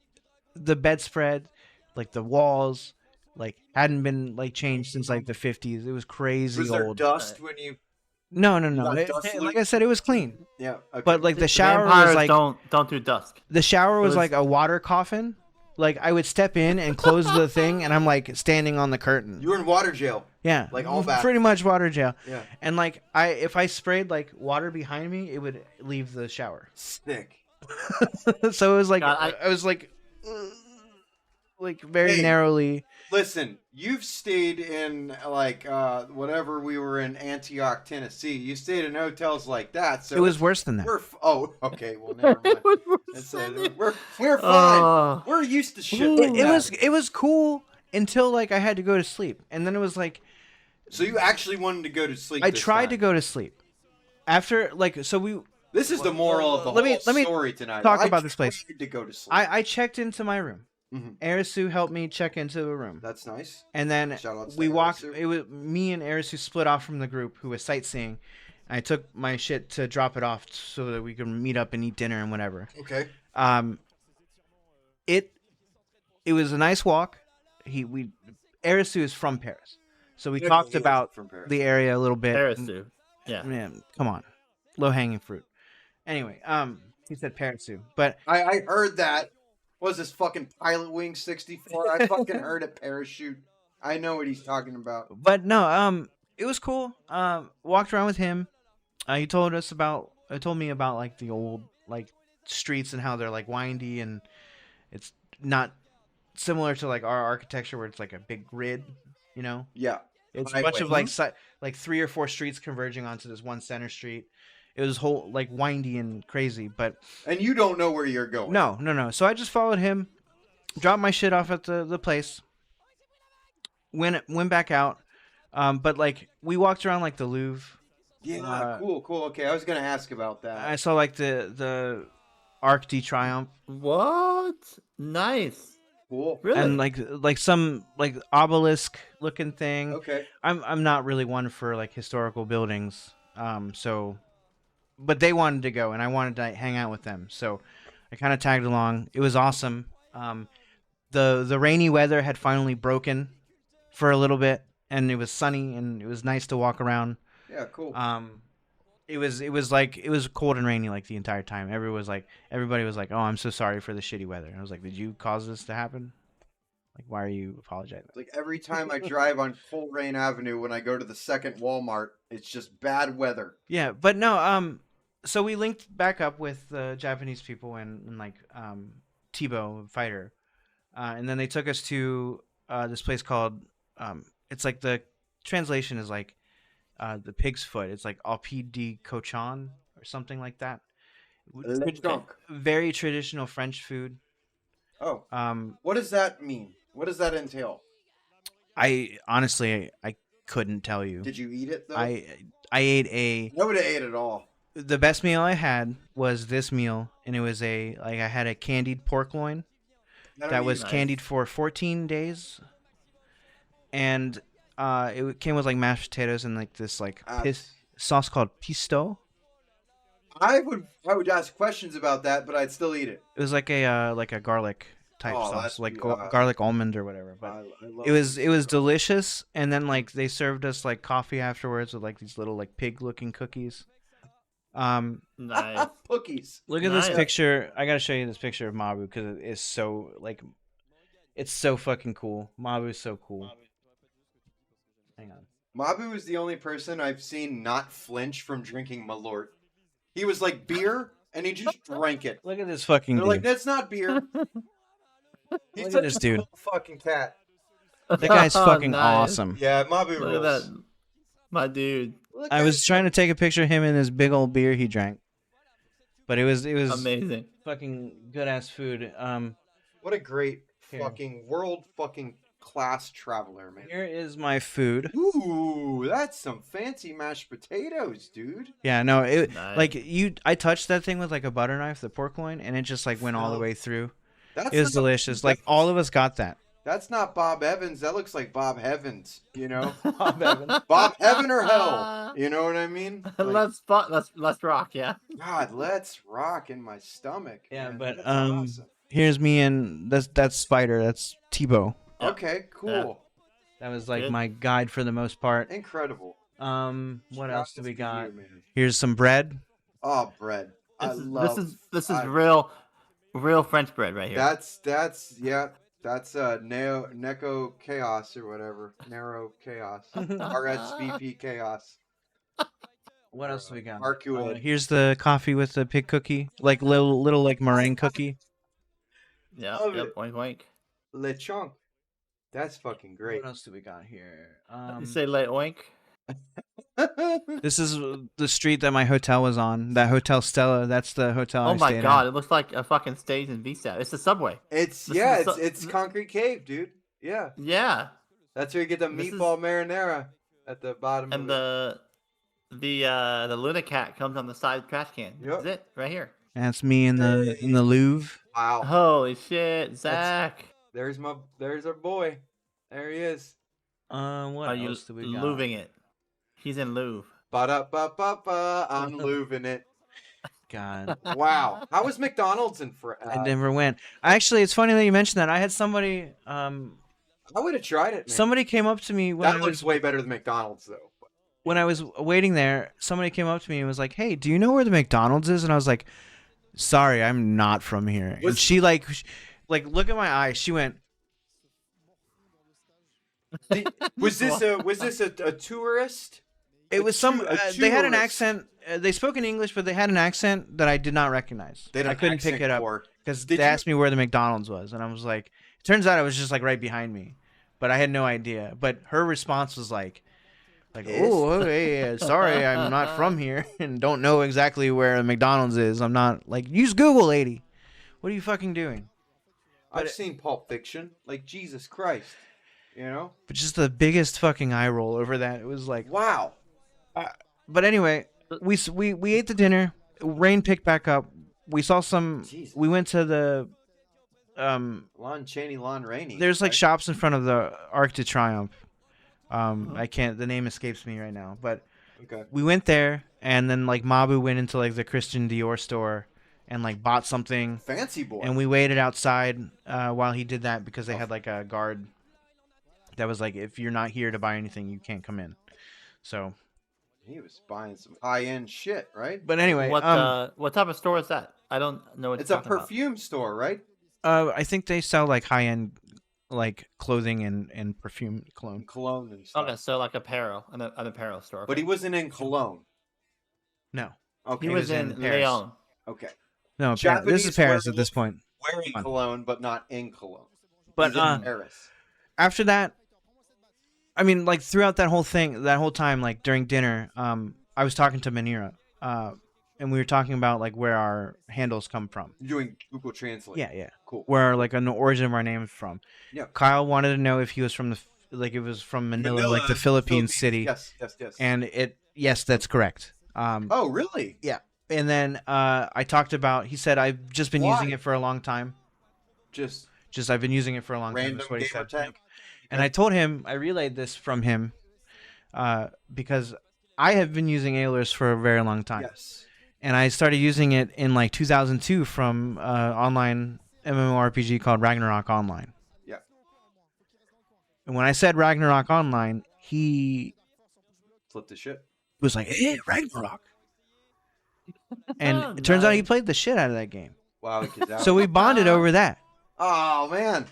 the bedspread, like the walls, like hadn't been like changed since like the 50s. It was crazy Was there old. dust when you? No. got dust Like I said, it was clean. Yeah. Okay. But like the shower Vampires was like don't do dusk. the shower was was- like a water coffin. Like I would step in and close the thing, and I'm like standing on the curtain. you were in water jail. Yeah, like all back. pretty much water jail. Yeah. And like if I sprayed like water behind me, it would leave the shower. Sick. So it was like God, I was like very Hey. narrowly. Listen, you've stayed in like whatever we were in Antioch, Tennessee. You stayed in hotels like that. So It was worse than that. oh, okay. Well, never mind. We're fine. We're used to shit. like that. It was cool until like I had to go to sleep, and then it was like So you actually wanted to go to sleep. I this tried time. to go to sleep after like so we. This is the moral of the Let me- whole let me story tonight. talk I about this place. tried to go to sleep. I checked into my room. Mhm. Arisu helped me check into the room. That's nice. And then Shout out to we walked. Ailerus. It was me and Arisu split off from the group who was sightseeing. I took my shit to drop it off so that we could meet up and eat dinner and whatever. Okay. It was a nice walk. Arisu is from Paris, so we Yeah, talked he is about from Paris. the area a little bit. Paris too. Yeah. Man, come on, low hanging fruit. Anyway, he said Parasu, but I heard that. What was this fucking Pilot Wing 64? I fucking heard it. Parachute. I know what he's talking about. no, it was cool. Walked around with him. He told me about like the old like streets and how they're like windy and it's not similar to like our architecture where it's like a big grid, you know. Yeah. It's a bunch of Highway. like 3 or 4 streets converging onto this one center street. It was whole like windy and crazy, but And you don't know where you're going. no. So I just followed him, dropped my shit off at the place, went back out. But like we walked around like the Louvre, Yeah, cool. Okay, I was gonna ask about that. I saw like the Arc de Triomphe. What? Nice. Cool. Really? And like some like obelisk looking thing. Okay. I'm not really one for like historical buildings. So but they wanted to go and I wanted to hang out with them. So I kind of tagged along. It was awesome. The rainy weather had finally broken for a little bit and it was sunny and it was nice to walk around. Yeah, cool. It was cold and rainy like the entire time. Everybody was like, "Oh, I'm so sorry for the shitty weather." And I was like, "Did you cause this to happen? Like, why are you apologizing?" Like every time I drive on Coleraine Avenue when I go to the second Walmart, it's just bad weather. Yeah, but no. So we linked back up with the Japanese people and like Tebow Fighter, and then they took us to this place called it's like the translation is like the pig's foot. It's like Alpi di Cochon or something like that. Very traditional French food. Oh. What does that mean? What does that entail? I honestly I couldn't tell you. Did you eat it though? I ate Nobody ate it all. the best meal I had was this meal, and it was I had a candied pork loin that was nice. candied for 14 days, and it came with like mashed potatoes and like this like sauce called pisto. I would ask questions about that, but I'd still eat it. It was like a garlic type Oh, sauce, that's like good. garlic almond or whatever. But I love it was delicious, and then like they served us like coffee afterwards with like these little like pig looking cookies. Nice. cookies. Look at this Nice. picture. I gotta show you this picture of Mabu because it is so like, it's so fucking cool. Mabu is so cool. Hang on. Mabu is the only person I've seen not flinch from drinking Malort. He was like beer, and he just drank it. Look at this fucking They're dude. like, that's not beer. He's Look at such this a dude. little fucking cat. That guy's fucking Nice. awesome. Yeah, Mabu Look rules. at that. My dude. Look I at was trying to take a picture of him and this big old beer he drank, but it was Amazing. fucking good ass food. What a great Here. fucking world fucking class traveler, man. Here is my food. Ooh, that's some fancy mashed potatoes, dude. Yeah, no, it Nice. like I touched that thing with like a butter knife, the pork loin, and it just like went all the Oh. way through. That's It was not- delicious. Like all of us got that. That's not Bob Evans. That looks like Bob Heavens. You know, Bob Evans. Bob Heaven or Hell. You know what I mean? Like, Let's rock, yeah. God, let's rock in my stomach. Yeah, man. but That's awesome. here's me and that's Spider. That's Tebow. Yeah. Okay, cool, That was like Good. my guide for the most part. incredible. What else do we Props to got? you, man. Here's some bread. Oh, bread. This is I- real French bread right here. That's that's Neko Chaos or whatever. Narrow Chaos. RSVP Chaos. What else do we got? Arcuid. Here's the coffee with the pig cookie, like little like meringue cookie. Yeah, Love yep, it. oink oink. Lechon. That's fucking great. What else do we got here? You say lay oink? This is the street that my hotel was on. That Hotel Stella. That's the hotel. Oh I my stayed god, at. it looks like a fucking stage in VSAT. It's the subway. It's This yeah, is so- it's Concrete Cave, dude. Yeah, Yeah. that's where you get the This is- meatball marinara at the bottom. And of it. the Luna cat comes on the side trash can. Yep. That's it, right here. That's me in the Louvre. Wow, Holy shit, Zach. there's our boy. There he is. What Are you else do we got? louving it? He's in Louvre. Ba-da-ba-ba-ba, I'm louving it. God, Wow. How was McDonald's in I never went. Actually, it's funny that you mentioned that. I had somebody I would have tried it, man. somebody came up to me when That I looks was way better than McDonald's, though. when I was waiting there. Somebody came up to me and was like, "Hey, do you know where the McDonald's is?" And I was like, "Sorry, I'm not from here." And Was- she like look at my eyes. She went, Was this a tourist? "It was some." They had an tourist. accent. They spoke in English, but they had an accent that I did not recognize. They had I an couldn't pick accent it up core. because Did they you- asked me where the McDonald's was, and I was like, "It turns out it was just like right behind me," but I had no idea. But her response was like, Pissed. "Oh, okay, sorry, I'm not from here and don't know exactly where the McDonald's is. I'm not like use Google, lady. What are you fucking doing?" I've seen Pulp Fiction. Like, Jesus Christ. You know? But just the biggest fucking eye roll over that. It was like, Wow. But anyway, we ate the dinner. Rain picked back up. We saw some. Jesus. We went to the Lon Chaney, Lon Rainey. there's like right? shops in front of the Arc de Triomphe. I can't. The name escapes me right now. But Okay. we went there, and then like Mabu went into like the Christian Dior store, and like bought something. Fancy boy. And we waited outside while he did that because they had like a guard that was like, if you're not here to buy anything, you can't come in. So, He was buying some high-end shit, right? but anyway, What type of store is that? I don't know what It's you're a talking about. perfume store, right? I think they sell like high end like clothing and perfume cologne. Cologne and stuff. Okay, so like apparel, an apparel store. But he wasn't in Cologne. No, Okay. he was in Paris. Leon. Okay. no, this Japanese is Paris wear at this point. Wearing Fun. cologne, but not in Cologne. But He's in Paris. after that, I mean, like throughout that whole thing, that whole time, like during dinner, I was talking to Manira, and we were talking about like where our handles come from. You're doing Google Translate. Yeah. Cool. Where like an origin of our name is from. Yeah. Kyle wanted to know if he was from like it was from Manila, like the Philippine city. Yes. And yes, that's correct. Oh, really? And then I talked about. He said I've just been using Why? it for a long time. Just Just I've been using it for a long time. random That's what he gamer said. tag. And I told him I relayed this from him because I have been using Ailerus for a very long time. Yes. And I started using it in like 2002 from online MMORPG called Ragnarok Online. Yeah. And when I said Ragnarok Online, he Flip the shit. was like, "Hey, Ragnarok!" And it turns out he Nice. played the shit out of that game. Wow. He gets out. So we bonded over that. Oh man.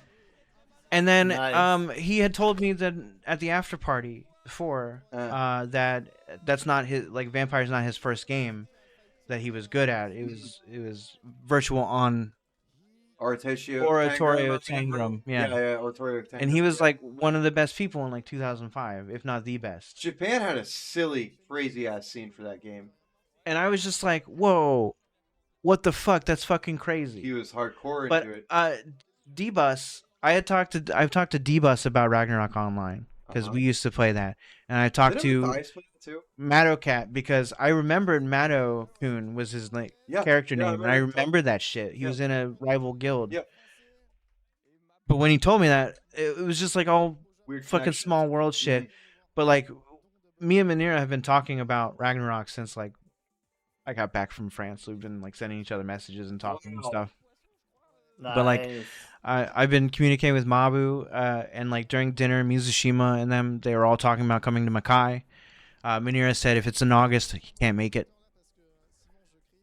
And then Nice. he had told me that at the after party before that that's not his, like Vampire's not his first game that he was good at. It was virtual on Oratorio Tangram. Yeah. Oratorio Tangram. And he was like one of the best people in like 2005, if not the best. Japan had a silly, crazy ass scene for that game. And I was just like, whoa, what the fuck? That's fucking crazy. He was hardcore But into it. D-Bus, I've talked to D-Bus about Ragnarok Online because we used to play that, and I talked Didn't to Matthias play it too? Madocat because I remembered Mado-kun was his like character name, and I remember that shit. He was in a rival guild. Yep. But when he told me that, it was just like all Weird fucking connection. small world shit. But like, me and Manira have been talking about Ragnarok since like I got back from France. We've been like sending each other messages and talking and Wow. stuff. Nice. But like, I've been communicating with Mabu, and like during dinner, Mizushima and them, they were all talking about coming to Makai. Manira said if it's in August, he can't make it,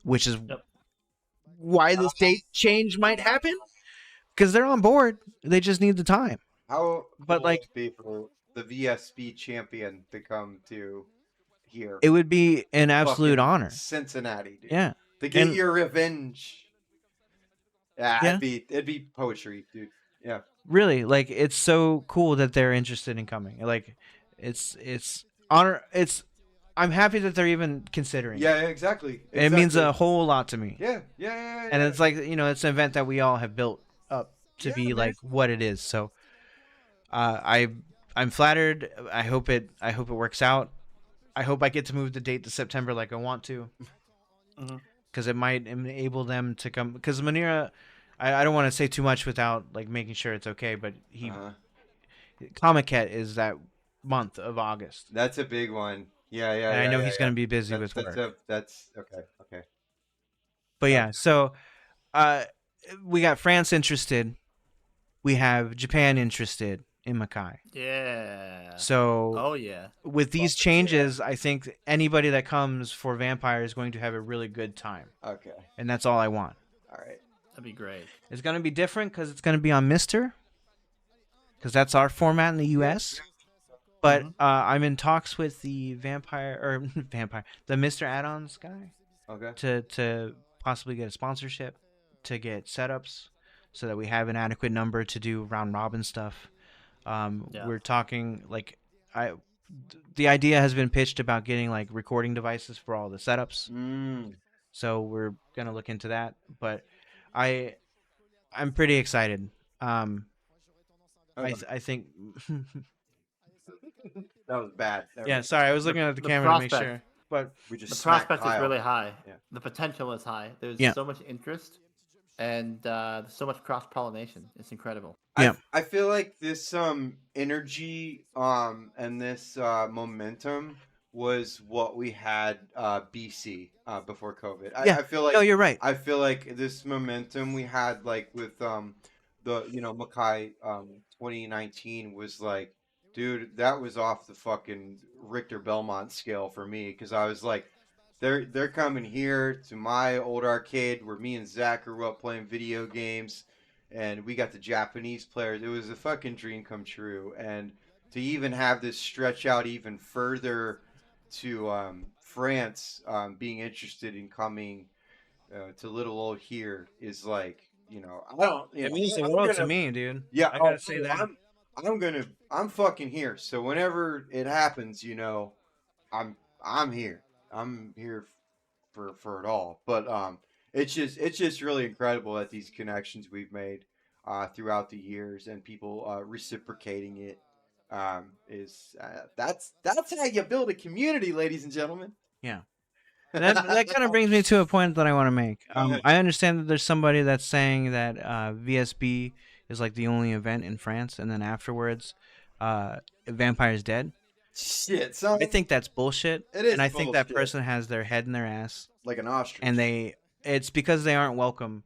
which is Yep. why this date change might happen. Because they're on board, they just need the time. How But, cool like- would it be for the VSB champion to come to here? It would be an absolute Fucking honor. Cincinnati, dude. Yeah, To get And- your revenge. Yeah, Yeah. it'd be poetry, dude. Yeah. really, like it's so cool that they're interested in coming. Like, it's honor. I'm happy that they're even considering. Yeah, exactly. It means a exactly. whole lot to me. Yeah. And it's like, it's an event that we all have built up to Yeah, be man. like what it is. So I'm flattered. I hope it works out. I hope I get to move the date to September like I want to, Mhm. because it might enable them to come. Because Manira, I don't want to say too much without like making sure it's okay, but Comiket is that month of August, That's a big one. Yeah. and I know he's going to be busy That's, with work. that's okay. But yeah, so we got France interested. We have Japan interested in Makai. Yeah. So Oh yeah. with these changes, I think anybody that comes for Vampire is going to have a really good time. Okay. And that's all I want. All right. That'd be great. It's going to be different because it's going to be on Mister, because that's our format in the U.S. But I'm in talks with the the Mister Add-ons guy Okay. to possibly get a sponsorship, to get setups, so that we have an adequate number to do round robin stuff. We're talking like the idea has been pitched about getting like recording devices for all the setups. So we're gonna look into that. But I'm pretty excited. Okay. I think. That was bad. Yeah, sorry, I was looking at the the camera to make prospect. sure. But We just The smacked prospect is Kyle. really high. Yeah. The potential is high. There's Yeah. so much interest, and there's so much cross pollination. It's incredible. Yeah. I feel like this energy and this momentum was what we had BC before COVID. Yeah. I feel like No, you're right. I feel like this momentum we had like with the Makai 2019 was like, dude, that was off the fucking Richter Belmont scale for me, because I was like, they're coming here to my old arcade where me and Zach grew up playing video games, and we got the Japanese players. It was a fucking dream come true, and to even have this stretch out even further to France, being interested in coming to little old here is like, I don't, It means the world to me, dude. Yeah, I gotta say that. I'm fucking here. So whenever it happens, I'm here. I'm here for it all. But it's just really incredible that these connections we've made throughout the years, and people reciprocating it, is that's how you build a community, ladies and gentlemen. Yeah. That kind of brings me to a point that I want to make. ahead. I understand that there's somebody that's saying that VSB is like the only event in France, and then afterwards, Vampire's Dead. Shit, son. I think that's bullshit. It is and I think that bullshit. person has their head in their ass, Like an ostrich. and it's because they aren't welcome,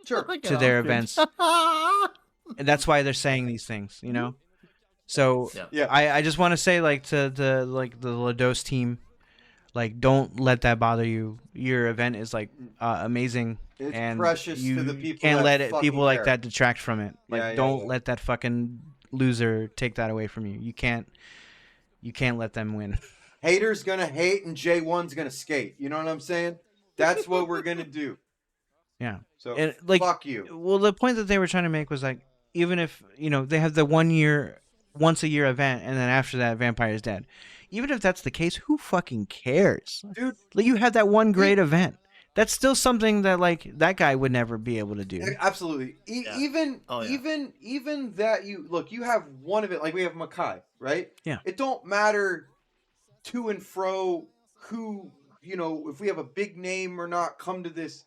sure. Like to an their ostrich. and that's why they're saying these things, you know. So Yeah. Yeah. I just want to say, like, to the Lados team, like, don't let that bother you. Your event is like amazing, It's and precious you to the people can't that let fucking people like care. that detract from it. Like, Yeah, don't yeah. let that fucking loser take that away from you. You can't let them win. Haters gonna hate and J1's gonna skate. You know what I'm saying? That's what we're gonna do. Yeah. So And, like, fuck you. Well, the point that they were trying to make was, like, even if, they have the once a year event, and then after that, Vampire's Dead. Even if that's the case, who fucking cares? Dude, Like, you had that one great event. That's still something that, like, that guy would never be able to do. absolutely. Yeah. Even Oh, yeah. even that you have one of it, like we have Makai, right? Yeah. It don't matter to and fro who, if we have a big name or not come to this.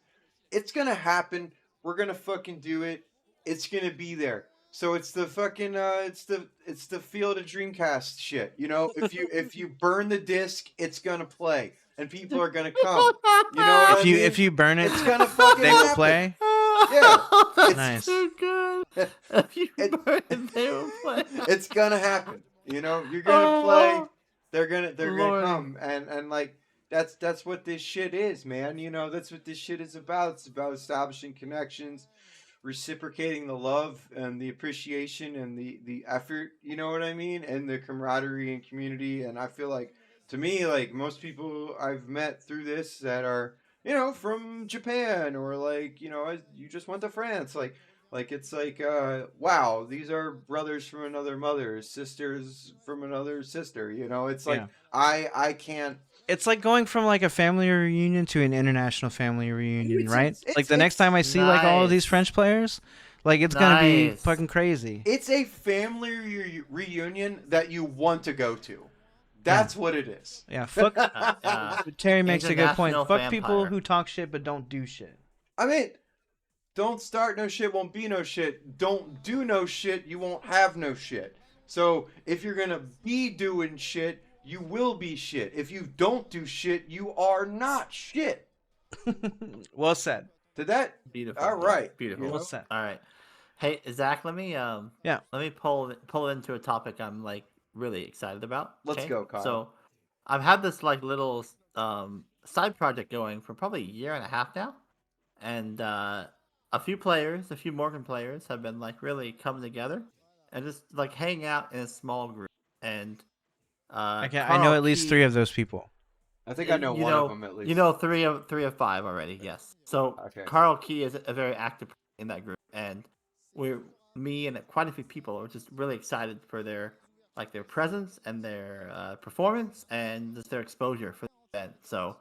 It's gonna happen. We're gonna fucking do it. It's gonna be there. So it's the fucking it's the Field of Dreamcast shit. If you burn the disc, it's gonna play, and people are gonna come. You know what I mean? If you burn it, It's gonna fucking they will happen. play. Yeah, it's, Nice. So good. If you It- burn it, they will play. it's gonna happen. You're gonna play. They're gonna Lord. come, and like that's what this shit is, man. That's what this shit is about. It's about establishing connections, reciprocating the love and the appreciation and the effort. You know what I mean? And the camaraderie and community. And I feel like, to me, like, most people I've met through this that are from Japan, or like you just went to France, like it's like wow, these are brothers from another mother, sisters from another sister. It's like, Yeah. I can't. It's like going from, like, a family reunion to an international family reunion, It's- right? it's- Like, the next time I see, like, all of these Nice. French players, like, it's gonna be Nice. fucking crazy. It's a family reunion that you want to go to. That's what it is. Yeah, fuck. Terry makes a good point. International Fuck people vampire. who talk shit but don't do shit. I mean, don't start no shit, won't be no shit. Don't do no shit, you won't have no shit. So if you're gonna be doing shit, you will be shit. If you don't do shit, you are not shit. Well said. Did that? Beautiful. All right. Beautiful. You know? Well said. All right. Hey, Zach, let me Yeah. let me pull into a topic I'm like really excited about. Let's okay? go, Kyle. So, I've had this like little side project going for probably a year and a half now, and a few Morgan players have been like really coming together and just like hang out in a small group. And I know Carl at least Key- 3 of those people. I think I know you one know, of them at least. You know, three of five already. Yes. So Okay. Carl Key is a very active in that group, and me and quite a few people are just really excited for their presence and their performance and just their exposure for the event. So,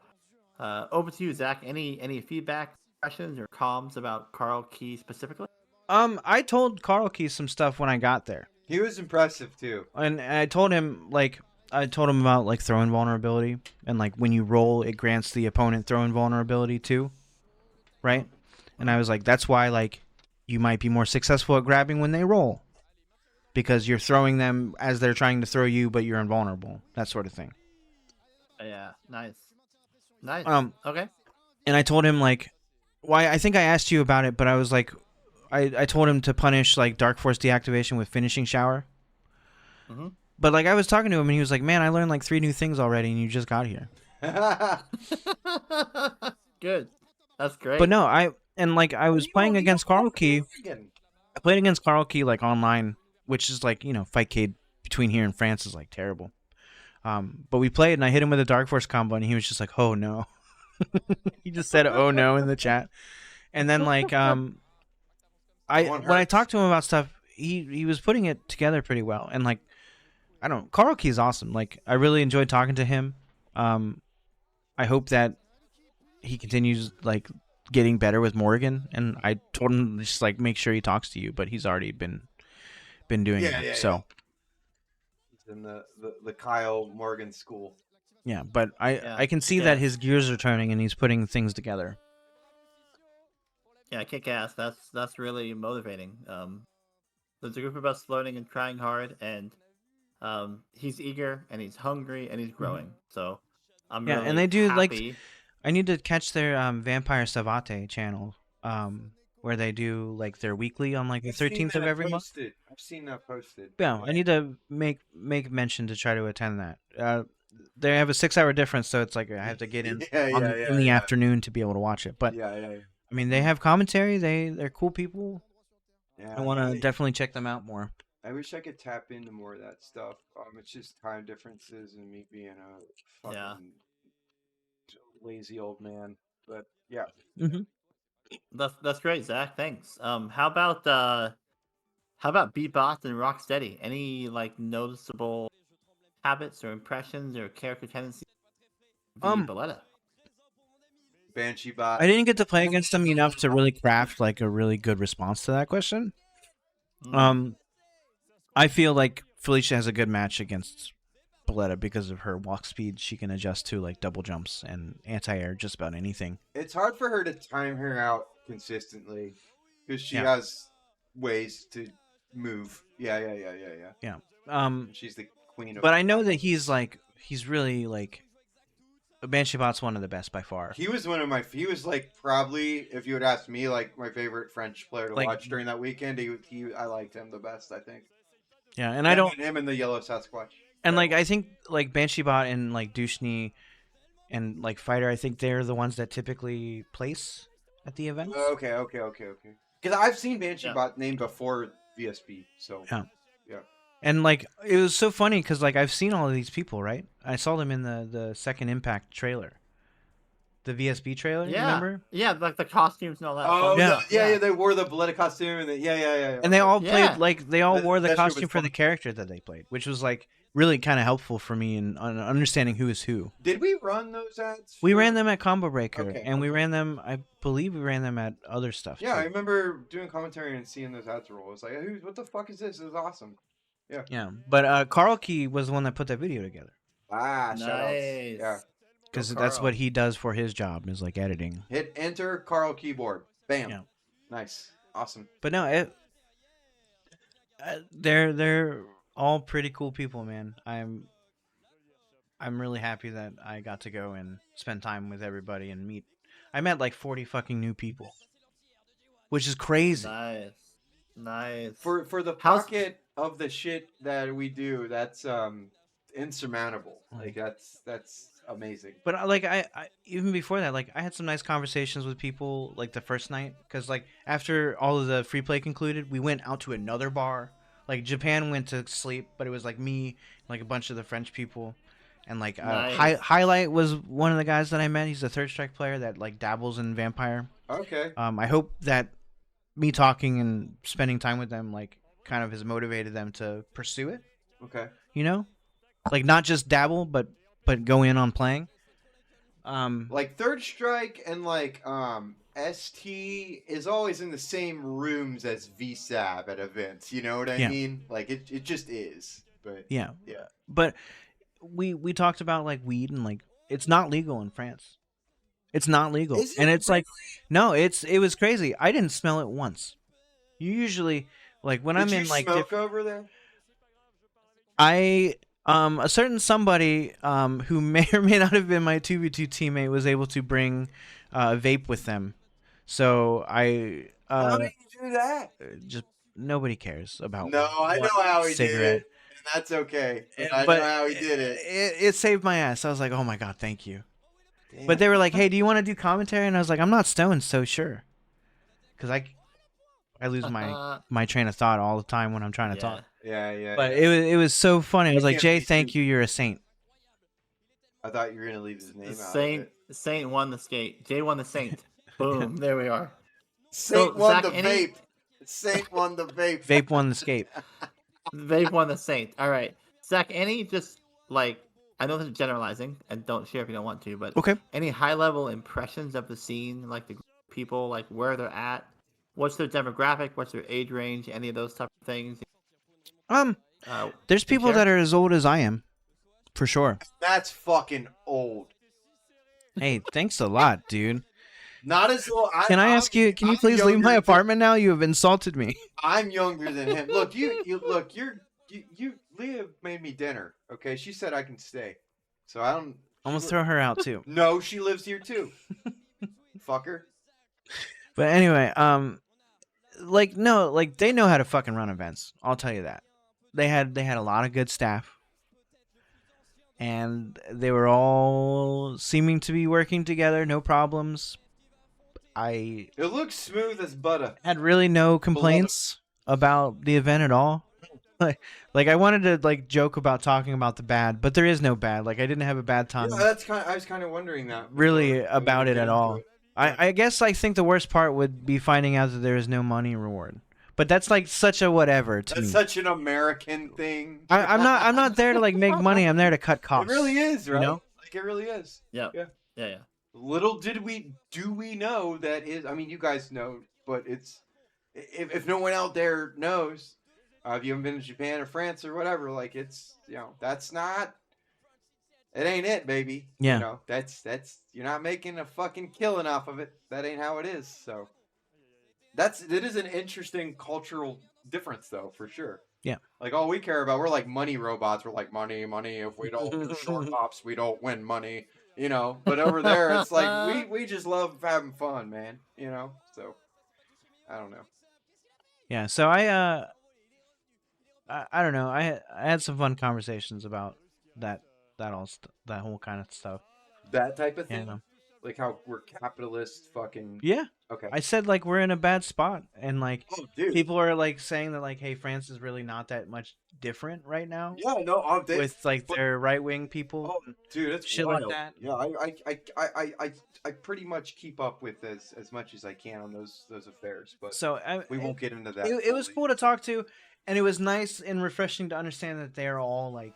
over to you, Zach. Any feedback, questions, or comms about Carl Key specifically? I told Carl Key some stuff when I got there. He was impressive too. And I told him, like, I told him about like throwing vulnerability, and like when you roll, it grants the opponent throwing vulnerability too, right? And I was like, that's why like you might be more successful at grabbing when they roll, because you're throwing them as they're trying to throw you, but you're invulnerable, that sort of thing. Yeah, nice. Okay. And I told him like, why I think I asked you about it, but I was like, I told him to punish like Dark Force deactivation with finishing shower. Mm-hmm. But like I was talking to him and he was like, man, I learned like 3 new things already, and you just got here. Good. That's great. But no, I was playing against Carl Key. I played against Carl Key like online, which is like, you know, Fightcade between here and France is like terrible. But we played and I hit him with a Dark Force combo and he was just like, oh no. He just said oh no in the chat. And then like when I talked to him about stuff, he was putting it together pretty well. And like I don't know, Carl Key is awesome. Like I really enjoyed talking to him. I hope that he continues like getting better with Morgan, and I told him just like make sure he talks to you, but he's already been doing it. So he's in the Kyle Morgan school. Yeah, but I can see that his gears are turning and he's putting things together. Yeah, kick ass. That's really motivating. There's a group of us learning and trying hard, and he's eager and he's hungry and he's growing. So I'm really and they do happy. like I need to catch their Vampire Savate channel, where they do like their weekly on like the 13th of every month. I've seen that posted. Yeah, I need to make mention to try to attend that. They have a 6-hour difference, so it's like I have to get in in the afternoon to be able to watch it. But I mean, they have commentary. They're cool people. Yeah, I want to definitely check them out more. I wish I could tap into more of that stuff. It's just time differences and me being a fucking lazy old man. But yeah, that's great, Zach. Thanks. How about Beatbot and Rocksteady? Any like noticeable habits or impressions or character tendencies? Balletta. Banshee bot. I didn't get to play against them enough to really craft like a really good response to that question. I feel like Felicia has a good match against Balletta because of her walk speed. She can adjust to like double jumps and anti-air just about anything. It's hard for her to time her out consistently because she has ways to move. Yeah. She's the queen of. But I know that he's really like Banshee Bot's one of the best by far. He was he was like probably, if you would ask me, like my favorite French player to watch during that weekend. I liked him the best, I think. Yeah, and I don't him and the Yellow Sasquatch. And like I think like Banshee Bot and like Douchny and like Fighter, I think they're the ones that typically place at the events. Okay. Because I've seen Banshee Bot named before VSB, so yeah. And like it was so funny because like I've seen all of these people, right? I saw them in the Second Impact trailer, the VSB trailer. Yeah, remember? Yeah, like the costumes and all that. Oh yeah. They wore the Balletta costume and yeah. And they all played like they all wore the costume for the character that they played, which was like really kind of helpful for me in understanding who is who. Did we run those ads? We ran them at Combo Breaker, and we ran them. I believe we ran them at other stuff. Yeah, too. I remember doing commentary and seeing those ads roll. I was like, what the fuck is this? This is awesome. Yeah. But Carl Key was the one that put that video together. Nice. Shoutouts. Yeah. Because that's what he does for his job is like editing. Hit enter Carl keyboard. Bam. Yeah. Nice. Awesome. But no, they're all pretty cool people, man. I'm really happy that I got to go and spend time with everybody and meet. I met like 40 fucking new people, which is crazy. Nice. For the pocket of the shit that we do, that's insurmountable. Like that's amazing. But like I even before that, like I had some nice conversations with people like the first night, because like after all of the free play concluded, we went out to another bar. Like Japan went to sleep, but it was like me, like a bunch of the French people, and like Highlight was one of the guys that I met. He's a Third Strike player that like dabbles in Vampire. Okay. I hope that me talking and spending time with them like kind of has motivated them to pursue it. Okay. You know, like not just dabble, but go in on playing. Like Third Strike and like ST is always in the same rooms as VSAB at events. You know what I mean? Like it just is. But yeah. But we talked about like weed and like it's not legal in France. It's not legal, Is it and it's like no, it was crazy. I didn't smell it once. You usually like when Did I'm you in like smoke over there? I a certain somebody who may or may not have been my 2v2 teammate was able to bring a vape with them. So I How did you do that? just nobody cares about No, I know one how he did cigarette. it, and that's okay. But I But know how he did it. it saved my ass. I was like, "Oh my god, thank you." Damn. But they were like, "Hey, do you want to do commentary?" And I was like, "I'm not stoned, so sure." Cuz I lose my train of thought all the time when I'm trying to talk. Yeah. But it was so funny. I was like, can't "Jay, be thank too- you. You're a saint." I thought you were gonna leave his name out. Saint Of it. Saint won the skate. Jay won the Saint. Boom. There we are. Saint So, won Zach, the any- vape. Saint won the vape. Vape won the skate. They've won the Saint. All right, Zach. Any just like I know this is generalizing, and don't share if you don't want to, but Okay. any high level impressions of the scene, like the people, like where they're at, what's their demographic, what's their age range, any of those type of things. There's people share? that are as old as I am, for sure. That's fucking old. Hey, thanks a lot, dude. Not as old. Can I ask you? Can you I'm please leave my younger apartment now? You have insulted me. I'm younger than him. Look, Leah made me dinner. Okay, she said I can stay. So I don't. Almost throw her out too. No, she lives here too. Fucker. But anyway, like no, like they know how to fucking run events. I'll tell you that. They had a lot of good staff, and they were all seeming to be working together, no problems. I It looks smooth as butter. had really no complaints about the event at all. Like I wanted to like joke about talking about the bad, but there is no bad. Like I didn't have a bad time Yeah, that's kind. I was kind of wondering that. really before about we it get at into all. it. I guess I think the worst part would be finding out that there is no money reward. But that's like such a whatever to That's me. such an American thing. I'm not there to like make money. I'm there to cut It costs. really is, right? You know? Like it really is. Yeah. Yeah. Yeah. Little do we know that is. I mean, you guys know, but it's if no one out there knows, if you haven't been to Japan or France or whatever, like it's that's not. It ain't it, baby. Yeah. You know, that's you're not making a fucking killing off of it. That ain't how it is. So it is an interesting cultural difference, though, for sure. Yeah. Like all we care about, we're like money robots. We're like money. If we don't do short hops, we don't win money. You know. But over there, it's like we just love having fun, man. You know. So I don't know. Yeah. So I don't know. I had some fun conversations about that whole kind of stuff. That type of thing. Yeah. Like how we're capitalist fucking. Yeah. Okay. I said like we're in a bad spot, and like Oh, dude. people are like saying that like, hey, France is really not that much different right now Yeah. No. with like their right wing people, Oh, dude, it's shit wild. like that. Yeah, I pretty much keep up with as much as I can on those affairs, but So we won't get into that. It was fully. cool to talk to, and it was nice and refreshing to understand that they're all like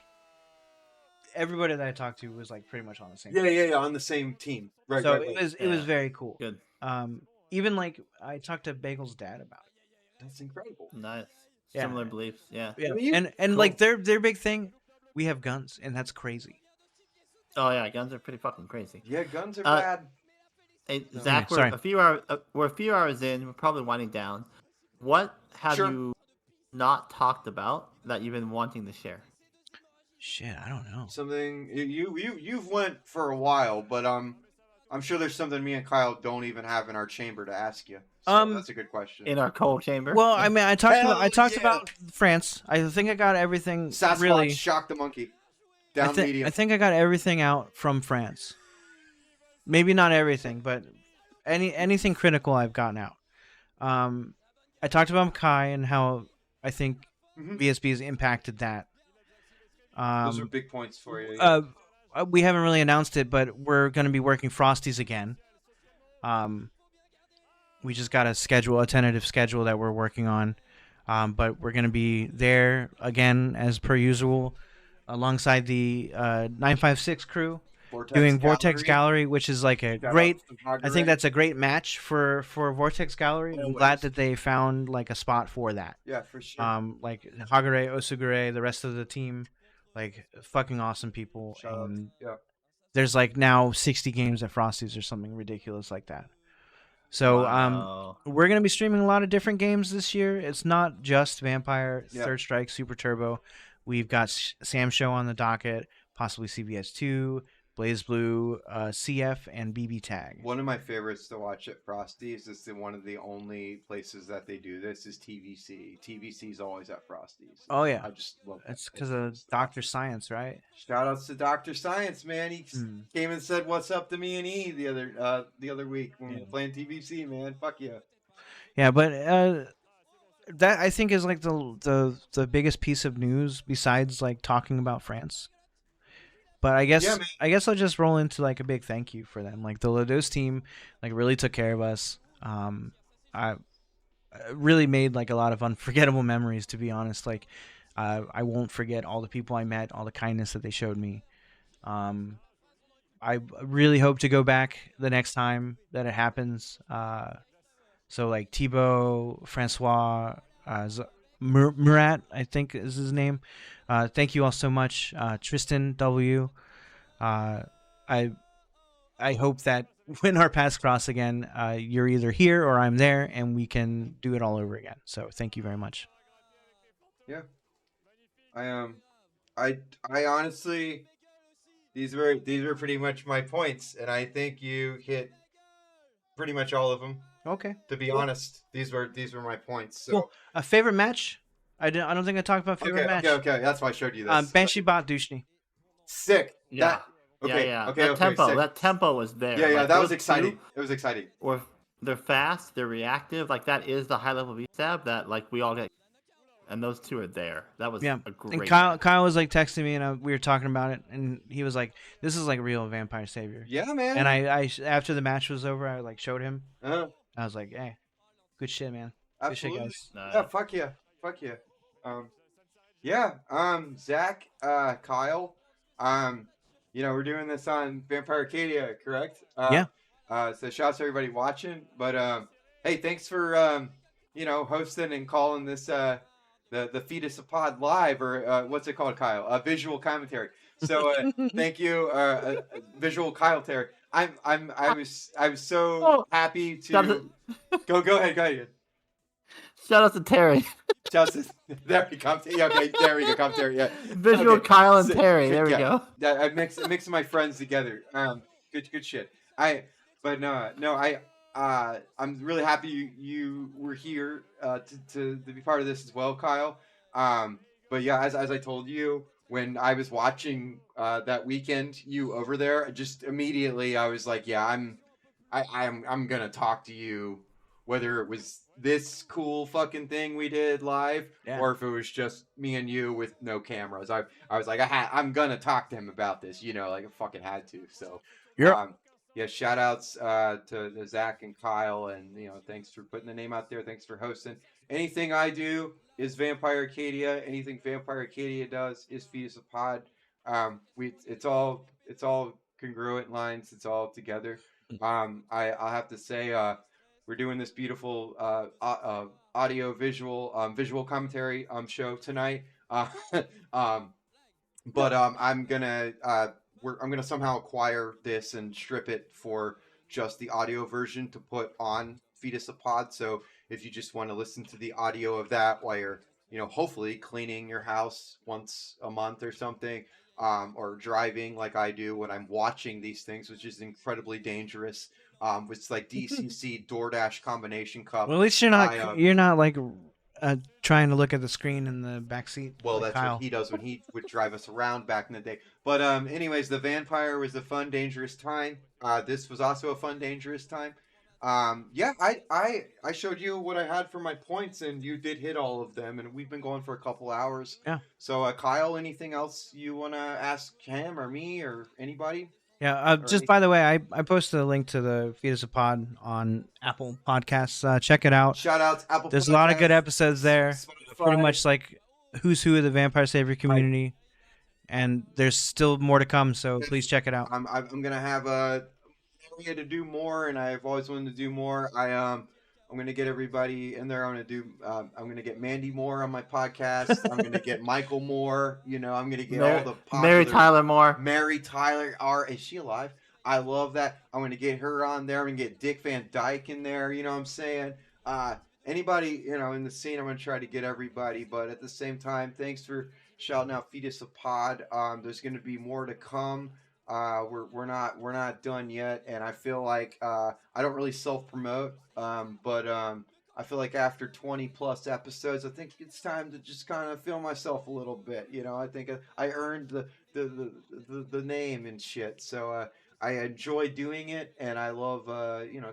everybody that I talked to was like pretty much on the same. Yeah, on the same team. Right. So right. it was very cool. Good. Even like I talked to Bagel's dad about it. That's incredible. Nice. Yeah. Similar beliefs. Yeah. Yeah, I mean, and cool. like their big thing, we have guns, and that's crazy. Oh yeah, guns are pretty fucking crazy. Yeah, guns are Uh, bad. Hey, Zach, we're sorry. a few hours in. We're probably winding down. What have Sure. you not talked about that you've been wanting to share? Shit, I don't know. Something you've went for a while, but I'm sure there's something me and Kyle don't even have in our chamber to ask you. So that's a good question. In our cold chamber? Well, I mean, I talked Hell yeah. about France. I think I got everything Sasquatch, really. shock the monkey. Down medium. I think I got everything out from France. Maybe not everything, but anything critical I've gotten out. I talked about Makai and how I think Mhm. VSB has impacted that. Those are big points for you. We haven't really announced it, but we're going to be working Frosties again. We just got a tentative schedule that we're working on. But we're going to be there again as per usual, alongside the 956 crew, doing Vortex Gallery, which is like a great. I think that's a great match for Vortex Gallery. I'm glad that they found like a spot for that. Yeah, for sure. Like Hagare, Osugure, the rest of the team, like fucking awesome people. Shout out. And Yeah. there's like now 60 games at Frosty's or something ridiculous like that. So Wow. we're gonna be streaming a lot of different games this year. It's not just Vampire, Yeah. Third Strike, Super Turbo. We've got Sam Show on the docket, possibly CBS 2, Blaze Blue, CF, and BB Tag. One of my favorites to watch at Frosty's is one of the only places that they do this is TVC. TVC's always at Frosty's. Oh yeah, I just love that. it's because of Dr. Science, right? Shout outs to Dr. Science, man. He Hmm. came and said what's up to me and E the other week when we were playing TVC, man. Fuck yeah. Yeah, but that I think is like the biggest piece of news besides like talking about France. But I guess Yeah, man. I'll just roll into like a big thank you for them. Like the Lodos team, like really took care of us. I really made like a lot of unforgettable memories. To be honest, like I won't forget all the people I met, all the kindness that they showed me. I really hope to go back the next time that it happens. So like Thibaut, Francois, Murat, I think is his name. Thank you all so much, Tristan W. I hope that when our paths cross again, you're either here or I'm there, and we can do it all over again. So thank you very much. Yeah. I honestly, these were pretty much my points, and I think you hit pretty much all of them. Okay. To be honest, these were my points. So. Cool. A favorite match? I don't think I talked about favorite match. Okay. That's why I showed you this. Banshee Bot Dushni. Sick. Yeah. Okay. Yeah. Okay. That tempo was there. Yeah. Like, That was those exciting. two It was exciting. they're fast, they're reactive. Like that is the high level VSB that like we all get, and those two are there. That was a great. And match. Kyle was like texting me, and we were talking about it, and he was like, "This is like real Vampire Savior." Yeah, man. And I after the match was over, I like showed him. Uh-huh. I was like, "Hey, good shit, man. Absolutely. Good shit, guys." Yeah, fuck yeah. Zach, Kyle, we're doing this on Vampire Arcadia, correct? Yeah. So shouts to everybody watching. But hey, thanks for hosting and calling this the Fetus of Pod live, or what's it called, Kyle? Visual commentary. So thank you, visual Kyle Terry. I was so happy to go ahead. Shout out to Terry. Justice, there we come. Yeah, okay, there we go. Come Terry. Yeah, Visual okay. Kyle and Terry. There we yeah. go. I mix my friends together. Good shit. I'm really happy you were here to be part of this as well, Kyle. But yeah, as I told you when I was watching that weekend, you over there, just immediately I was like, yeah, I'm gonna talk to you, whether it was this cool fucking thing we did live, or if it was just me and you with no cameras. I was like, I'm gonna talk to him about this, like I fucking had to. So shout outs to Zach and Kyle, and thanks for putting the name out there. Thanks for hosting. Anything I do is Vampire Arcadia. Anything Vampire Arcadia does is Fetus of Pod. It's all congruent lines. It's all together. I'll have to say, we're doing this beautiful audio visual commentary show tonight. But I'm gonna somehow acquire this and strip it for just the audio version to put on Fetus of Pod. So if you just want to listen to the audio of that while you're hopefully cleaning your house once a month or something, or driving like I do when I'm watching these things, which is incredibly dangerous. It's like DCC DoorDash combination cup. Well, at least you're not like trying to look at the screen in the back seat. Well, like that's Kyle. what he does when he would drive us around back in the day. But anyways, the Vampire was a fun, dangerous time. This was also a fun, dangerous time. I showed you what I had for my points, and you did hit all of them, and we've been going for a couple hours. Yeah. So, Kyle, anything else you want to ask him or me or anybody? Yeah, just by the way, I posted a link to the Fetus of Pod on Apple Podcasts. Check it out. Shout out to Apple There's Podcasts, a lot of good episodes there. Spotify. Pretty much like who's who of the Vampire Savior community. And there's still more to come, so please check it out. I'm gonna have a area to do more, and I've always wanted to do more. I'm going to get everybody in there. I'm going to get Mandy Moore on my podcast. I'm going to get Michael Moore. I'm going to get all the popular. Mary Tyler Moore. Mary Tyler. Is she alive? I love that. I'm going to get her on there. I'm going to get Dick Van Dyke in there. You know what I'm saying? Anybody, in the scene, I'm going to try to get everybody. But at the same time, thanks for shouting out Fetus of Pod. There's going to be more to come. We're not done yet, and I feel like I don't really self-promote, but I feel like after 20 plus episodes, I think it's time to just kind of feel myself a little bit. I think I earned the name and shit. So I enjoy doing it, and I love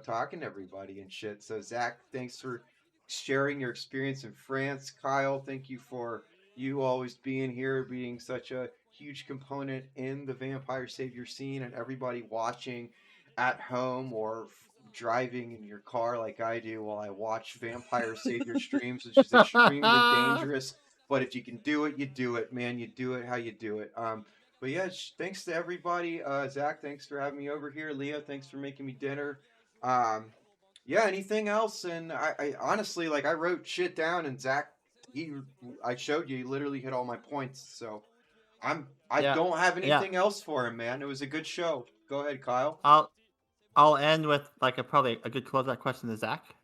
talking to everybody and shit. So Zach, thanks for sharing your experience in France. Kyle, thank you for you always being here, being such a huge component in the Vampire Savior scene, and everybody watching at home or driving in your car like I do while I watch Vampire Savior streams, which is extremely dangerous. But if you can do it, you do it, man. You do it how you do it. But yeah, thanks to everybody. Zach, thanks for having me over here. Leah, thanks for making me dinner. Yeah, anything else? And I honestly, I wrote shit down, and Zach, I showed you, he literally hit all my points. So I don't have anything else for him, man. It was a good show. Go ahead, Kyle. I'll end with probably a good closeout question to Zach.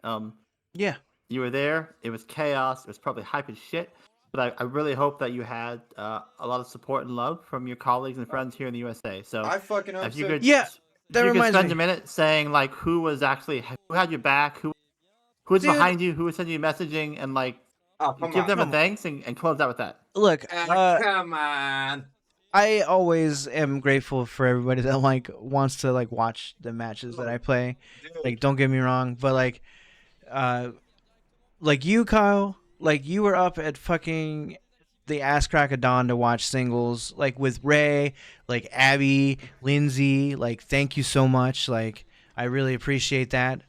Yeah. You were there. It was chaos. It was probably hype as shit. But I really hope that you had a lot of support and love from your colleagues and friends here in the USA. So I fucking hope if you so. could, Yeah, that you could reminds spend me. a minute saying who had your back, who was Dude. behind you, who was sending you messaging, and give them a thanks and close out with that. Look, come on. I always am grateful for everybody that wants to watch the matches that I play. Don't get me wrong, but you, Kyle, you were up at fucking the ass crack of dawn to watch singles, with Ray, Abby, Lindsay. Thank you so much. I really appreciate that.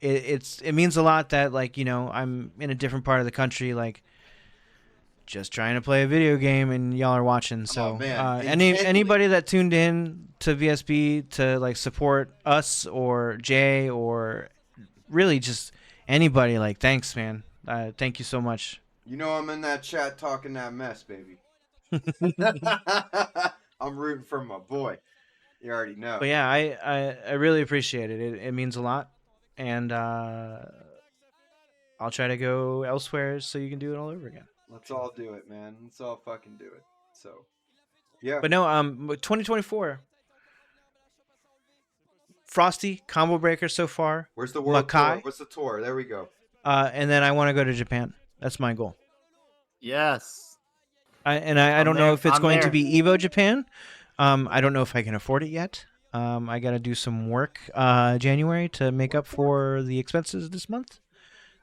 It means a lot that I'm in a different part of the country, just trying to play a video game, and y'all are watching. So anybody that tuned in to VSB to support us or Jay or really just anybody, thanks, man. Thank you so much. I'm in that chat talking that mess, baby. I'm rooting for my boy. You already know. But yeah, I really appreciate it. It means a lot, and I'll try to go elsewhere so you can do it all over again. Let's all do it, man. Let's all fucking do it. So, yeah. But no, 2024. Frosty, Combo Breaker so far. Where's the world Makai? tour? What's the tour? There we go. And then I want to go to Japan. That's my goal. Yes. I don't know if it's I'm going there. to be Evo Japan. I don't know if I can afford it yet. I got to do some work January to make up for the expenses this month.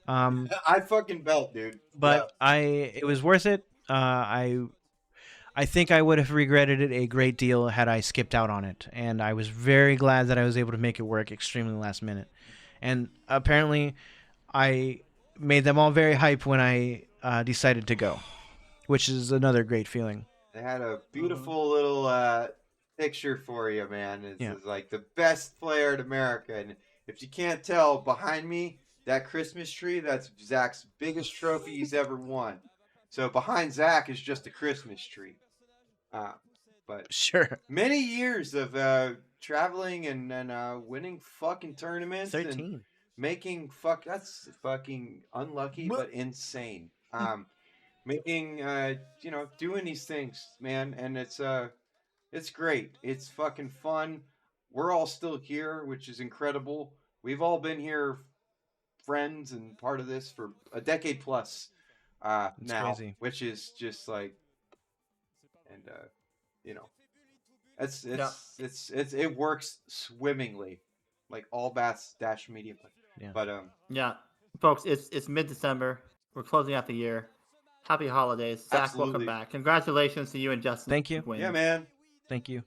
I fucking belt, dude. But it was worth it. I think I would have regretted it a great deal had I skipped out on it, and I was very glad that I was able to make it work extremely last minute. And apparently, I made them all very hype when I decided to go, which is another great feeling. They had a beautiful little picture for you, man. It's like the best player in America, and if you can't tell, behind me, that Christmas tree, that's Zach's biggest trophy he's ever won. So behind Zach is just a Christmas tree. But Sure. many years of traveling and winning fucking tournaments. 13. And making that's fucking unlucky but insane. Making doing these things, man, and it's great. It's fucking fun. We're all still here, which is incredible. We've all been here, friends and part of this for a decade plus now, crazy. which is just it works swimmingly, like all baths dash medium. Yeah. But Yeah, folks, it's mid-December. We're closing out the year. Happy holidays, Zach. Absolutely. Welcome back. Congratulations to you and Justin. Thank you. Winning. yeah, man. Thank you.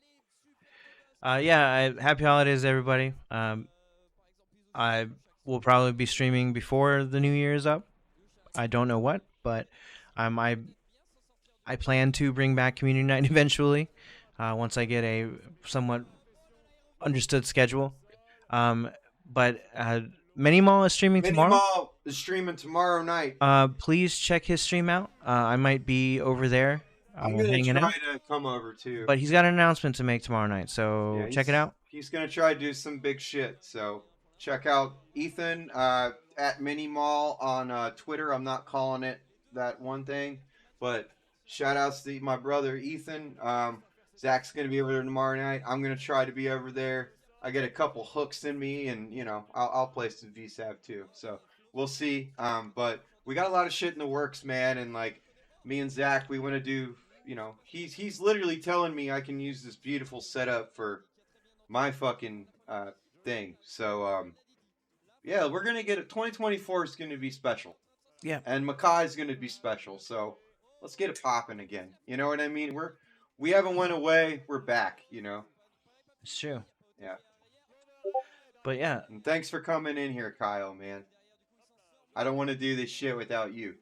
Happy holidays, everybody. I will probably be streaming before the new year is up. I don't know what, but I plan to bring back Community Night eventually, once I get a somewhat understood schedule. But Mini Mall is streaming Mini tomorrow. Mall is streaming tomorrow night. Please check his stream out. I might be over there I'm gonna hanging try out. to come over too. But he's got an announcement to make tomorrow night, so Yeah, check it out. He's gonna try to do some big shit. So check out Ethan at Mini Mall on Twitter. I'm not calling it that one thing, but shout outs to my brother Ethan. Zach's gonna be over there tomorrow night. I'm gonna try to be over there. I get a couple hooks in me, and I'll play some VSAV too. So we'll see. But we got a lot of shit in the works, man. And like me and Zach, we want to do. He's literally telling me I can use this beautiful setup for my fucking thing. So yeah, we're gonna get it. 2024 is gonna be special. Yeah. And Makai is gonna be special. So let's get it popping again. You know what I mean? We haven't went away. We're back. It's true. Yeah. But yeah, And thanks for coming in here, Kyle. Man, I don't want to do this shit without you.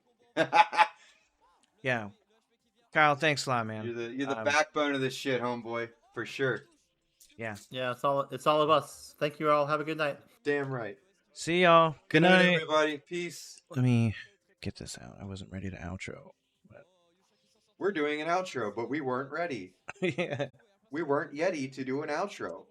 yeah. Kyle, thanks a lot, man. You're the backbone of this shit, homeboy, for sure. Yeah. Yeah, it's all of us. Thank you all. Have a good night. Damn right. See y'all. Good night. everybody. Peace. Let me get this out. I wasn't ready to outro. We're doing an outro, but we weren't ready. Yeah. We weren't Yeti to do an outro.